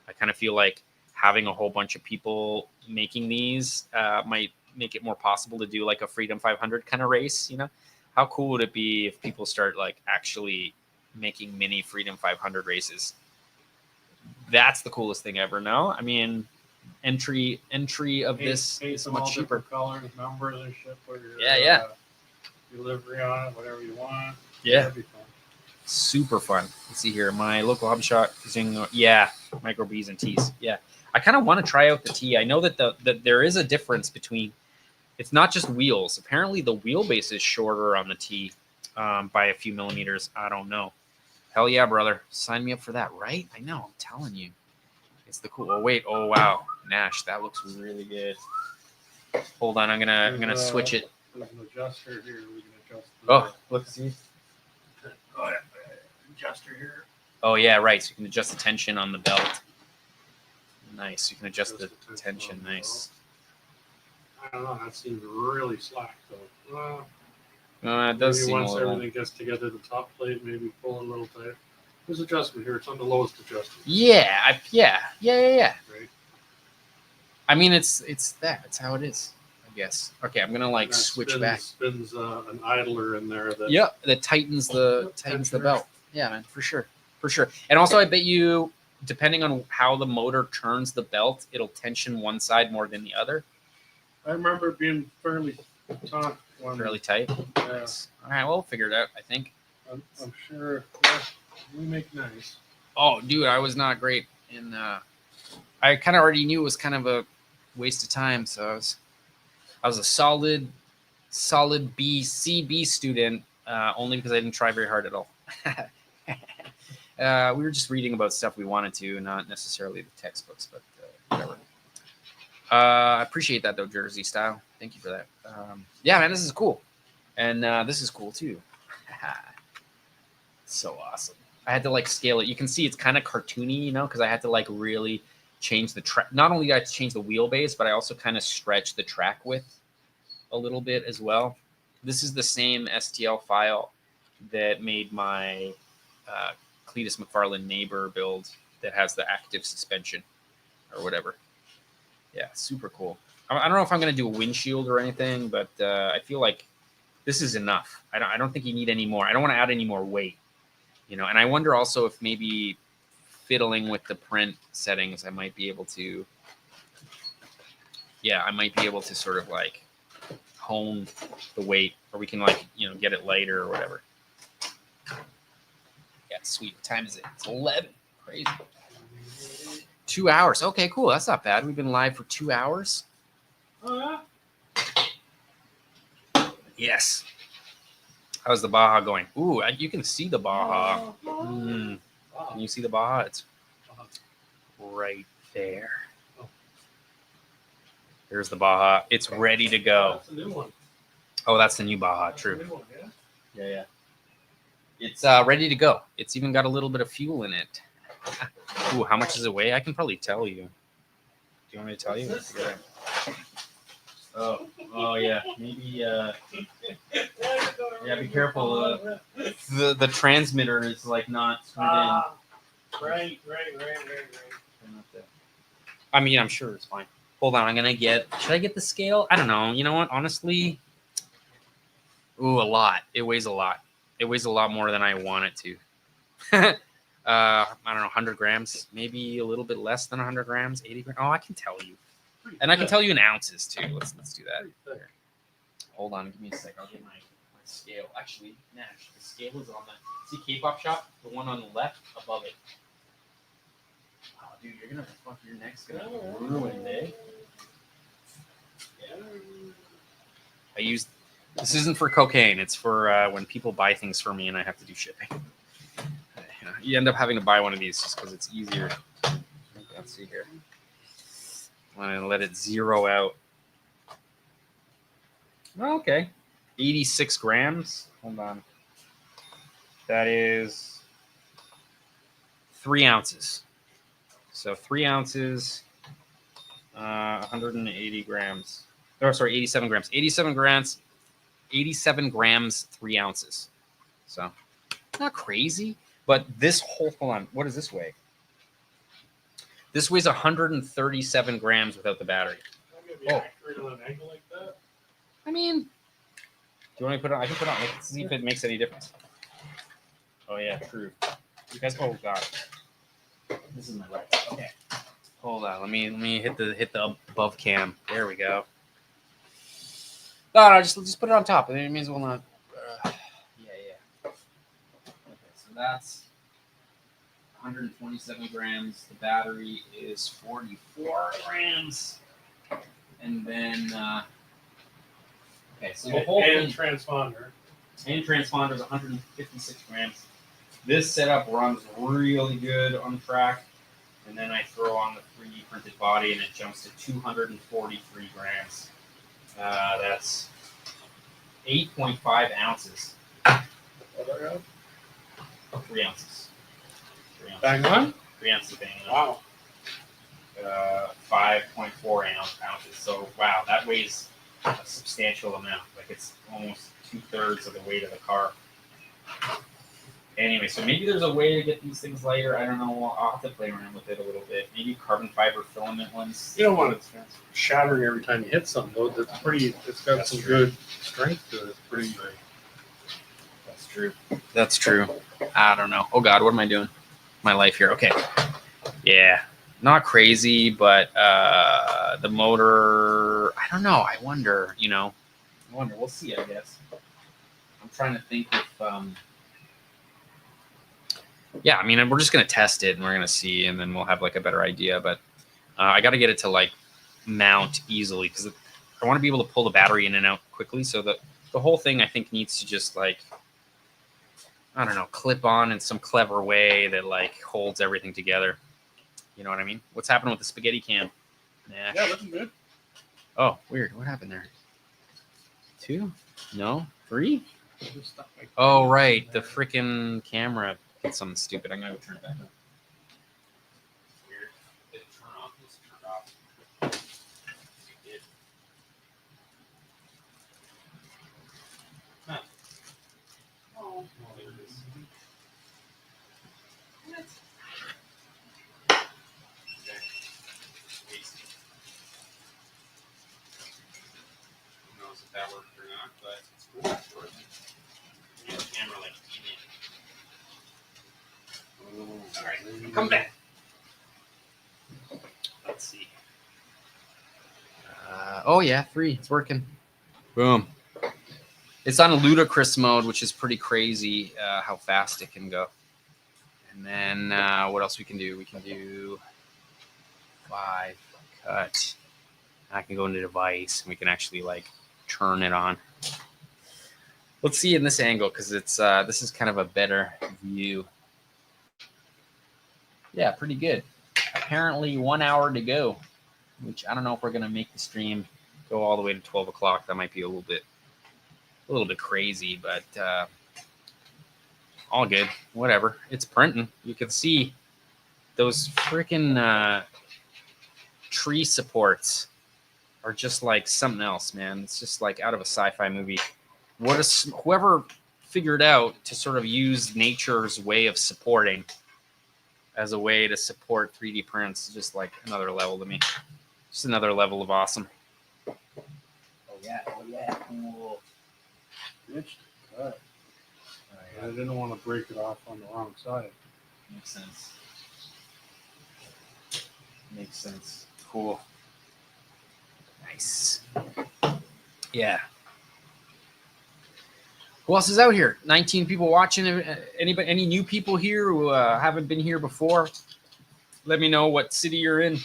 I kind of feel like having a whole bunch of people making these might make it more possible to do like a Freedom 500 kind of race. How cool would it be if people start like actually making mini Freedom 500 races? That's the coolest thing ever. No, I mean, entry of this is much cheaper. Colors, numbers, and shit. Yeah. Delivery on it, whatever you want. Yeah. That'd be fun. Super fun. Let's see here. My local hobby shop using micro B's and T's. Yeah, I kind of want to try out the T. I know that there is a difference between. It's not just wheels. Apparently, the wheelbase is shorter on the T by a few millimeters. I don't know. Hell yeah, brother! Sign me up for that, right? I know. I'm telling you, it's the cool. Oh wait. Oh wow, Nash, that looks really good. Hold on, I'm gonna switch it. There's an adjuster here. We can adjust. Let's see. Oh, yeah. Adjuster here. Oh yeah, right. So you can adjust the tension on the belt. Nice. You can adjust the tension. Nice. I don't know. That seems really slack though. It does maybe seem once a little. Everything gets together, the top plate maybe pull a little tight. There's adjustment here. It's on the lowest adjustment. Yeah. Right. I mean, it's that. It's how it is, I guess. Okay, I'm gonna switch back. Spins an idler in there. That tightens the belt. Yeah, man, for sure. And also, I bet you, depending on how the motor turns the belt, it'll tension one side more than the other. I remember it being fairly taut. Fairly tight. Yeah. Nice. All right, we'll figure it out, I think. I'm sure. Yeah, we make nice. Oh, dude, I was not great in. I kind of already knew it was kind of a waste of time, so I was a solid B student, only because I didn't try very hard at all. We were just reading about stuff we wanted to, not necessarily the textbooks, but whatever. I appreciate that though, Jersey style. Thank you for that. Yeah, man, this is cool, and this is cool too. So awesome. I had to scale it. You can see it's kind of cartoony, because I had to really change the track. Not only did I change the wheelbase, but I also kind of stretched the track width a little bit as well. This is the same STL file that made my Cletus McFarlane neighbor build that has the active suspension or whatever. Yeah, super cool. I don't know if I'm going to do a windshield or anything, but I feel like this is enough. I don't think you need any more. I don't want to add any more weight, And I wonder also if maybe fiddling with the print settings, I might be able to. Yeah, I might be able to sort of hone the weight, or we can get it lighter or whatever. Yeah, sweet. What time is it? It's 11. Crazy. 2 hours. Okay, cool. That's not bad. We've been live for 2 hours. Yes. How's the Baja going? Ooh, you can see the Baja. Can you see the Baja? It's right there. There's the Baja. It's ready to go. That's a new one. Oh, that's the new Baja. That's True. a new one, yeah? Yeah. It's ready to go. It's even got a little bit of fuel in it. Ooh, how much does it weigh? I can probably tell you. Do you want me to tell you? Oh yeah. Maybe. Yeah, be careful. The transmitter is not screwed in. Right. I mean, I'm sure it's fine. Hold on, should I get the scale? I don't know. You know what? Honestly, a lot. It weighs a lot. It weighs a lot more than I want it to. I don't know, 100 grams, maybe a little bit less than 100 grams, 80 grams. Oh, I can tell you. And I can tell you in ounces too. Let's do that. Here. Hold on, give me a sec. I'll get my the scale. Actually, Nash, the scale is on the see K-pop shop, the one on the left above it. Oh, dude, you're gonna fuck your neck's gonna be ruined, eh? Yeah. I use this isn't for cocaine. It's for when people buy things for me and I have to do shipping. You end up having to buy one of these just because it's easier. Let's see here. I'm gonna let it zero out. Oh, okay, 86 grams. Hold on. That is 3 ounces. So 3 ounces, 180 grams. Oh, sorry, 87 grams. 87 grams, 3 ounces. So not crazy, but this whole, hold on, what does this weigh? This weighs 137 grams without the battery. Be accurate on an angle like that. I mean, do you want me to put it on? I can put it on. Let's see if it makes any difference. Oh yeah, true. You guys, oh god, this is my right. Okay, hold on. Let me hit the above cam. There we go. No, just put it on top. It means we'll not. Yeah. Okay, so that's 127 grams. The battery is 44 grams, and then okay, so the whole and thing, transponder. and transponder is 156 grams. This setup runs really good on track, and then I throw on the 3D printed body, and it jumps to 243 grams. That's 8.5 ounces. 3 ounces. 3 ounces. Bang on? 3 ounces bang on. Wow. 5.4 ounces. So, wow, that weighs a substantial amount. Like, it's almost 2/3 of the weight of the car. Anyway, so maybe there's a way to get these things lighter. I don't know. I'll have to play around with it a little bit. Maybe carbon fiber filament ones. You don't want it shattering every time you hit something, though. That's pretty. It's got That's some true. good strength to it. It's pretty. That's true. That's true. I don't know. Oh God, what am I doing? My life here. Okay. Yeah, not crazy, but the motor. I don't know. I wonder. I wonder. We'll see. I guess. I'm trying to think if. Yeah, I mean, we're just gonna test it and we're gonna see, and then we'll have like a better idea. But I got to get it to like mount easily because I want to be able to pull the battery in and out quickly. So the whole thing I think needs to just like, I don't know, clip on in some clever way that like holds everything together. You know what I mean? What's happening with the spaghetti cam? Nash. Yeah, looking good. Oh, weird. What happened there? 2? No? 3? Oh, right. The freaking camera did something stupid. I'm gonna go turn it back on. Weird. Did it turn off? It's turned off. It did. Huh. Oh, there it is. What? Okay. Wasted. Who knows if that worked or not, but it's cool. It's working. The camera like all right, come back. Let's see. Oh yeah, 3. It's working. Boom. It's on ludicrous mode, which is pretty crazy how fast it can go. And then what else we can do? We can do 5 cut. I can go into device and we can actually like turn it on. Let's see in this angle because it's this is kind of a better view. Yeah, pretty good. Apparently 1 hour to go, which I don't know if we're gonna make the stream go all the way to 12 o'clock. That might be a little bit crazy, but all good. Whatever. It's printing. You can see those freaking tree supports are just like something else, man. It's just like out of a sci-fi movie. Whoever figured out to sort of use nature's way of supporting as a way to support 3D prints is just like another level to me. Just another level of awesome. Oh yeah, cool. It's cut. I didn't want to break it off on the wrong side. Makes sense. Makes sense. Cool. Nice. Yeah. Who else is out here? 19 people watching. Anybody? Any new people here who haven't been here before? Let me know what city you're in,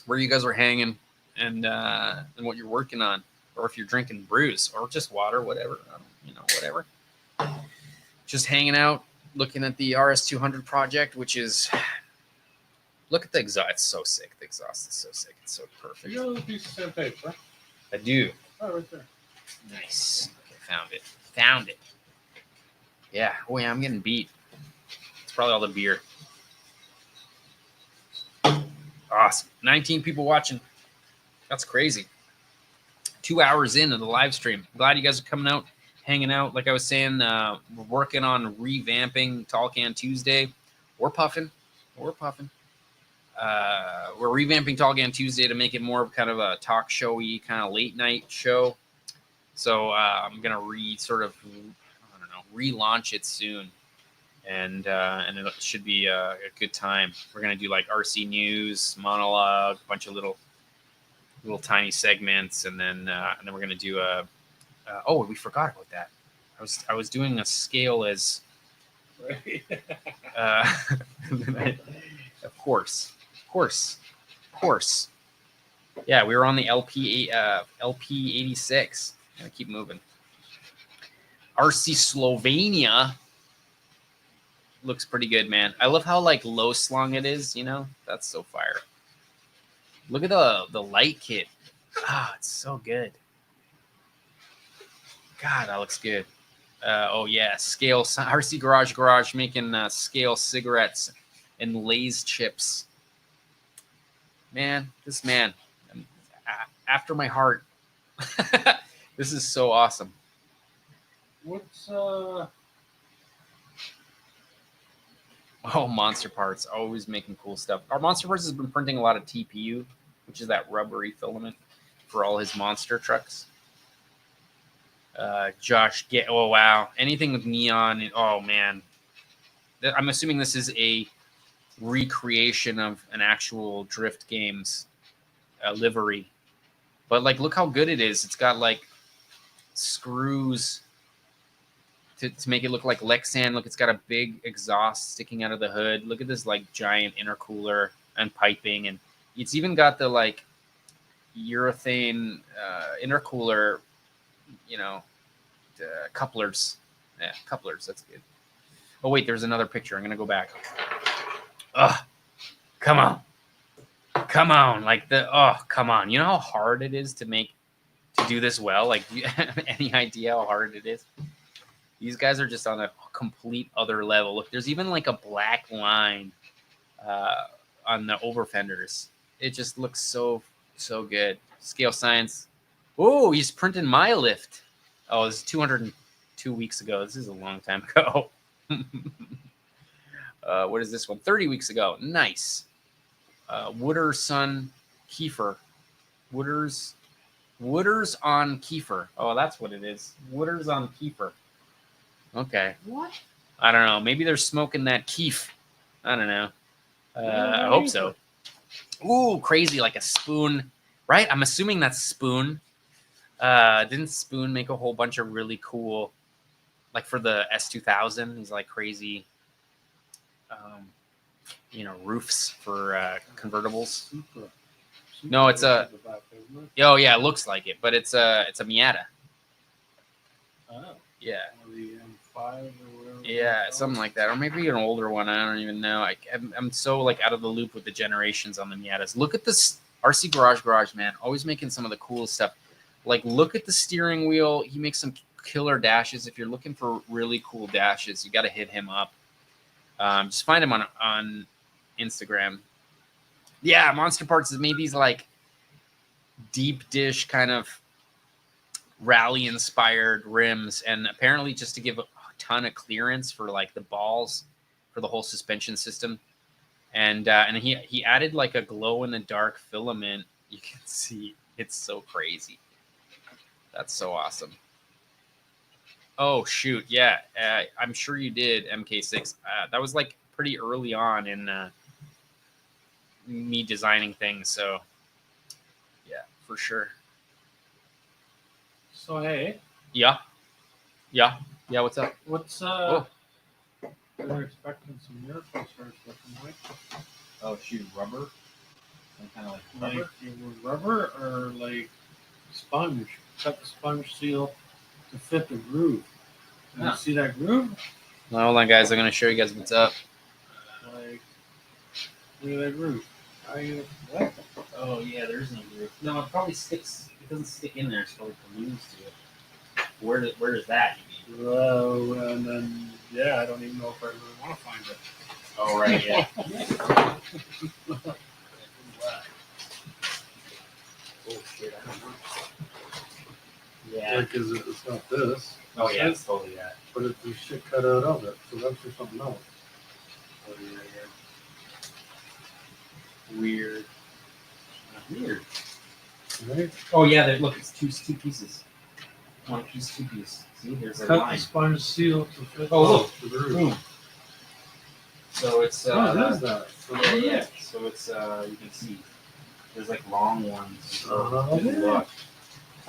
where you guys are hanging, and what you're working on, or if you're drinking brews or just water, whatever. Whatever. Just hanging out, looking at the RS200 project, which is. Look at the exhaust. It's so sick. The exhaust is so sick. It's so perfect. You got a piece of sandpaper, huh? I do. Oh, right there. Nice. Okay, found it. Found it. Yeah. Oh, yeah, I'm getting beat. It's probably all the beer. Awesome. 19 people watching. That's crazy. 2 hours into the live stream. Glad you guys are coming out, hanging out. Like I was saying, we're working on revamping Tall Can Tuesday. We're puffing. We're revamping Tall Can Tuesday to make it more of kind of a talk showy kind of late night show. So I'm gonna relaunch it soon, and it should be a good time. We're gonna do like RC news, monologue, a bunch of little tiny segments, and then we're gonna do oh, we forgot about that. I was doing a scale as of course. Yeah, we were on the LP 86. Gonna keep moving. RC Slovenia looks pretty good, man. I love how like low slung it is. That's so fire. Look at the light kit. It's so good. God, that looks good. Oh yeah, Scale RC Garage making Scale cigarettes and Lay's chips. Man, this man, after my heart. This is so awesome. What's Oh, Monster Parts, always making cool stuff. Our Monster Parts has been printing a lot of TPU, which is that rubbery filament for all his monster trucks. Josh, oh wow, anything with neon. Oh man, I'm assuming this is a recreation of an actual Drift Games livery, but like, look how good it is. It's got like screws to make it look like Lexan. Look, it's got a big exhaust sticking out of the hood. Look at this like giant intercooler and piping, and it's even got the like urethane intercooler, couplers. Yeah, couplers. That's good. Oh wait, there's another picture. I'm gonna go back. Ugh, come on. Come on. You know how hard it is to do this well? Like, do you have any idea how hard it is? These guys are just on a complete other level. Look, there's even like a black line on the over fenders. It just looks so good. Scale Science. Oh, he's printing my lift. Oh, this is 202 weeks ago. This is a long time ago. What is this one? 30 weeks ago. Nice. Wooders Son Kiefer. Wooders on Kiefer. Oh, that's what it is. Wooders on Kiefer. Okay. what? I don't know. Maybe they're smoking that keef. I don't know. I hope so. Ooh, crazy, like a spoon, right? I'm assuming that's Spoon. Didn't Spoon make a whole bunch of really cool, like for the S2000? These like crazy, roofs for convertibles. No, it's a. Oh yeah, it looks like it, but it's a Miata. Oh. Yeah. The M5 or whatever. Yeah, something like that, or maybe an older one. I don't even know. I'm so like out of the loop with the generations on the Miatas. Look at this RC Garage, man. Always making some of the coolest stuff. Like, look at the steering wheel. He makes some killer dashes. If you're looking for really cool dashes, you got to hit him up. Just find him on Instagram. Yeah, Monster Parts has made these like deep dish kind of rally inspired rims, and apparently just to give a ton of clearance for like the balls for the whole suspension system. And he added like a glow in the dark filament. You can see it's so crazy. That's so awesome. Oh shoot, yeah, I'm sure you did, MK6. That was like pretty early on in me designing things, so yeah, for sure. So hey, Yeah. Yeah. Yeah. What's up? What's Oh. They're expecting some miracle stars looking like. Oh shoot, rubber. Some kind of like Like rubber. it was rubber or like sponge. Cut the sponge seal to fit the groove. Did Huh. you see that groove? Well, hold on, guys. I'm gonna show you guys what's up. Like, look at that groove. What? Oh yeah, there's no groove. No, it probably sticks. It doesn't stick in there. It's probably glues to it. Where does that? You mean? Well, and then yeah, I don't even know if I really want to find it. Oh right, yeah. Oh shit, I don't know. Yeah. Like, it's not this. Oh yeah, it's totally that. But it's the shit cut out of it, so that's for something else. Oh yeah, yeah. Weird. Weird. Right? Oh yeah, look, it's two pieces. One piece, two piece. See, there's a Cut line. the sponge seal to fit Oh, look. the groove. Boom. So it's What is that? So yeah, yeah. So it's you can see there's like long ones. Oh, Good yeah. luck.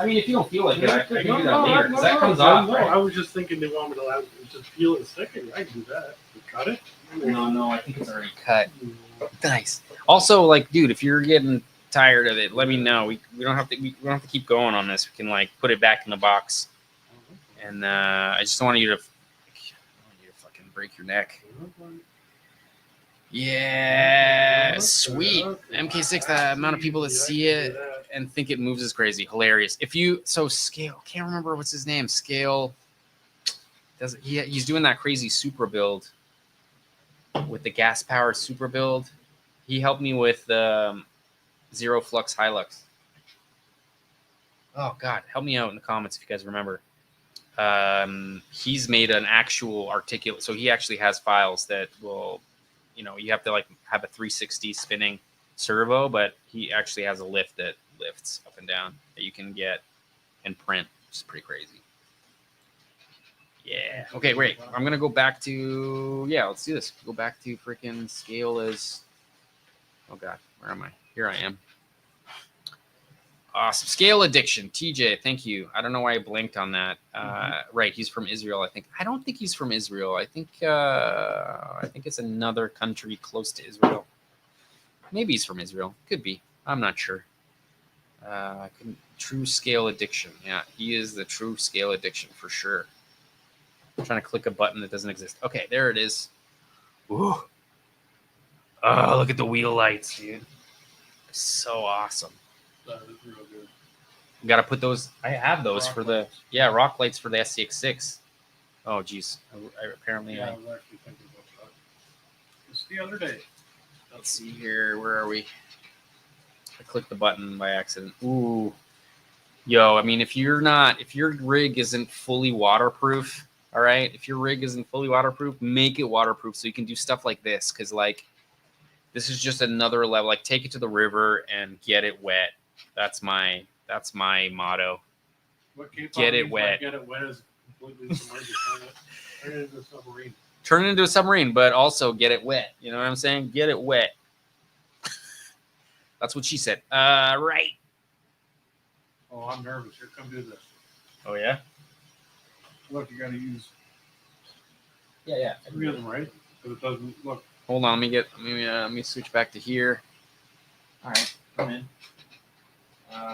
I mean, if you don't feel like it, I can do that No, later because that comes no, off. no, Right? I was just thinking they want me to just peel it and stick it. I can do that. You cut it? No, I think it's already cut. Nice. Also, like, dude, if you're getting tired of it, let me know. We don't have to don't have to keep going on this. We can like put it back in the box. And I just don't want you to fucking break your neck. Yeah, sweet. MK6, the amount of people that see it and think it moves is crazy. Hilarious. Scale, can't remember what's his name. Scale he's doing that crazy super build with the gas powered super build. He helped me with Zero Flux Hilux. Oh god, help me out in the comments if you guys remember. He's made an actual articulate, so he actually has files that will, you have to like have a 360 spinning servo, but he actually has a lift that lifts up and down that you can get and print, which is pretty crazy. Yeah. Okay, wait. I'm gonna go back to let's do this. Go back to freaking scale as. Oh god, where am I? Here I am. Awesome. Scale addiction. TJ, thank you. I don't know why I blinked on that. Right, he's from Israel, I think. I don't think he's from Israel. I think it's another country close to Israel. Maybe he's from Israel. Could be. I'm not sure. True scale addiction. Yeah, he is the true scale addiction for sure. I'm trying to click a button that doesn't exist. Okay, there it is. Ooh. Oh, look at the wheel lights, dude. So awesome. That is real good. Got to put those. I have those Rock for lights. rock lights for the SCX6. Oh, geez. Apparently, Yeah, I was actually thinking about that. Just the other day. let's see here. Where are we? I clicked the button by accident. Ooh. Yo, I mean, if your rig isn't fully waterproof, all right? If your rig isn't fully waterproof, make it waterproof so you can do stuff like this. Because, like, this is just another level. Like, take it to the river and get it wet. That's my motto. What K-pop Get it means wet. by get it wet is completely submerged. Turn it into a submarine. Turn it into a submarine, but also get it wet. You know what I'm saying? Get it wet. That's what she said. Right. Oh, I'm nervous. Here, come do this. Oh yeah. Look, you got to use Yeah. 3 of them, right? Because it doesn't look. Hold on. Let me switch back to here. All right, come in.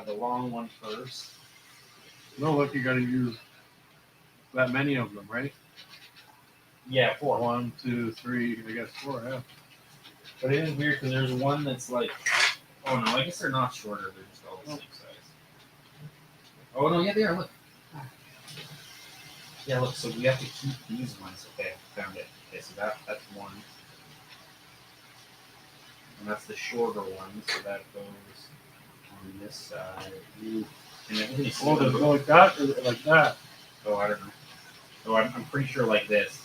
The long one first. No, look, you got to use that many of them, right? Yeah, 4. 1, 2, 3. I guess 4. Yeah. But it is weird because there's one that's like, oh no, I guess they're not shorter. They're just all the same size. Oh no, yeah, they are. Look. Yeah, look. So we have to keep these ones. Okay, found it. Okay, so that's one, and that's the shorter one. So that goes on this side. Ooh. And then Oh, does it go like that or like that? Oh, I don't know. Oh, I'm pretty sure like this.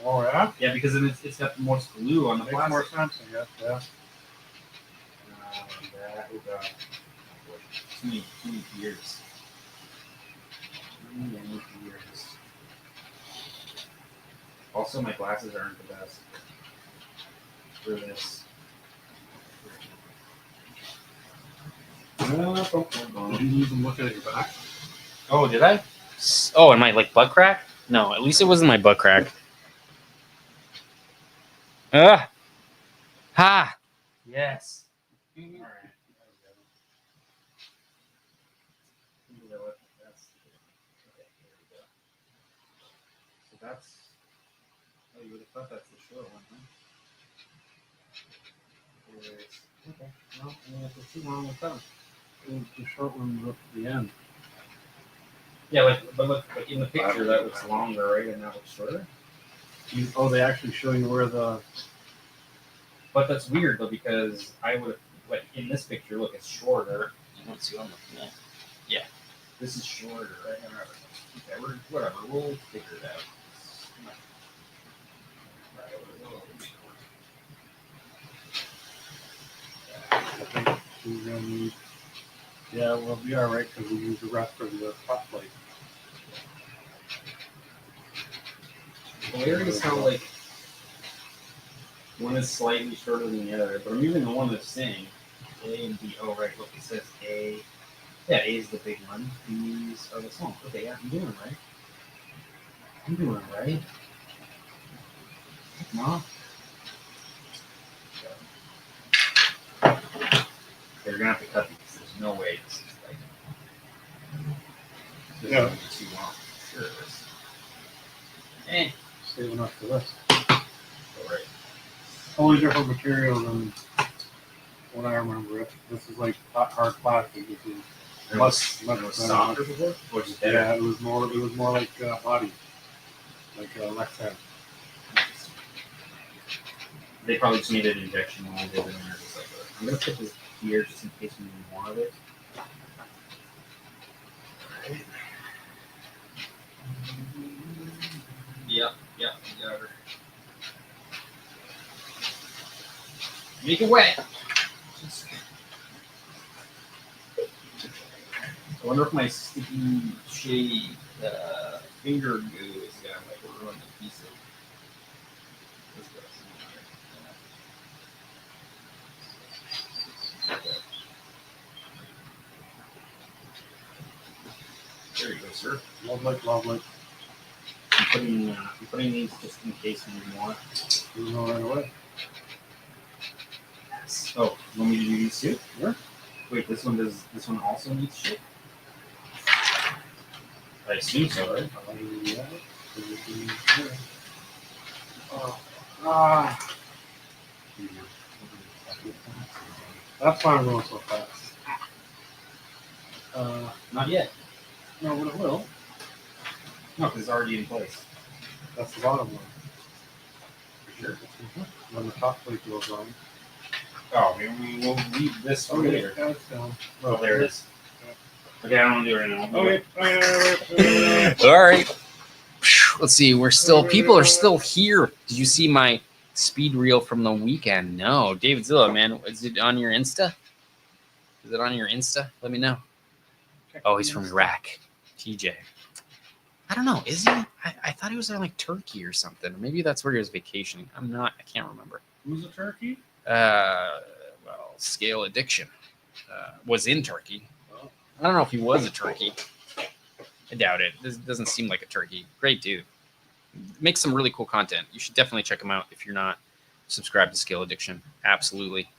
Oh, yeah? Yeah, because then it's got the more glue on the Makes plastic. more sense, I guess. Yeah. Oh god. Too many gears. Too many gears. Also, my glasses aren't the best for this. Did you even look at your back? Oh, did I? Oh, and my like butt crack? No, at least it wasn't my butt crack. Ah, ha. Yes. All right. So that's. Oh, you would have thought that's the short one, huh? Okay. No, I mean, if it's too long, we'll cut 'em. The short one was up at the end. Yeah, but look, like in the picture that looks longer, right, and that looks shorter. They actually show you where the. But that's weird though because I would have like in this picture, look, it's shorter. Let's see what I'm looking at. Yeah, this is shorter, right? Okay, whatever. We'll figure it out. I think we're gonna need. Yeah, we'll be all right because we use the rest for the top plate. Hilarious how like one is slightly shorter than the other, but I'm using the one that's saying A and B. Oh right, look, it says A. Yeah, A is the big one. These are the small. Okay, yeah, I'm doing it right. I'm doing it right. No. They're gonna have to cut these. There's no way this is like this Yeah. is too long. Sure it is. Eh. Save enough for this. All right. Totally different material than when I remember it. This is like hard plastic. This is much better. Softer before? Or just better? Yeah, it was more like body, like Lexan. They probably just needed an injection when I did it, and they're just like, I'm gonna put this here just in case we need more of it. Alright. Yep, got her. Make it wet. I wonder if my sticky shade finger goo is gonna like ruin the piece of this guy. There you go, sir. Lovely. I'm putting these just in case we need more. You know right away. Yes. Oh, you want me to do these too? Yeah. Wait, this one also needs shit? I assume so, right? Yeah. Ah. That's why I'm going so fast. Not yet. No, but it will. No, because it's already in place. That's the bottom one. For sure. When the top plate goes on. Oh, we'll leave this for later. Yeah, it's down. Oh, there it is. Okay, I don't want to do it right now. Okay. All right. Let's see. People are still here. Did you see my speed reel from the weekend? No. David Zilla, man. Is it on your Insta? Is it on your Insta? Let me know. Oh, he's from Iraq. TJ. I don't know. Is he? I thought he was in like Turkey or something. Maybe that's where he was vacationing. I can't remember. Who's a turkey? Well, Scale Addiction was in Turkey. I don't know if he was a turkey. I doubt it. This doesn't seem like a turkey. Great dude. Makes some really cool content. You should definitely check him out if you're not subscribed to Scale Addiction. Absolutely.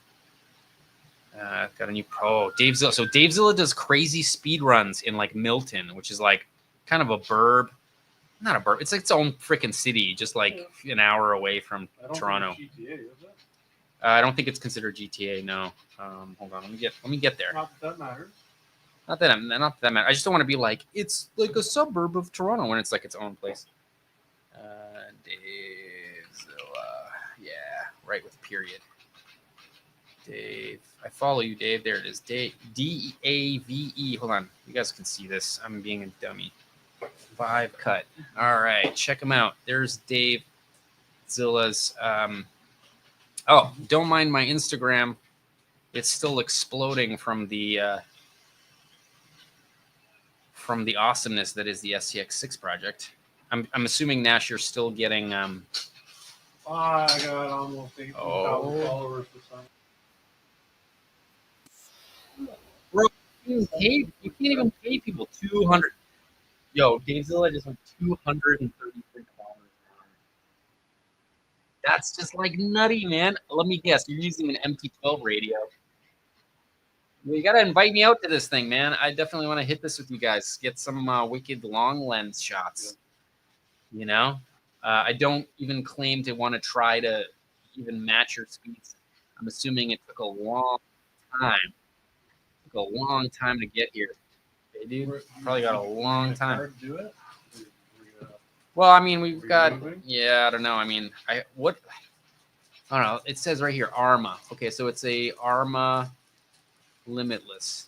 Got a new pro. Dave Zilla. So Dave Zilla does crazy speed runs in like Milton, which is like kind of a burb. Not a burb. It's like its own freaking city, just like an hour away from Toronto. Think it's GTA, is it? I don't think it's considered GTA. No. Hold on. Let me get there. Not that matters. Not that matters. I just don't want to be like it's like a suburb of Toronto when it's like its own place. Dave Zilla. Yeah, right with period. Dave. I follow you, Dave. There it is. Dave. DAVE. Hold on. You guys can see this. I'm being a dummy. 5 cut. All right. Check him out. There's Dave Zilla's. Oh, don't mind my Instagram. It's still exploding from the awesomeness that is the STX6 project. I'm assuming, Nash, you're still getting. I got almost 18,000 followers or something. Bro, you can't even pay people 200. Yo, Gamezilla just went 233 kilometers an hour. That's just like nutty, man. Let me guess, you're using an MT-12 radio. You gotta invite me out to this thing, man. I definitely want to hit this with you guys. Get some wicked long lens shots. You know, I don't even claim to want to try to even match your speeds. I'm assuming it took a long time. Took a long time to get here. Hey, dude, probably got a long time. Do it. Well, I mean, we've Are you got. moving? Yeah, I don't know. I mean, I don't know. It says right here, Arma. Okay, so it's a Arma Limitless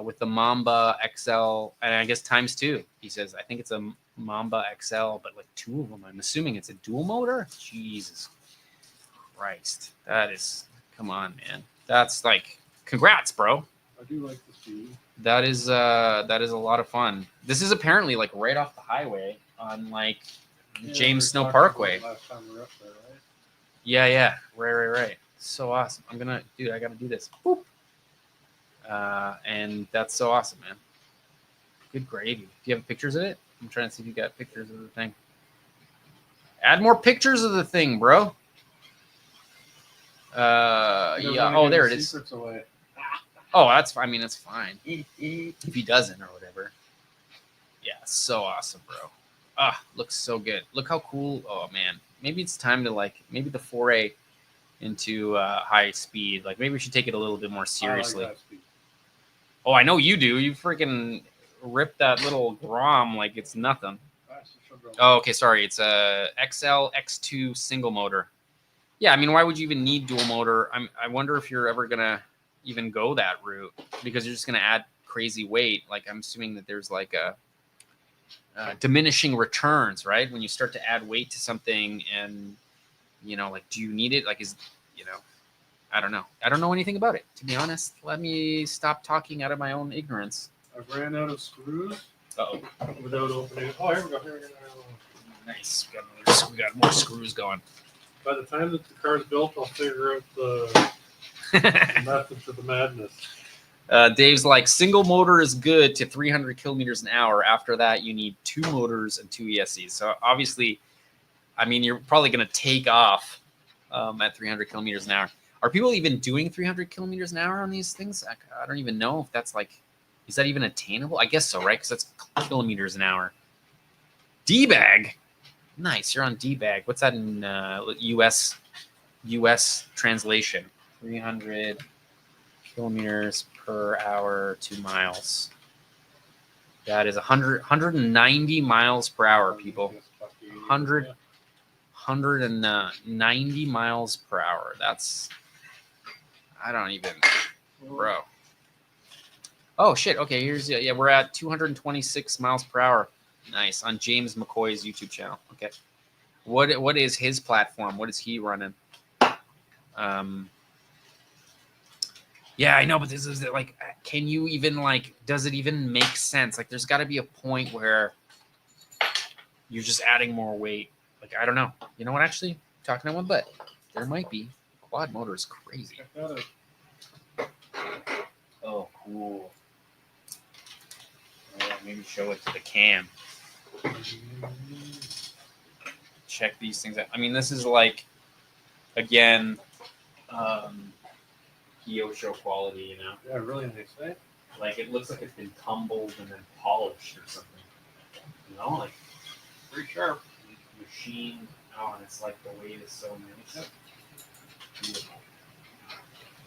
with the Mamba XL, and I guess times two. He says, I think it's a Mamba XL, but like two of them. I'm assuming it's a dual motor. Jesus Christ, that is. Come on, man. That's like, congrats, bro. I do like the speed. That is a lot of fun. This is apparently like right off the highway on like James Snow Parkway. Last time we were up there, right? Yeah. Right. So awesome. I gotta do this. Boop. And that's so awesome, man. Good gravy. Do you have pictures of it? I'm trying to see if you got pictures of the thing. Add more pictures of the thing, bro. Yeah. Oh, there it is. Away. Oh, that's. I mean, that's fine. If he doesn't or whatever. Yeah, so awesome, bro. Looks so good. Look how cool. Oh man, maybe it's time to maybe the foray into high speed. Like maybe we should take it a little bit more seriously. I like that speed. Oh, I know you do. You freaking rip that little Grom like it's nothing. Oh, okay, sorry. It's a XL X2 single motor. Yeah, I mean, why would you even need dual motor? I wonder if you're ever gonna even go that route because you're just gonna add crazy weight. Like I'm assuming that there's like a diminishing returns, right? When you start to add weight to something, and like, do you need it? Like, I don't know. I don't know anything about it, to be honest. Let me stop talking out of my own ignorance. I ran out of screws. Uh-oh. Without opening it. Oh, here we go. Nice. We got more screws going. By the time that the car's built, I'll figure out the method to the madness. Dave's like, single motor is good to 300 kilometers an hour. After that, you need two motors and two ESCs. So obviously, I mean, you're probably going to take off at 300 kilometers an hour. Are people even doing 300 kilometers an hour on these things? I don't even know if that's is that even attainable? I guess so, right? Because that's kilometers an hour. D-bag. Nice. You're on D-bag. What's that in US translation? 300 kilometers per hour, 2 miles. That is 190 miles per hour, people. 190 miles per hour. That's, I don't even, bro. Oh shit. Okay, we're at 226 miles per hour. Nice. On James McCoy's YouTube channel. Okay. What is his platform? What is he running? Yeah, I know, but this is like, can you even does it even make sense? Like, there's got to be a point where you're just adding more weight. Like, I don't know. You know what? Actually, talking on one butt, there might be. Quad motor is crazy. Oh, cool. Maybe show it to the cam. Check these things out. I mean, this is again, Kyosho quality, Yeah, really nice, eh? Like, it looks like it's been tumbled and then polished or something. Like, Pretty sharp. Machine. Oh, and it's like the weight is so nice. Beautiful.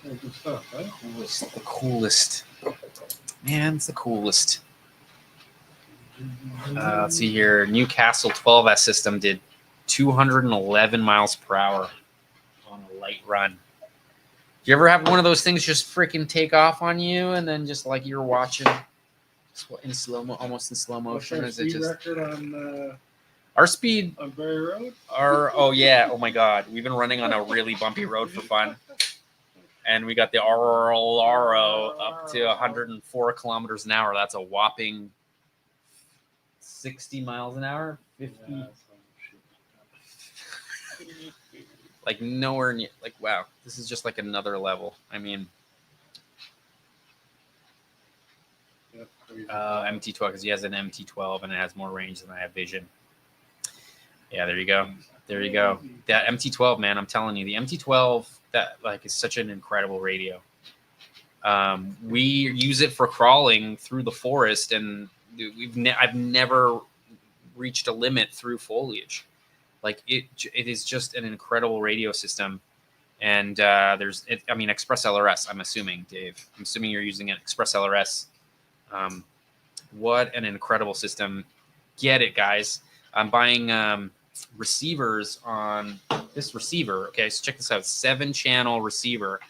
Yeah, good stuff, right? The coolest. Man, it's the coolest. Let's see here. Newcastle 12S system did 211 miles per hour on a light run. Do you ever have one of those things just freaking take off on you, and then just like you're watching in almost in slow motion? What's our speed record on our speed on Berry Road? Oh yeah, oh my god, we've been running on a really bumpy road for fun, and we got the Arolaro up to 104 kilometers an hour. That's a whopping 60 miles an hour, 50. Yeah, like nowhere near. Like, wow, this is just like another level. I mean, yep, MT12 because he has an MT12 and it has more range than I have vision. Yeah, there you go. There you go. That MT12, man, I'm telling you, the MT12 that like is such an incredible radio. We use it for crawling through the forest, and I've never reached a limit through foliage. Like it is just an incredible radio system. And Express LRS. I'm assuming, Dave. I'm assuming you're using an Express LRS. What an incredible system! Get it, guys. I'm buying receivers on this receiver. Okay, so check this out: 7-channel receiver.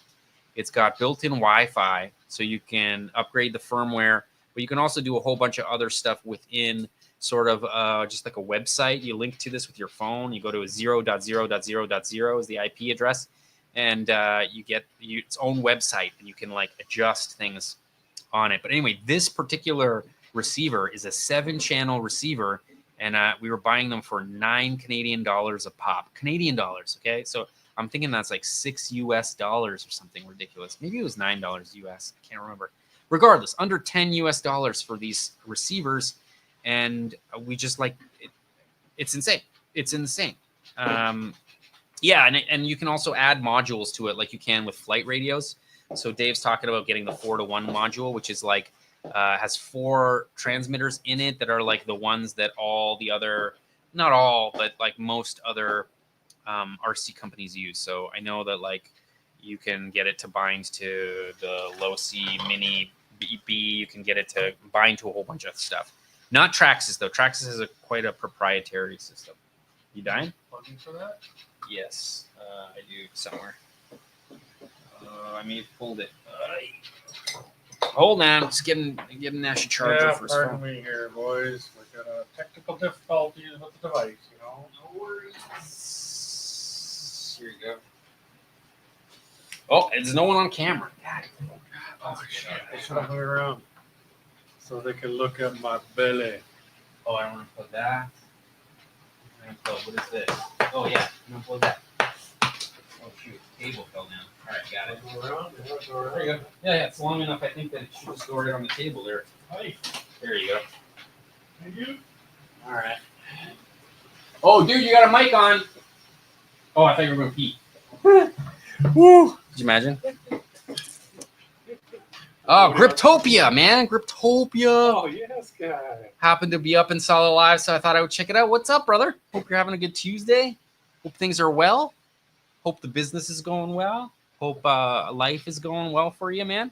It's got built-in Wi-Fi, so you can upgrade the firmware, but you can also do a whole bunch of other stuff within sort of just like a website. You link to this with your phone. You go to 0.0.0.0 is the IP address, and you get its own website, and you can like adjust things on it. But anyway, this particular receiver is a 7-channel receiver, and we were buying them for $9 Canadian a pop. Canadian dollars, okay? So I'm thinking that's like $6 US or something ridiculous. Maybe it was $9 US. I can't remember. Regardless, under $10 US for these receivers, and we just like it. It's insane. It's insane. Yeah, and you can also add modules to it like you can with flight radios. So Dave's talking about getting the 4-to-1 module, which is like has 4 transmitters in it that are like the ones that all the other, not all, but like most other RC companies use. So I know that like you can get it to bind to the low C mini BB. You can get it to bind to a whole bunch of stuff. Not Traxxas though. Traxxas is quite a proprietary system. You dying? Plugging for that? Yes, I do somewhere. I may have pulled it. Hold on, I'm just getting Nash a charger for his phone. Pardon me here, boys. We got a technical difficulties with the device, you know. No worries. Here you go. Oh, there's no one on camera. Oh shit! I should have hung around so they can look at my belly. Oh, I want to plug that. What is this? Oh yeah, I'm gonna plug that. Oh shoot, cable fell down. All right, got it. There you go. Yeah, it's long enough. I think that it should just go right on the table there. Hey. There you go. Thank you. All right. Oh, dude, you got a mic on. Oh, I thought you were going to pee. Woo! Did you imagine? Oh, Griptopia, man. Griptopia. Oh, yes, guy. Happened to be up in Solid Live, so I thought I would check it out. What's up, brother? Hope you're having a good Tuesday. Hope things are well. Hope the business is going well. Hope life is going well for you, man.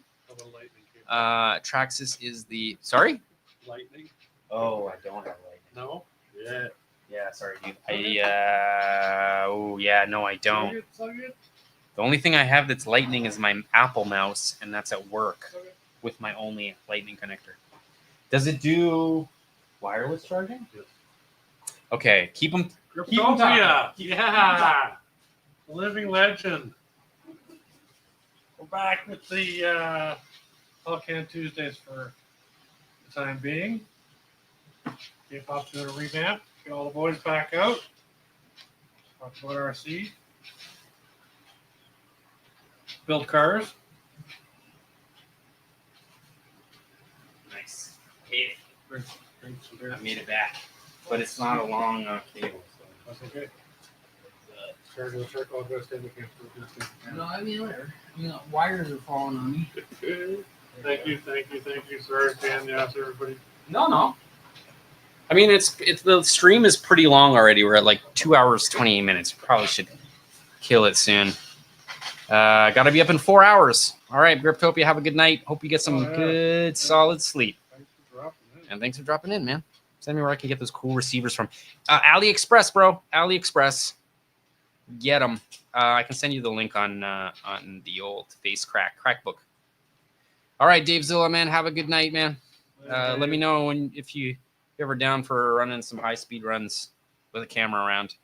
Traxxas is the... Sorry? Lightning. Oh, I don't have lightning. No? Yeah. Yeah, sorry, dude. Oh, yeah, no, I don't. The only thing I have that's lightning is my Apple mouse, and that's at work with my only lightning connector. Does it do wireless charging? Yes. Okay, keep them talking. Yeah. Living legend. We're back with the Volcan Tuesdays for the time being. K-pop's doing a revamp. Get all the boys back out. Talk about RC. Build cars. Nice. Made it. Drink some beer. I made it back, but it's not a long cable. So. That's okay. Start to the circle. I'll go stand again. No, I mean, whatever. Wires are falling on me. Thank you. Sorry, Dan. Yes, everybody. No. I mean, it's the stream is pretty long already. We're at like 2 hours, 28 minutes. Probably should kill it soon. Got to be up in 4 hours. All right, Griptopia, have a good night. Hope you get some good, solid sleep. Thanks for dropping in. And thanks for dropping in, man. Send me where I can get those cool receivers from. AliExpress, bro. AliExpress. Get them. I can send you the link on the old face crack book. All right, Dave Zilla, man. Have a good night, man. Let me know if you're ever down for running some high-speed runs with a camera around.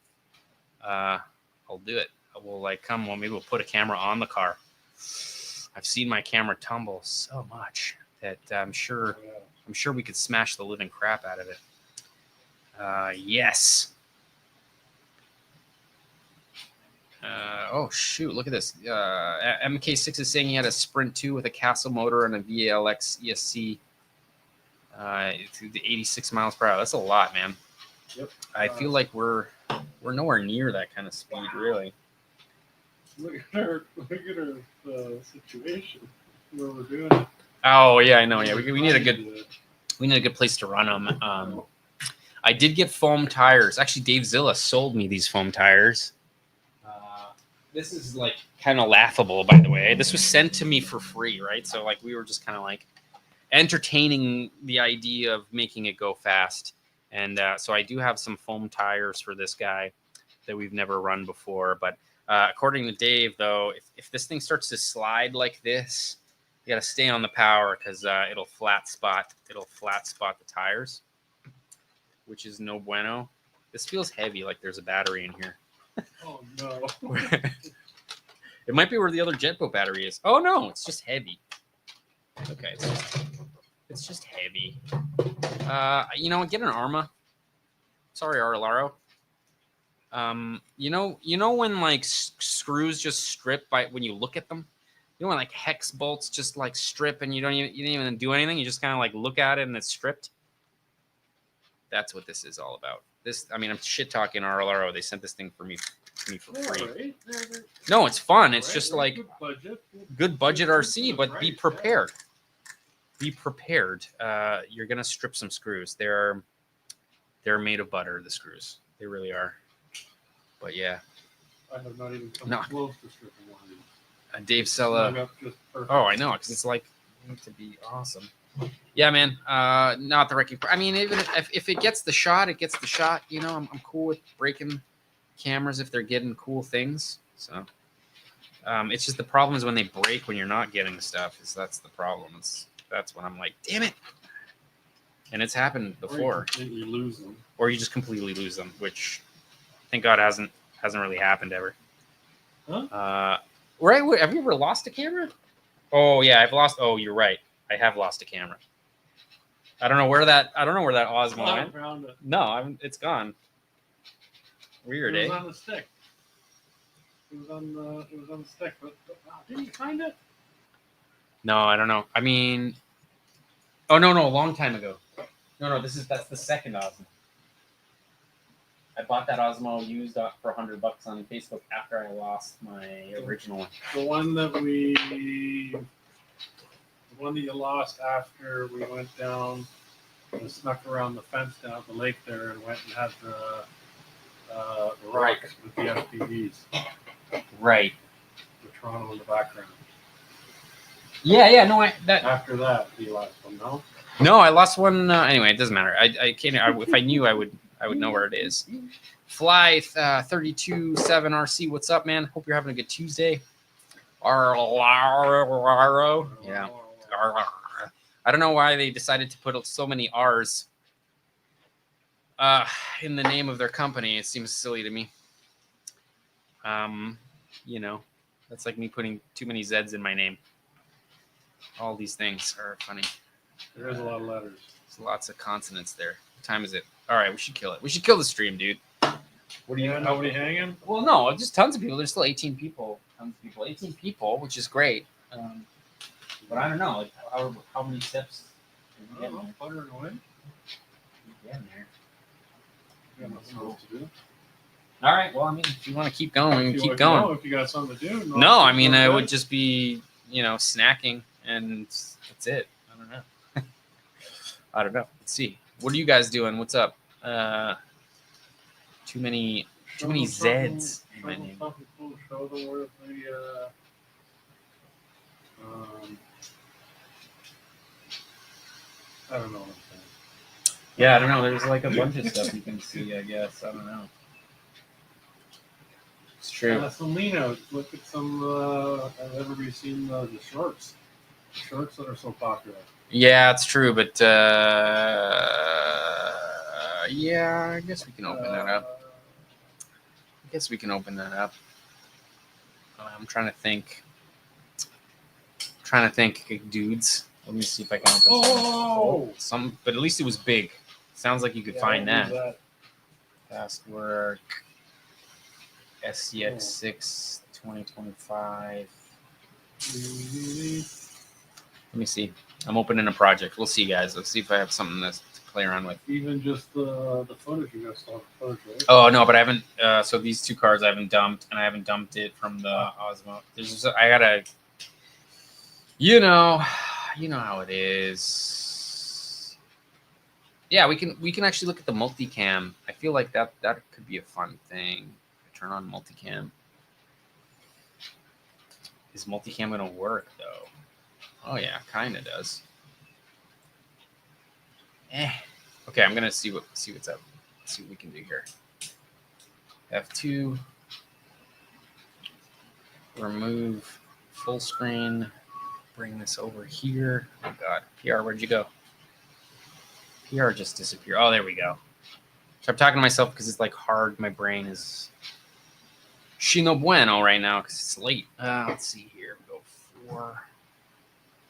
I'll do it. We'll come. Well, maybe we'll put a camera on the car. I've seen my camera tumble so much that I'm sure we could smash the living crap out of it. Yes. Oh shoot! Look at this. MK6 is saying he had a Sprint 2 with a Castle motor and a VLX ESC. To the 86 miles per hour. That's a lot, man. Yep. I feel like we're nowhere near that kind of speed, really. Look at our situation where we're doing it. Oh yeah, I know. Yeah, we need a good place to run them. I did get foam tires. Actually, Dave Zilla sold me these foam tires. This is like kind of laughable, by the way. This was sent to me for free, right? So like we were just kind of like entertaining the idea of making it go fast. And so I do have some foam tires for this guy that we've never run before. But according to Dave, though, if this thing starts to slide like this, you got to stay on the power because it'll flat spot the tires, which is no bueno. This feels heavy, like there's a battery in here. Oh no! It might be where the other jet boat battery is. Oh no, it's just heavy. Okay, it's just heavy. Get an Arma. Sorry, Arlaro. You know when like screws just strip by when you look at them. You know when like hex bolts just like strip and you didn't even do anything. You just kind of like look at it and it's stripped. That's what this is all about. I'm shit talking Arlaro. They sent this thing for me for free. Right. No, it's fun. It's just like good budget RC, but be prepared. Be prepared. You're gonna strip some screws. They're made of butter. The screws. They really are. But yeah. I have not even come close to stripping one of these. Dave Sella. Oh, I know, because it's like meant to be awesome. Yeah, man. Not the wrecking. I mean, even if it gets the shot, it gets the shot. You know, I'm cool with breaking cameras if they're getting cool things. So, it's just the problem is when they break when you're not getting the stuff. That's the problem. That's when I'm like, damn it. And it's happened before. Or you lose them. Or you just completely lose them, which thank God hasn't really happened ever. Huh? Right? Have you ever lost a camera? Oh yeah, I've lost. Oh, you're right. I have lost a camera. I don't know where that Osmo went. Found it. No, it's gone. Weird, It was on the stick. It was on the stick. But didn't you find it? No, I don't know. I mean, oh no, a long time ago. No, that's the second Osmo. I bought that Osmo used for $100 on Facebook after I lost my original one. The one that you lost after we went down and snuck around the fence down at the lake there and went and had the rocks with the FPVs. Right. The Toronto in the background. Yeah. No, after that you lost one. No. No, I lost one. Anyway, it doesn't matter. I can't. If I knew, I would know where it is. Fly 32.7 RC. What's up, man? Hope you're having a good Tuesday. Yeah. I don't know why they decided to put so many R's in the name of their company. It seems silly to me. That's like me putting too many Z's in my name. All these things are funny. There is a lot of letters. There's lots of consonants there. What time is it? All right, we should kill it. We should kill the stream, dude. What do you have? Nobody hanging? Well, no, just tons of people. There's still 18 people. Tons of people. 18 people, which is great. But I don't know, like how many steps? I don't know. Puttering away. Getting there. You got nothing else to do. All right. Well, I mean, if you want to keep going, keep going. No, if you got something to do. No, I mean, I would just be, snacking, and that's it. I don't know. I don't know. Let's see. What are you guys doing? What's up? Too many Z's in my name. Show them where the I don't know what I'm saying. Yeah, I don't know. There's like a bunch of stuff you can see, I guess. I don't know. It's true. Selena, look at some. Has everybody seen the shorts? The shorts that are so popular. Yeah, it's true, but yeah, I guess we can open that up. I'm trying to think. Dudes. Let me see if I can open some. But at least it was big. Sounds like you could find that. Fast work. SCX6 2025. Let me see. I'm opening a project. We'll see, guys. Let's see if I have something to play around with. Even just the footage, you got stock footage, right? Oh no, but I haven't. So these 2 cards I haven't dumped, and I haven't dumped it from the Osmo. There's just, I gotta, you know how it is. Yeah, we can actually look at the multicam. I feel like that could be a fun thing. Turn on multicam. Is multicam gonna work though? Oh yeah, kind of does. Okay, I'm gonna see what's up. See what we can do here. F2. Remove full screen. Bring this over here. Oh God, PR, where'd you go? PR just disappeared. Oh, there we go. So I'm talking to myself because it's like hard. My brain is no bueno right now because it's late. Let's see here. We go 4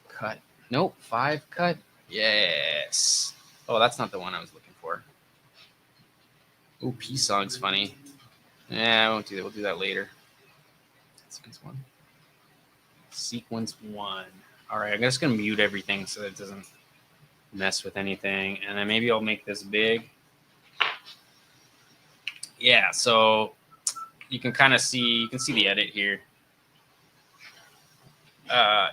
cut. Nope, 5 cut. Yes. Oh, that's not the one I was looking for. Ooh, Peace Song's funny. Yeah, I won't do that. We'll do that later. Sequence 1. Sequence 1. All right, I'm just going to mute everything so that it doesn't mess with anything. And then maybe I'll make this big. Yeah, so you can kind of see, the edit here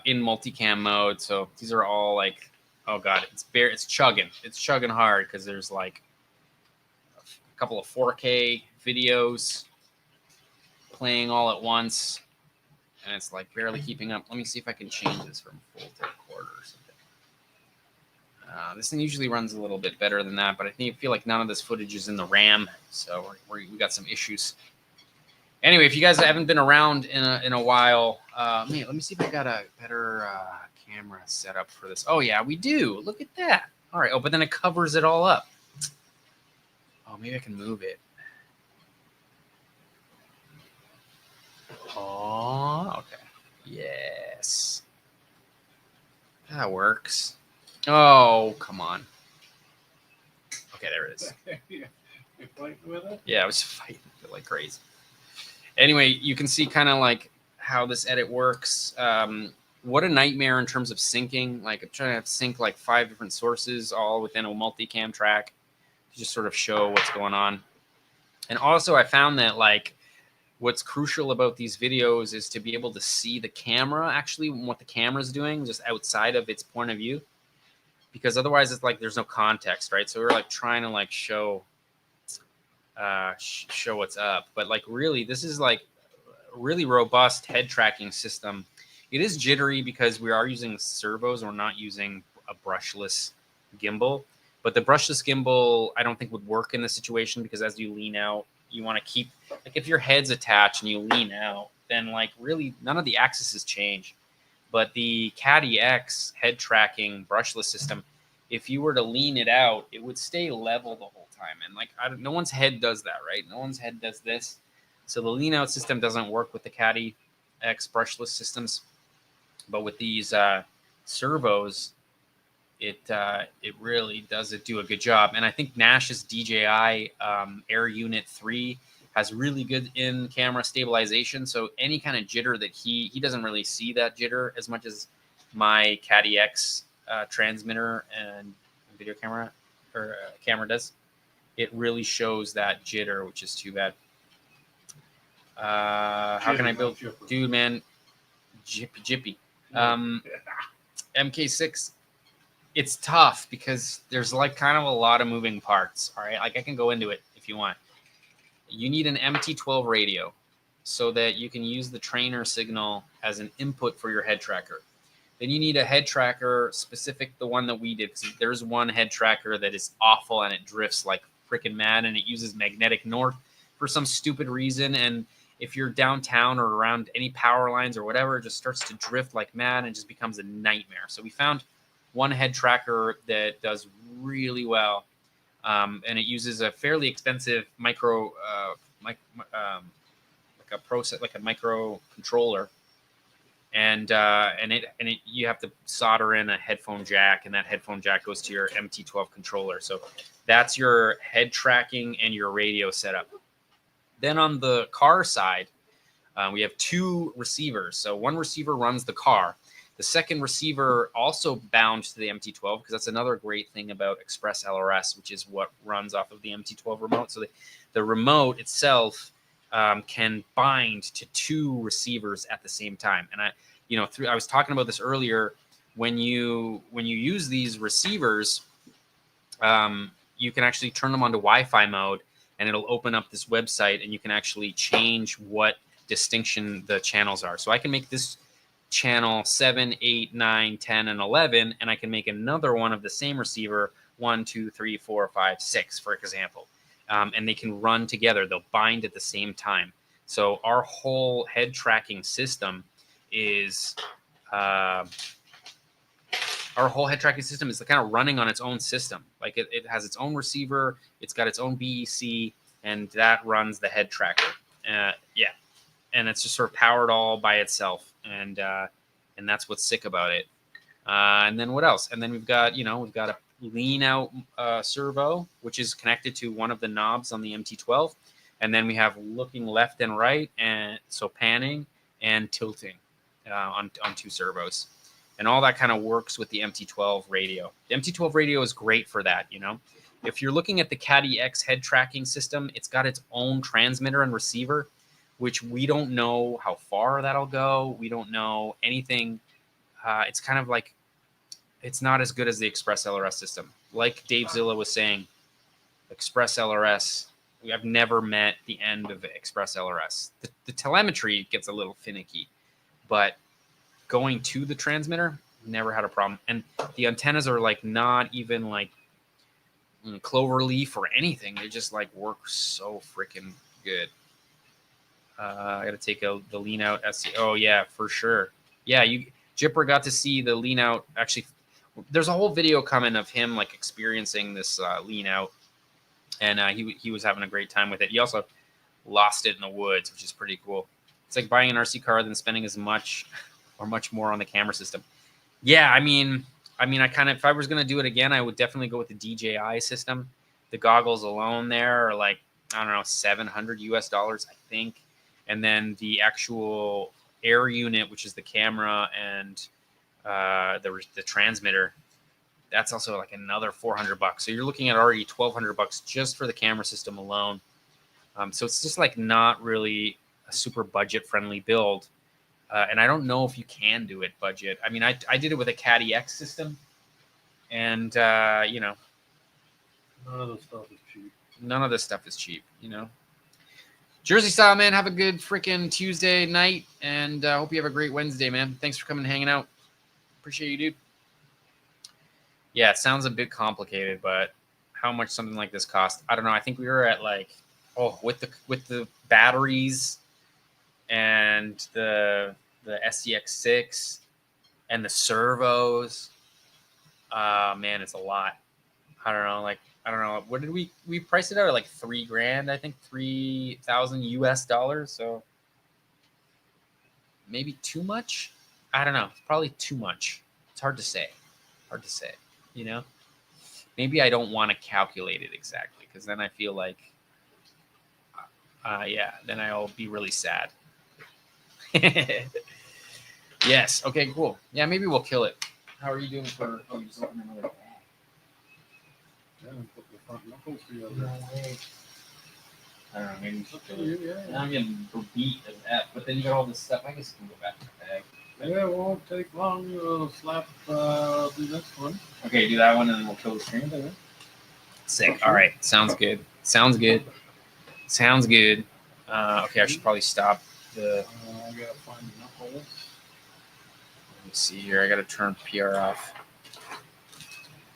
in multicam mode. So these are all like, oh God, it's chugging hard because there's like a couple of 4K videos playing all at once. And it's like barely keeping up. Let me see if I can change this from full to quarter or something. This thing usually runs a little bit better than that, but I feel like none of this footage is in the RAM, so we got some issues. Anyway, if you guys haven't been around in a while, let me see if I got a better camera set up for this. Oh yeah, we do. Look at that. All right. Oh, but then it covers it all up. Oh, maybe I can move it. Oh, okay. Yes. That works. Oh, come on. Okay, there it is. You're fighting with it? Yeah, I was fighting it like crazy. Anyway, you can see kind of like how this edit works. What a nightmare in terms of syncing. Like I'm trying to sync like 5 different sources all within a multicam track to just sort of show what's going on. And also I found that like what's crucial about these videos is to be able to see the camera actually what the camera's doing just outside of its point of view, because otherwise it's like there's no context, right? So we're like trying to like show what's up, but like really this is like a really robust head tracking system. It is jittery because we are using servos, we're not using a brushless gimbal, but the brushless gimbal I don't think would work in this situation because as you lean out you want to keep, like if your head's attached and you lean out, then like really none of the axes change. But the Caddy X head tracking brushless system, if you were to lean it out, it would stay level the whole time. And like no one's head does that, right? No one's head does this. So the lean out system doesn't work with the Caddy X brushless systems. But with these servos, it really does do a good job. And I think Nash's DJI Air Unit 3 has really good in-camera stabilization. So any kind of jitter that he doesn't really see that jitter as much as my Caddy X transmitter and video camera or camera does. It really shows that jitter, which is too bad. How can I build? Dude, man, jippy. MK6. It's tough because there's like kind of a lot of moving parts. All right, like I can go into it if you want. You need an MT12 radio so that you can use the trainer signal as an input for your head tracker. Then you need a head tracker specific, the one that we did. There's one head tracker that is awful and it drifts like freaking mad and it uses magnetic north for some stupid reason. And if you're downtown or around any power lines or whatever, it just starts to drift like mad and just becomes a nightmare. So we found one head tracker that does really well, and it uses a fairly expensive like a microcontroller, and you have to solder in a headphone jack, and that headphone jack goes to your MT12 controller. So that's your head tracking and your radio setup. Then on the car side, we have 2 receivers. So one receiver runs the car. The second receiver also bound to the MT12, because that's another great thing about Express LRS, which is what runs off of the MT12 remote. So the remote itself can bind to 2 receivers at the same time. And I was talking about this earlier. When you use these receivers, you can actually turn them onto Wi-Fi mode, and it'll open up this website, and you can actually change what distinction the channels are. So I can make this channel 7, 8, 9, 10, and 11, and I can make another one of the same receiver 1, 2, 3, 4, 5, 6, for example. And they can run together. They'll bind at the same time. So our whole head tracking system is kind of running on its own system. Like it has its own receiver, it's got its own BEC, and that runs the head tracker. Yeah, and it's just sort of powered all by itself, and that's what's sick about it. And then what else? And then we've got a lean out servo, which is connected to one of the knobs on the MT12, and then we have looking left and right, and so panning and tilting on 2 servos. And all that kind of works with the MT12 radio. The MT12 radio is great for that, If you're looking at the Caddy X head tracking system, it's got its own transmitter and receiver, which we don't know how far that'll go. We don't know anything. It's kind of like, it's not as good as the Express LRS system. Like Dave Zilla was saying, Express LRS, I've never met the end of Express LRS. The telemetry gets a little finicky, but going to the transmitter, never had a problem. And the antennas are like not even like cloverleaf or anything. They just like work so freaking good. I got to take the lean out SC. Oh yeah, for sure. Yeah, Jipper got to see the lean out. Actually, there's a whole video coming of him like experiencing this lean out, and he was having a great time with it. He also lost it in the woods, which is pretty cool. It's like buying an RC car then spending as much or much more on the camera system. Yeah, I mean, I kind of, if I was going to do it again, I would definitely go with the DJI system. The goggles alone there are like, I don't know, $700 I think. And then the actual air unit, which is the camera and the transmitter, that's also like another $400. So you're looking at already $1,200 just for the camera system alone. So it's just like not really a super budget friendly build. And I don't know if you can do it budget. I mean, I did it with a Caddy X system, and none of the stuff is cheap. None of this stuff is cheap, Jersey style, man. Have a good freaking Tuesday night, and I hope you have a great Wednesday, man. Thanks for coming and hanging out. Appreciate you, dude. Yeah, it sounds a bit complicated, but how much something like this cost? I don't know. I think we were at like, with the batteries and the SCX6 and the servos, man, it's a lot. I don't know. What did we priced it out at like $3,000? I think $3,000. So maybe too much. I don't know. It's probably too much. It's hard to say. Maybe I don't want to calculate it exactly, because then I feel like, then I'll be really sad. Yes. Okay, cool. Yeah, maybe we'll kill it. How are you doing for... Oh, you just opened another bag. Yeah, put the front knuckles together. I don't know, maybe now I'm getting beat as F, but then you got all this stuff. I guess you can go back to the bag. Yeah, it won't take long. We'll slap the next one. Okay, do that one and then we'll kill the screen. Sick. All right. Sounds good. Okay, I should probably stop the... I gotta find the knuckles. Let me see here. I gotta turn PR off.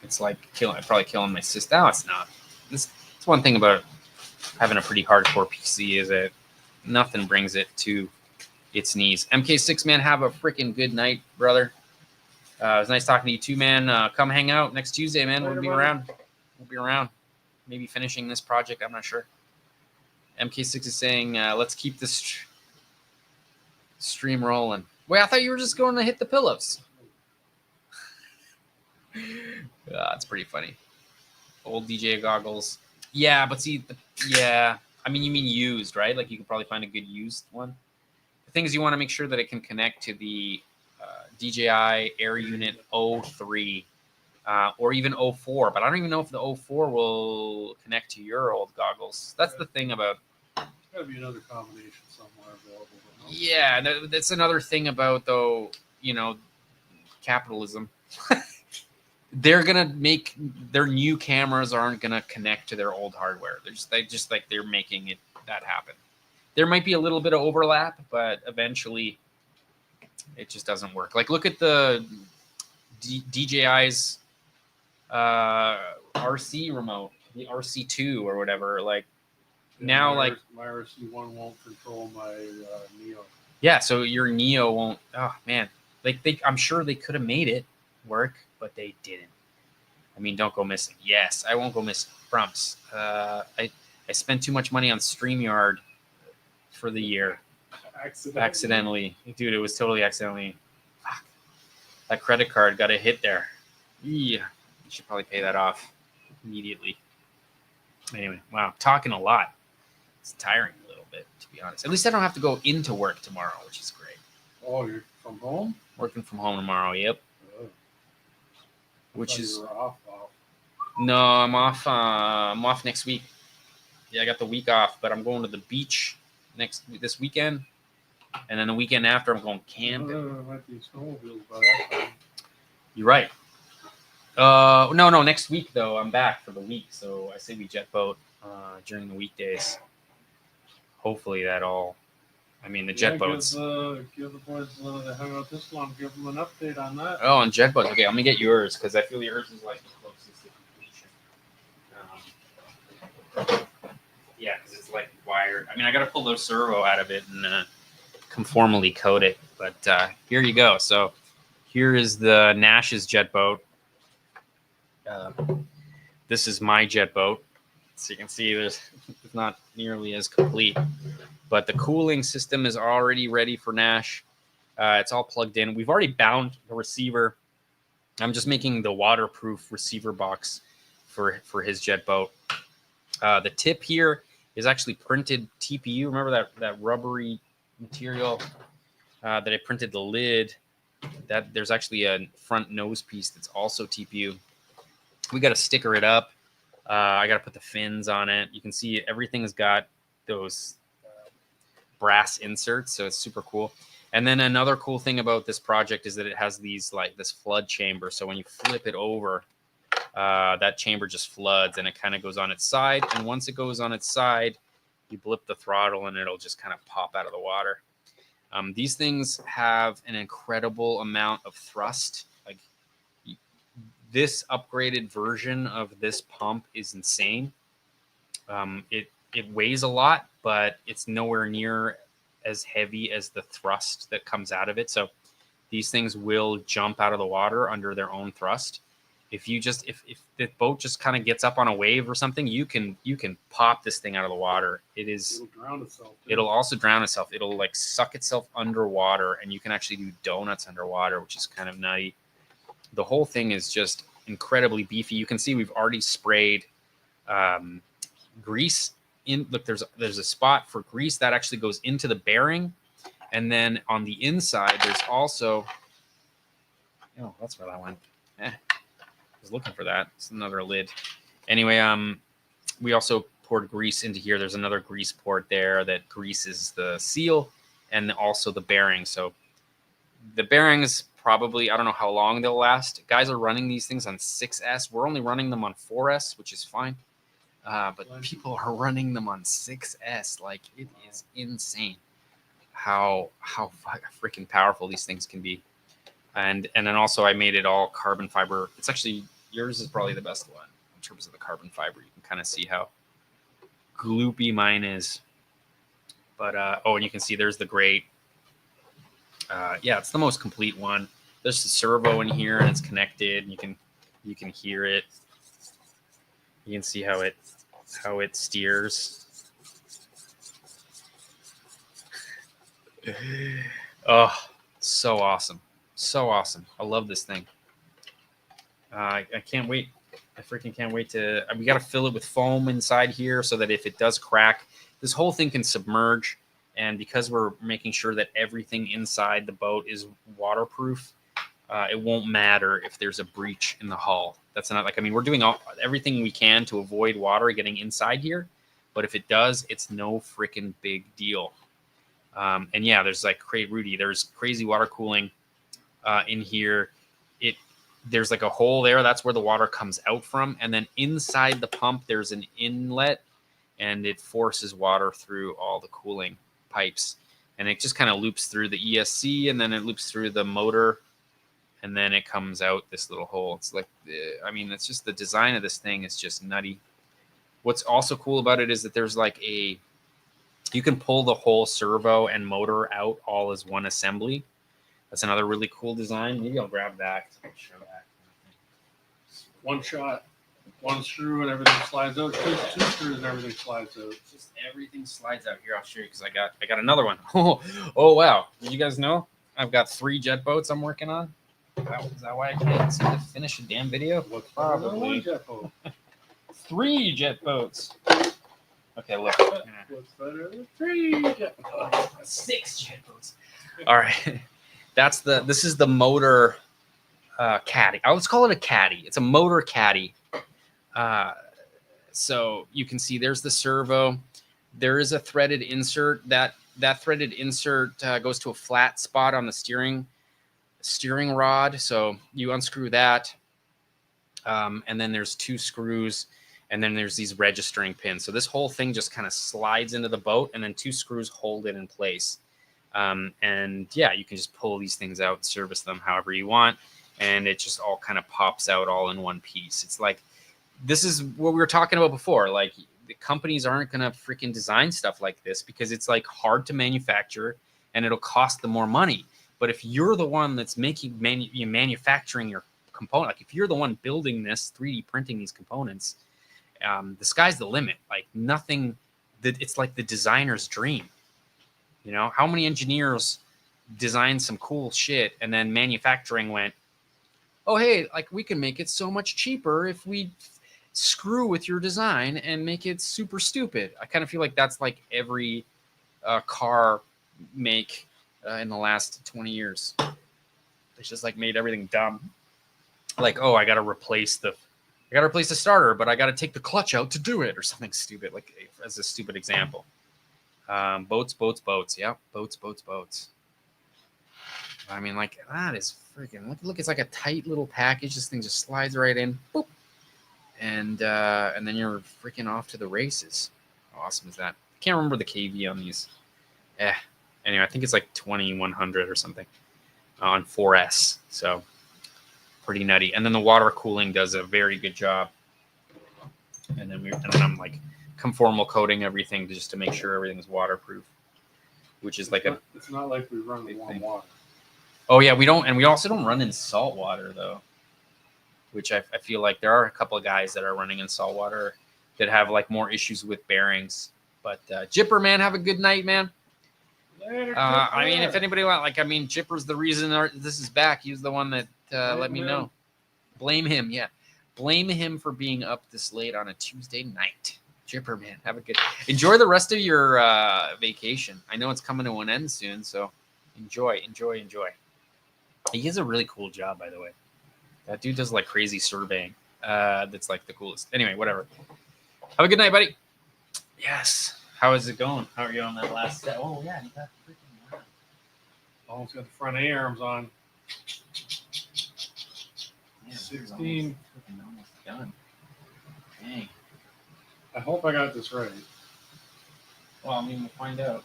It's like probably killing my system. No, it's not. It's one thing about having a pretty hardcore PC is that nothing brings it to its knees. MK6, man, have a freaking good night, brother. It was nice talking to you too, man. Come hang out next Tuesday, man. We'll be around. Maybe finishing this project. I'm not sure. MK6 is saying, let's keep this stream rolling. Wait, I thought you were just going to hit the pillows. It's pretty funny. Old DJ goggles. Yeah, but see, I mean, you mean used, right? Like you could probably find a good used one. The thing is, you want to make sure that it can connect to the DJI Air Unit 03 or even 04, but I don't even know if the 04 will connect to your old goggles. That's the thing about. There's got to be another combination somewhere available. But no. Yeah, that's another thing about, though, capitalism. They're gonna make their new cameras aren't gonna connect to their old hardware. They're making it that happen. There might be a little bit of overlap, but eventually it just doesn't work. Like, look at the DJI's RC remote, the RC2 or whatever. Like, Yeah, now, my like my RC1 won't control my Neo. yeah, so your Neo won't. Oh man, like I'm sure they could have made it work, but they didn't. I mean, don't go missing. Yes, I won't go missing. Promise. I spent too much money on StreamYard for the year. Accidentally. Dude, it was totally accidentally. Fuck. That credit card got a hit there. Yeah. You should probably pay that off immediately. Anyway, wow. Talking a lot. It's tiring a little bit, to be honest. At least I don't have to go into work tomorrow, which is great. Oh, you're from home? Working from home tomorrow, yep. Oh. Which You is were off. no, I'm off. I'm off next week. Yeah, I got the week off, but I'm going to the beach this weekend, and then the weekend after I'm going camping. Might be snowmobiles by that time. You're right. No, next week though I'm back for the week, so I say we jet boat during the weekdays. Hopefully that all. I mean, the jet boats. Give the boys that hung out this long. Give them an update on that. Oh, and jet boats. Okay, I'm gonna get yours because I feel yours is like the closest to completion. Yeah, because it's like wired. I mean, I got to pull the servo out of it and conformally coat it. But here you go. So here is the Nash's jet boat. This is my jet boat. So you can see it's not nearly as complete. But the cooling system is already ready for Nash. It's all plugged in. We've already bound the receiver. I'm just making the waterproof receiver box for his jet boat. The tip here is actually printed TPU. Remember that rubbery material that I printed the lid? That there's actually a front nose piece that's also TPU. We got to sticker it up. I got to put the fins on it. You can see everything's got those brass inserts, so it's super cool. And then another cool thing about this project is that it has these like this flood chamber. So when you flip it over, that chamber just floods and it kind of goes on its side. And once it goes on its side, you blip the throttle and it'll just kind of pop out of the water. These things have an incredible amount of thrust. Like this upgraded version of this pump is insane. It weighs a lot, but it's nowhere near as heavy as the thrust that comes out of it. So these things will jump out of the water under their own thrust. If the boat just kind of gets up on a wave or something, you can pop this thing out of the water. It'll drown itself. It'll also drown itself. It'll like suck itself underwater, and you can actually do donuts underwater, which is kind of nutty. The whole thing is just incredibly beefy. You can see we've already sprayed grease in. Look, there's a spot for grease that actually goes into the bearing, and then on the inside there's also. Oh, that's where that went. I was looking for that. It's another lid. Anyway, we also poured grease into here. There's another grease port there that greases the seal and also the bearing. So the bearings probably, I don't know how long they'll last. Guys are running these things on 6S. We're only running them on 4S, which is fine. But people are running them on 6S. Like, it is insane how freaking powerful these things can be. And then also I made it all carbon fiber. It's actually, yours is probably the best one in terms of the carbon fiber. You can kind of see how gloopy mine is. But, and you can see there's the grate. Yeah, it's the most complete one. There's the servo in here and it's connected. You can hear it. You can see how it steers. Oh, so awesome. So awesome. I love this thing. I can't wait. I freaking can't wait to. We got to fill it with foam inside here so that if it does crack, this whole thing can submerge. And because we're making sure that everything inside the boat is waterproof, it won't matter if there's a breach in the hull. That's not like, I mean, we're doing everything we can to avoid water getting inside here, but if it does, it's no freaking big deal. And yeah, there's like Rudy, there's crazy water cooling in here. There's like a hole there. That's where the water comes out from. And then inside the pump, there's an inlet, and it forces water through all the cooling pipes. And it just kind of loops through the ESC, and then it loops through the motor, and then it comes out this little hole. It's like, I mean, it's just the design of this thing is just nutty. What's also cool about it is that there's like you can pull the whole servo and motor out all as one assembly. That's another really cool design. Maybe I'll grab that. Show that. One shot, one screw, and everything slides out. Two screws and everything slides out. Just everything slides out here. I'll show you because I got another one. Oh wow! Did you guys know I've got 3 jet boats I'm working on? Is that why I can't seem to finish a damn video? What's Probably. one jet boat? 3 jet boats. Okay, look. What's better than 3 jet boats? 6 jet boats. All right. This is the motor caddy. Let's call it a caddy. It's a motor caddy. So you can see there's the servo. There is a threaded insert. That threaded insert goes to a flat spot on the steering rod. So you unscrew that, and then there's 2 screws, and then there's these registering pins. So this whole thing just kind of slides into the boat, and then 2 screws hold it in place. And yeah, you can just pull these things out and service them however you want. And it just all kind of pops out all in one piece. It's like, this is what we were talking about before. Like, the companies aren't going to freaking design stuff like this because it's like hard to manufacture and it'll cost them more money. But if you're the one that's manufacturing your component, like if you're the one building this, 3D printing these components, the sky's the limit. Like nothing, it's like the designer's dream. You know, how many engineers designed some cool shit and then manufacturing went, oh, hey, like we can make it so much cheaper if we screw with your design and make it super stupid. I kind of feel like that's like every car make in the last 20 years. It's just like made everything dumb. Like, oh, I got to replace the starter, but I got to take the clutch out to do it or something stupid, like as a stupid example. Boats. Yeah, boats. I mean, like, that is freaking, look, it's like a tight little package. This thing just slides right in, boop, and then you're freaking off to the races. How awesome is that? I can't remember the KV on these. Anyway, I think it's like 2100 or something on 4S. So pretty nutty. And then the water cooling does a very good job. And then I'm like conformal coating everything just to make sure everything's waterproof, which is like it's not like we run in warm water. Oh yeah, we don't, and we also don't run in salt water though, which I feel like there are a couple of guys that are running in salt water that have like more issues with bearings. But Jipper, man, have a good night, man. Later, I mean, if anybody want, like, I mean, Jipper's the reason this is back. He's the one that let me know. Blame him, yeah. Blame him for being up this late on a Tuesday night. Jipper, man, have a good. Enjoy the rest of your vacation. I know it's coming to an end soon, so enjoy. He has a really cool job, by the way. That dude does like crazy surveying. That's like the coolest. Anyway, whatever. Have a good night, buddy. Yes. How is it going? How are you on that last step? Oh yeah, you got freaking. Almost got the front A arms on. Yeah, 16. Almost done. Dang. I hope I got this right. Well, I mean, we'll find out.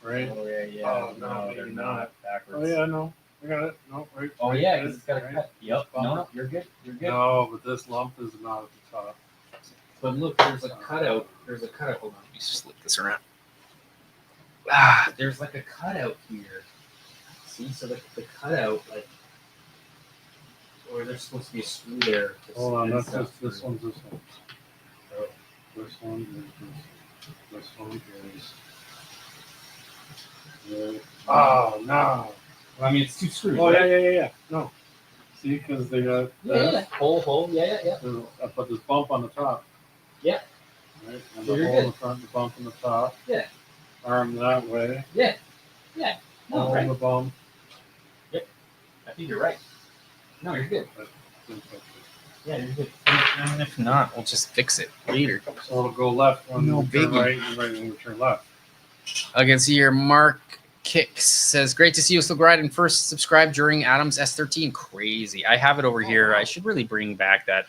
Right? Oh yeah. Oh, no, they're maybe not not. backwards. Oh yeah, no. I got it. No, right. Oh right, yeah, right, because it's got a right. cut. Yep. No, you're good. You're good. No, but this lump is not at the top. But look, there's a cutout. Hold on, let me just flip this around. There's like a cutout here. See, so the cutout, like, or there's supposed to be a screw there. Hold on, that's just this one's this one. Oh, this one is this one is. Yeah. Oh no! Well, I mean, it's 2 screws. Oh right? yeah. No. See, because they got Yeah. Hole. Yeah. I put this bump on the top. Yeah. Right, and So the you're hole in good. the front, the bump on the top. Yeah. Arm that way. Yeah. No, Hole in right. the bump. I think you're right. No, you're good. But didn't touch it. Yeah, you're good. And if not, we'll just fix it later. So it'll go left when No we turn biggie. right, and right when we turn left. I can see here. Mark Kicks says, "Great to see you still grinding. First subscribe during Adam's S13. Crazy. I have it over here. Wow. I should really bring back that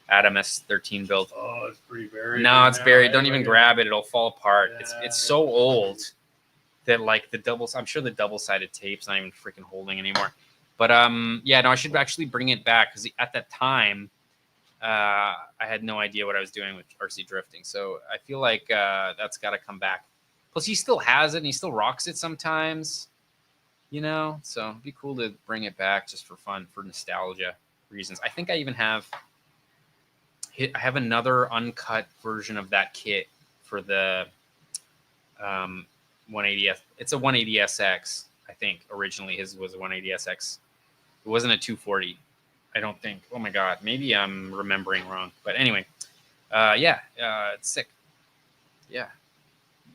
Adam S13 build. Oh, it's pretty buried. No, right it's now, buried. eh? Don't even Like, grab it. It'll fall apart. Yeah, It's it's so crazy. old that like the doubles. I'm sure the double-sided tape's not even freaking holding anymore. But yeah, no, I should actually bring it back because at that time, I had no idea what I was doing with RC drifting. So I feel like that's got to come back. Plus, he still has it and he still rocks it sometimes. You know, so it'd be cool to bring it back just for fun, for nostalgia reasons. I think I even have. I have another uncut version of that kit for the 180S. It's a 180SX, I think. Originally, his was a 180SX. It wasn't a 240, I don't think. Oh my god, maybe I'm remembering wrong. But anyway, yeah, it's sick. Yeah.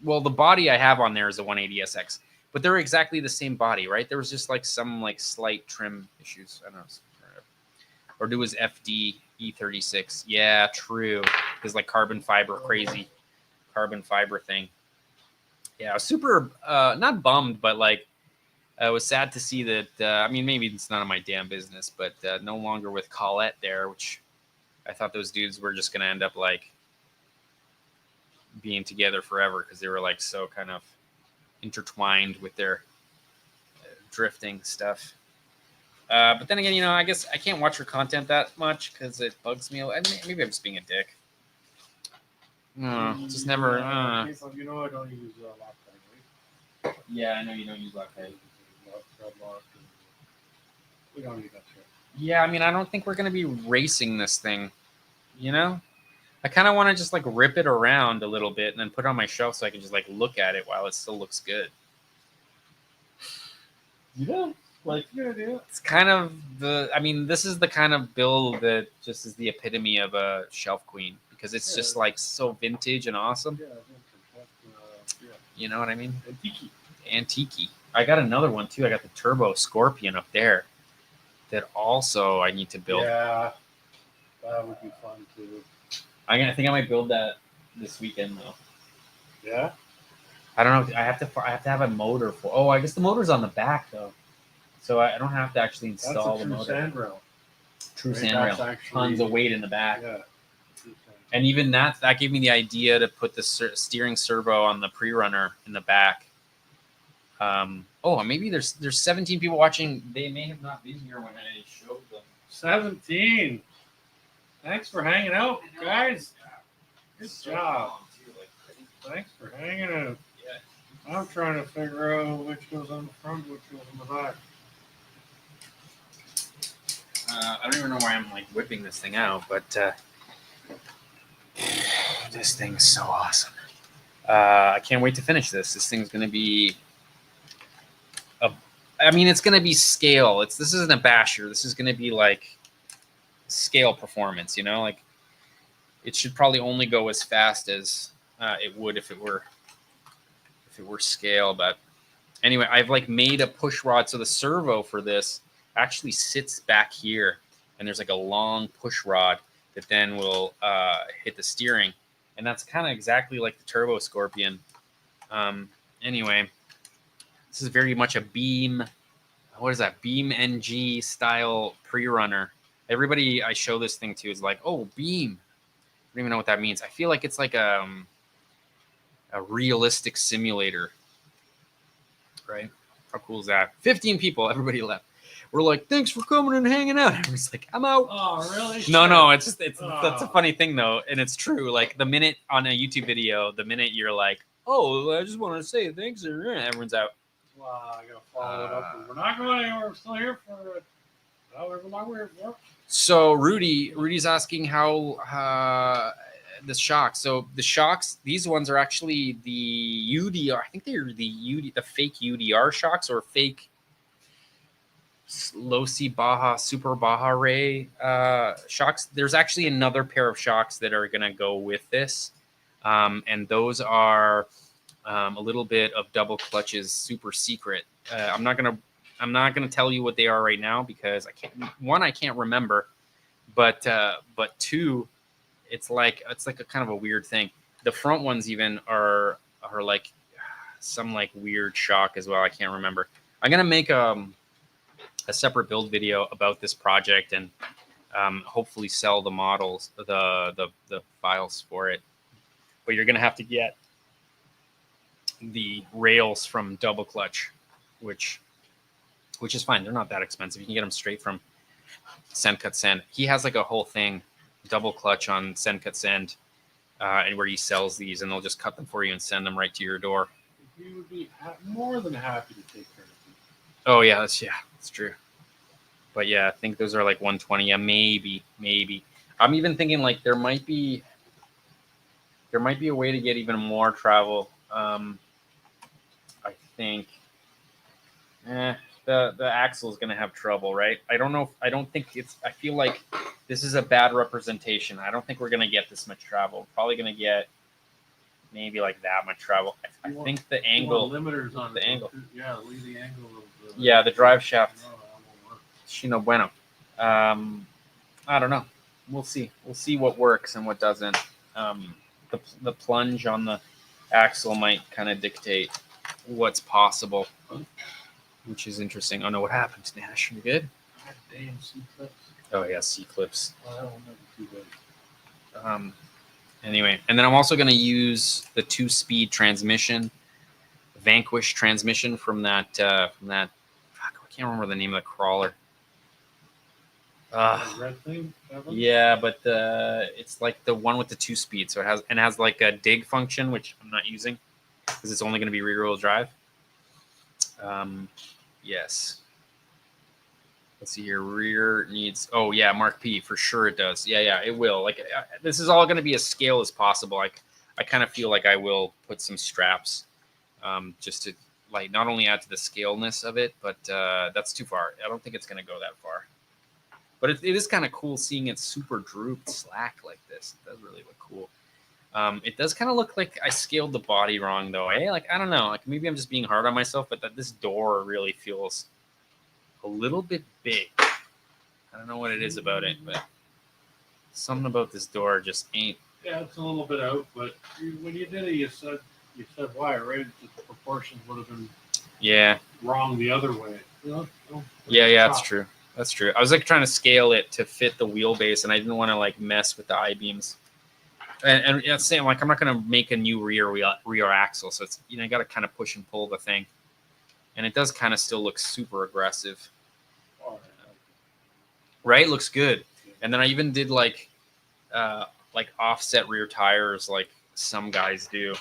Well, the body I have on there is a 180SX, but they're exactly the same body, right? There was just like some like slight trim issues. I don't know. Or do his FD E36. Yeah, true. His like carbon fiber, crazy carbon fiber thing. Yeah, I was super not bummed, but like I was sad to see that. I mean, maybe it's none of my damn business, but no longer with Colette there, which I thought those dudes were just gonna end up like being together forever because they were like so kind of intertwined with their drifting stuff. But then again, you know, I guess I can't watch her content that much because it bugs me. Maybe I'm just being a dick. No, just never. You know, I don't use Loctite, right? Yeah, I know you don't use Loctite. We don't need that shit. Yeah, I mean, I don't think we're gonna be racing this thing. You know, I kind of want to just like rip it around a little bit and then put it on my shelf so I can just like look at it while it still looks good. You know. Like, it's kind of the. I mean, this is the kind of build that just is the epitome of a shelf queen because it's just like so vintage and awesome. Yeah. You know what I mean? Antique. I got another one too. I got the Turbo Scorpion up there that also I need to build. Yeah, that would be fun too. I think I might build that this weekend though. Yeah. I don't know. I have to have a motor for. Oh, I guess the motor's on the back though. So I don't have to actually install the motor. Sandrail. True Right, sandrail. Tons of weight in the back. Yeah. And even that gave me the idea to put the steering servo on the pre-runner in the back. Maybe there's 17 people watching. They may have not been here when I showed them. 17. Thanks for hanging out, guys. Good job. Thanks for hanging out. Yeah. I'm trying to figure out which goes on the front, which goes on the back. I don't even know why I'm like whipping this thing out, but this thing's so awesome. I can't wait to finish this. This thing's gonna be it's gonna be scale. This isn't a basher. This is gonna be like scale performance. You know, like it should probably only go as fast as it would if it were scale. But anyway, I've like made a push rod, so the servo for this actually sits back here, and there's like a long push rod that then will hit the steering, and that's kind of exactly like the Turbo Scorpion. Anyway, this is very much a Beam. What is that? Beam NG style pre-runner. Everybody I show this thing to is like, oh, Beam. I don't even know what that means. I feel like it's like a realistic simulator, right? How cool is that? 15 people. Everybody left. We're like, thanks for coming and hanging out. Everybody's like, I'm out. Oh, really? No. It's that's a funny thing though, and it's true. Like the minute on a YouTube video, the minute you're like, oh, I just want to say thanks, everyone's out. Wow, I gotta follow it up. We're not going anywhere. We're still here for however long we're here. So Rudy's asking how the shocks. So the shocks, these ones are actually the UDR. I think they're the fake UDR shocks or fake Losi Baja Super Baja Ray shocks. There's actually another pair of shocks that are gonna go with this, and those are a little bit of double clutches super secret. I'm not gonna I'm not going to tell you what they are right now because I can't remember, but two, it's like a kind of a weird thing. The front ones even are like some like weird shock as well. I can't remember. I'm gonna make a separate build video about this project and hopefully sell the models, the files for it. But you're gonna have to get the rails from Double Clutch, which is fine. They're not that expensive. You can get them straight from Send Cut Send. He has like a whole thing, Double Clutch on Send Cut Send, and where he sells these, and they'll just cut them for you and send them right to your door. He would be more than happy to take care of you. Oh yeah, that's true. But yeah, I think those are like 120. Yeah, maybe. I'm even thinking like there might be a way to get even more travel. I think the axle is going to have trouble, right? I don't know. I don't think it's. I feel like this is a bad representation. I don't think we're going to get this much travel. Probably going to get maybe like that much travel. I think the angle. Limiters on the angle. Yeah, leave the angle of the. Yeah, the drive shaft. No, that won't work. Chino bueno. I don't know. We'll see. We'll see what works and what doesn't. The plunge on the axle might kind of dictate what's possible, which is interesting. Oh no, what happened to Nash? You good? God damn C-clips. Oh yeah, C-clips. Oh, that will never be good. Anyway, and then I'm also going to use the 2-speed transmission, Vanquish transmission from that. Fuck, I can't remember the name of the crawler. Red thing? Yeah, but it's like the one with the 2-speed, so it has like a dig function, which I'm not using because it's only going to be rear-wheel drive. Yes. Let's see here. Rear needs. Oh yeah, Mark P for sure it does. Yeah, it will. Like this is all going to be as scale as possible. I kind of feel like I will put some straps, just to like not only add to the scaleness of it, but that's too far. I don't think it's going to go that far. But it is kind of cool seeing it super drooped slack like this. It does really look cool. It does kind of look like I scaled the body wrong though. Like I don't know. Like maybe I'm just being hard on myself, but this door really feels a little bit big. I don't know what it is about it, but something about this door just ain't. Yeah, it's a little bit out, but when you did it, you said why, right? The proportions would have been wrong the other way. Yeah, that's true. That's true. I was like trying to scale it to fit the wheelbase, and I didn't want to like mess with the I-beams. And yeah, same. Like I'm not going to make a new rear axle, so it's you got to kind of push and pull the thing, and it does kind of still look super aggressive. Right, looks good. And then I even did like offset rear tires, like some guys do.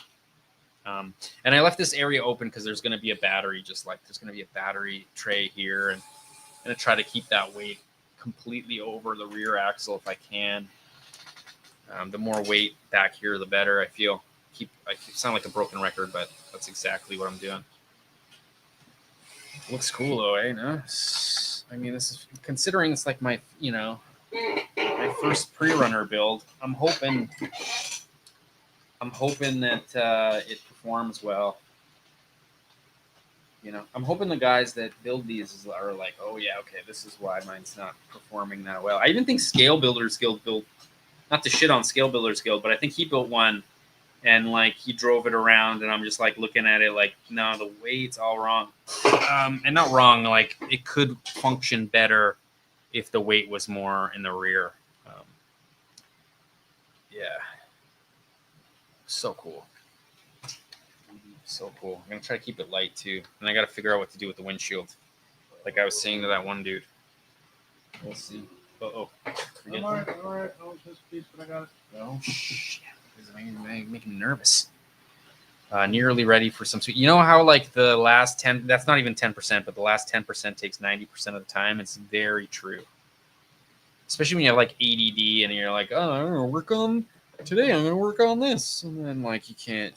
And I left this area open because there's going to be a battery, just like there's going to be a battery tray here, and I'm going to try to keep that weight completely over the rear axle if I can. The more weight back here, the better. I feel. I sound like a broken record, but that's exactly what I'm doing. Looks cool though, eh? No? I mean, this is considering it's like my first pre-runner build. I'm hoping that it performs well. I'm hoping the guys that build these are like, oh yeah, okay, this is why mine's not performing that well. I even think Scale Builders Guild built, not to shit on Scale Builders Guild, but I think he built one, and like he drove it around, and I'm just like looking at it like, no, the weight's all wrong, and not wrong. Like it could function better if the weight was more in the rear. Yeah, so cool. So cool. I'm going to try to keep it light too. And I got to figure out what to do with the windshield. Like I was saying to that one dude. We'll see. Oh. I'm all right. Oh, this piece, but I got it. Oh, shit. This is making me nervous. Nearly ready for some sweet. You know how like the last 10, that's not even 10%, but the last 10% takes 90% of the time? It's very true. Especially when you have like ADD and you're like, oh, I'm going to work on this. And then like you can't,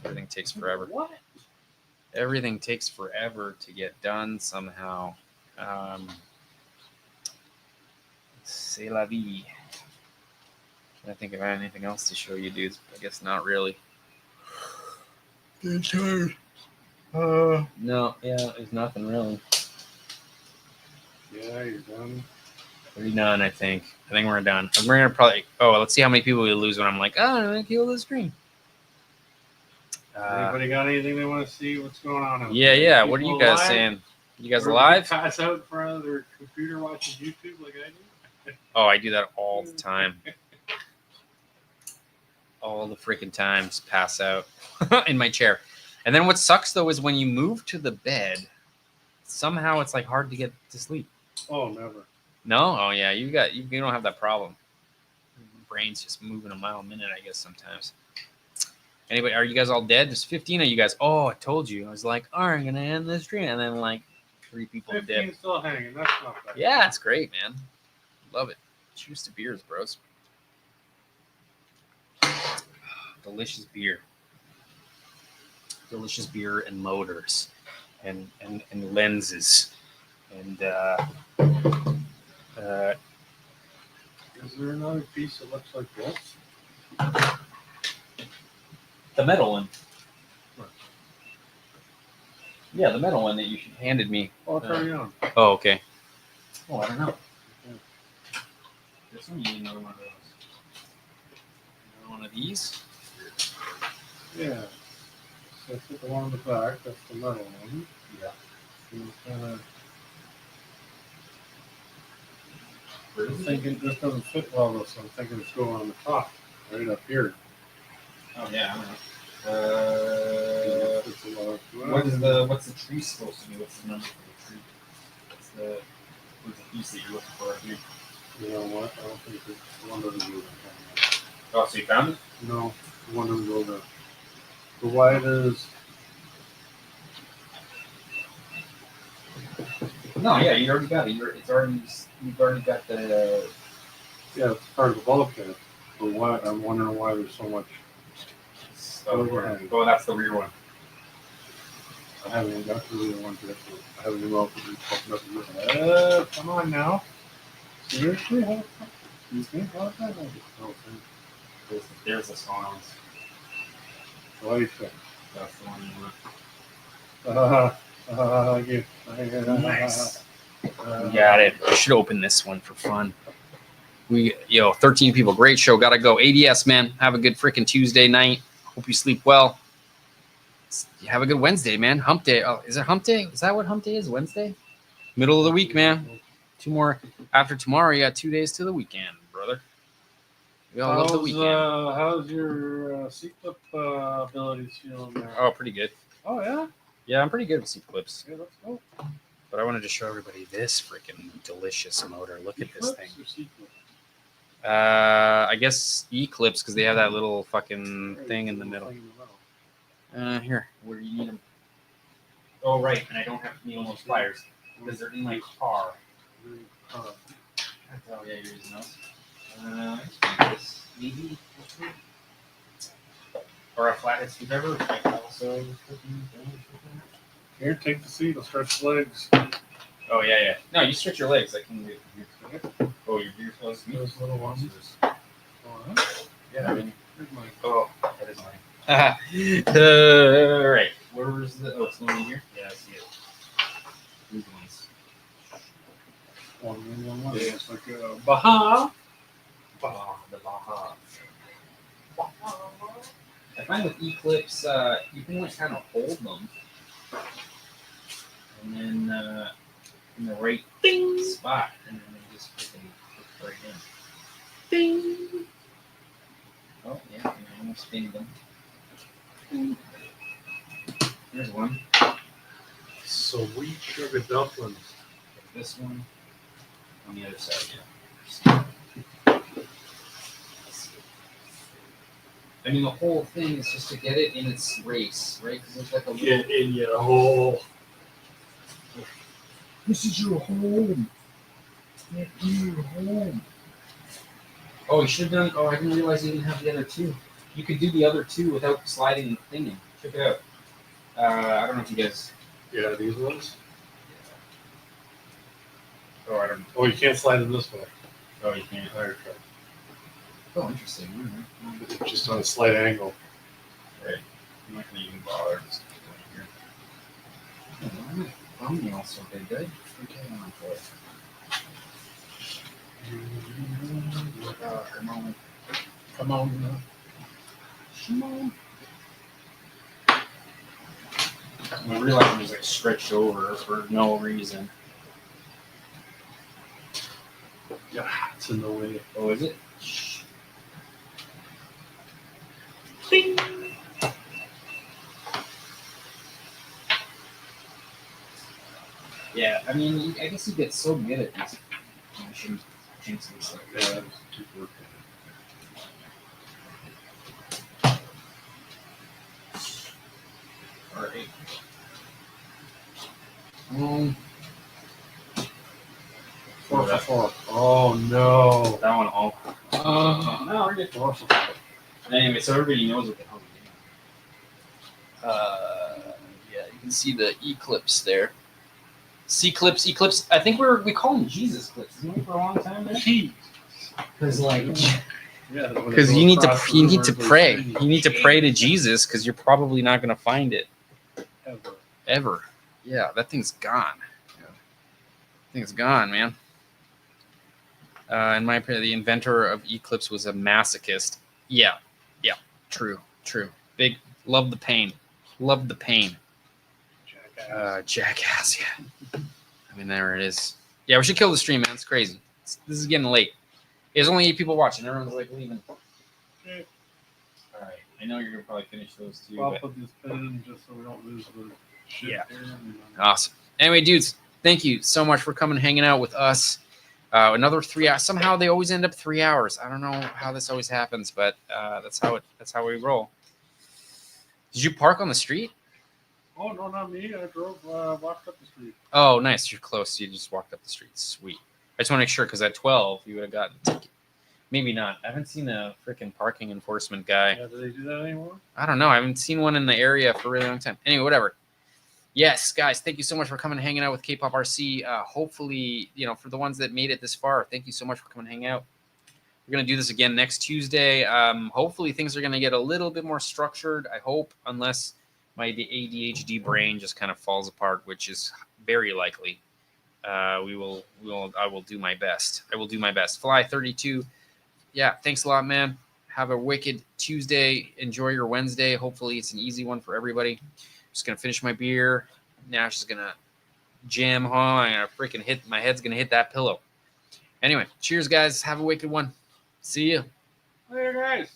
everything takes forever. What? Everything takes forever to get done somehow. C'est la vie. Can I think of anything else to show you dudes? I guess not really. It's hard. No, yeah, there's nothing really. Yeah, you're done. We're done, I think. I think we're done. We're gonna probably. Oh, let's see how many people we lose when I'm like, oh, I'm gonna kill the screen. Anybody got anything they want to see? What's going on out Yeah, there? yeah. What are People you guys alive? saying? You guys Or alive? pass out in front of their computer watching YouTube like I do? Oh, I do that all the time. All the freaking times, pass out in my chair. And then what sucks though is when you move to the bed, somehow it's like hard to get to sleep. Oh, never. No? Oh yeah, you don't have that problem. Your brain's just moving a mile a minute, I guess sometimes. Anybody, are you guys all dead? There's 15 of you guys. Oh, I told you. I was like, oh, I'm gonna end this stream, and then like 3 people 15 dead. still hanging. That's not bad. Yeah, it's great, man. Love it. Cheers to beers, bros. Delicious beer. Delicious beer and motors, and lenses, and Is there another piece that looks like this? the metal one. Yeah, the metal one that you handed me. Oh, it's already on. Oh, okay. Oh, I don't know. This one, you need another one of those. Another one of these. Yeah. So I put the one on the back. That's the metal one. Yeah. I'm thinking this doesn't fit well though, so I'm thinking it's going on the top, right up here. Oh yeah, I don't know. It's a lot. What's the tree supposed to be? What's the number for the tree? What's the piece that you're looking for right here? You know what? I don't think it's one doesn't go there. Oh, so you found it? No, one doesn't go there. The white is No, yeah, you already got it. You've already got the. yeah, it's part of the bulkhead. But why? I'm wondering why there's so much. Oh, that's the rear one. I haven't even got to the one to I haven't even opened it. Come on now. Seriously? How you think? How did that There's the songs. What do you think? That's the one you want. Nice. We got it. I should open this one for fun. 13 people. Great show. Gotta go. ADS, man. Have a good freaking Tuesday night. Hope you sleep well. Have a good Wednesday, man. Hump day. Oh, is it hump day? Is that what hump day is? Wednesday? Middle of the week, man. 2 more. After tomorrow, you got 2 days to the weekend, brother. We all love the weekend. How's your C-clip abilities feeling there? Oh, pretty good. Oh, yeah? Yeah, I'm pretty good with C-clips. Yeah, let's go. But I wanted to show everybody this freaking delicious motor. Look at this thing. I guess E-clips because they have that little fucking thing in the middle. Here, where do you need them? Oh, right, and I don't have needle nose pliers because they're in my car. Oh yeah, you're using those. This maybe, or a flathead screwdriver. Also, here, take the seat. I'll stretch the legs. oh yeah. No, you stretch your legs. I can do it. Oh, your beer close. Those little ones. Yeah, I mean, Mine. oh, that is mine. All right. Where's the? Oh, it's the one in here. Yeah, I see it. These ones. One. Yeah, it's like a Baja. The Baja. I find with E-clips, you can like kind of hold them, and then in the right spot, and then they just freaking hook right in. Ding. Oh yeah, I almost spinning them. Here's one. Sweet sugar dumplings. This one on the other side. Yeah. I mean, the whole thing is just to get it in its race, right? Because it's like a little. Get in your hole. This is your home. Get in your home. Oh, you should have done. Oh, I didn't realize you didn't have the other two. You could do the other two without sliding the thing in. Check it out. I don't know if you guys. Yeah, these ones. Oh, I don't. Oh, you can't slide them this way. Oh, you can't. Okay. Oh, interesting. Mm-hmm. It's just on a slight angle. Right. I'm not gonna even bother. Just put it thumbnail so big. Did I forget one for it? Come on. Come on. Come on. I realized it was like stretched over for no reason. Yeah, it's in the way. Oh, is it? Ding. Yeah, I mean, I guess you get so good at this. I shouldn't jinx this. Yeah, it's too working. All right. 4 for 4. Oh no. That one all. No, we're getting 4 for 4. Anyway, so everybody knows what the hell we're doing. Yeah, you can see the eclipse there. C-clips, eclipse. I think we call them Jesus clips, isn't it, for a long time now? Because because you need to pray. You need to pray to Jesus because you're probably not going to find it ever. Yeah, that thing's gone. Yeah. That thing's gone, man. In my opinion, the inventor of eclipse was a masochist. Yeah, true. Big love the pain. Jackass, yeah. I mean, there it is. Yeah, we should kill the stream, man. It's crazy. This is getting late. There's only 8 people watching. Everyone's like leaving. Okay. All right. I know you're gonna probably finish those two. I'll put this pin in just so we don't lose the shit. Yeah. Here. Awesome. Anyway, dudes, thank you so much for coming and hanging out with us. Another 3 hours. Somehow they always end up 3 hours. I don't know how this always happens, but that's how we roll. Did you park on the street? Oh no, not me. I drove, walked up the street. Oh, nice. You're close. You just walked up the street. Sweet. I just want to make sure because at 12 you would have gotten a ticket. Maybe not. I haven't seen a freaking parking enforcement guy. Yeah, do they do that anymore? I don't know. I haven't seen one in the area for a really long time. Anyway, whatever. Yes, guys, thank you so much for coming and hanging out with K-Pop RC. Hopefully, for the ones that made it this far, thank you so much for coming and hanging out. We're going to do this again next Tuesday. Hopefully, things are going to get a little bit more structured, I hope, unless my ADHD brain just kind of falls apart, which is very likely. I will do my best. I will do my best. Fly 32. Yeah, thanks a lot, man. Have a wicked Tuesday. Enjoy your Wednesday. Hopefully, it's an easy one for everybody. Just gonna finish my beer. Nash is gonna jam home. I'm gonna freaking hit. My head's gonna hit that pillow. Anyway, cheers, guys. Have a wicked one. See you. Later, guys.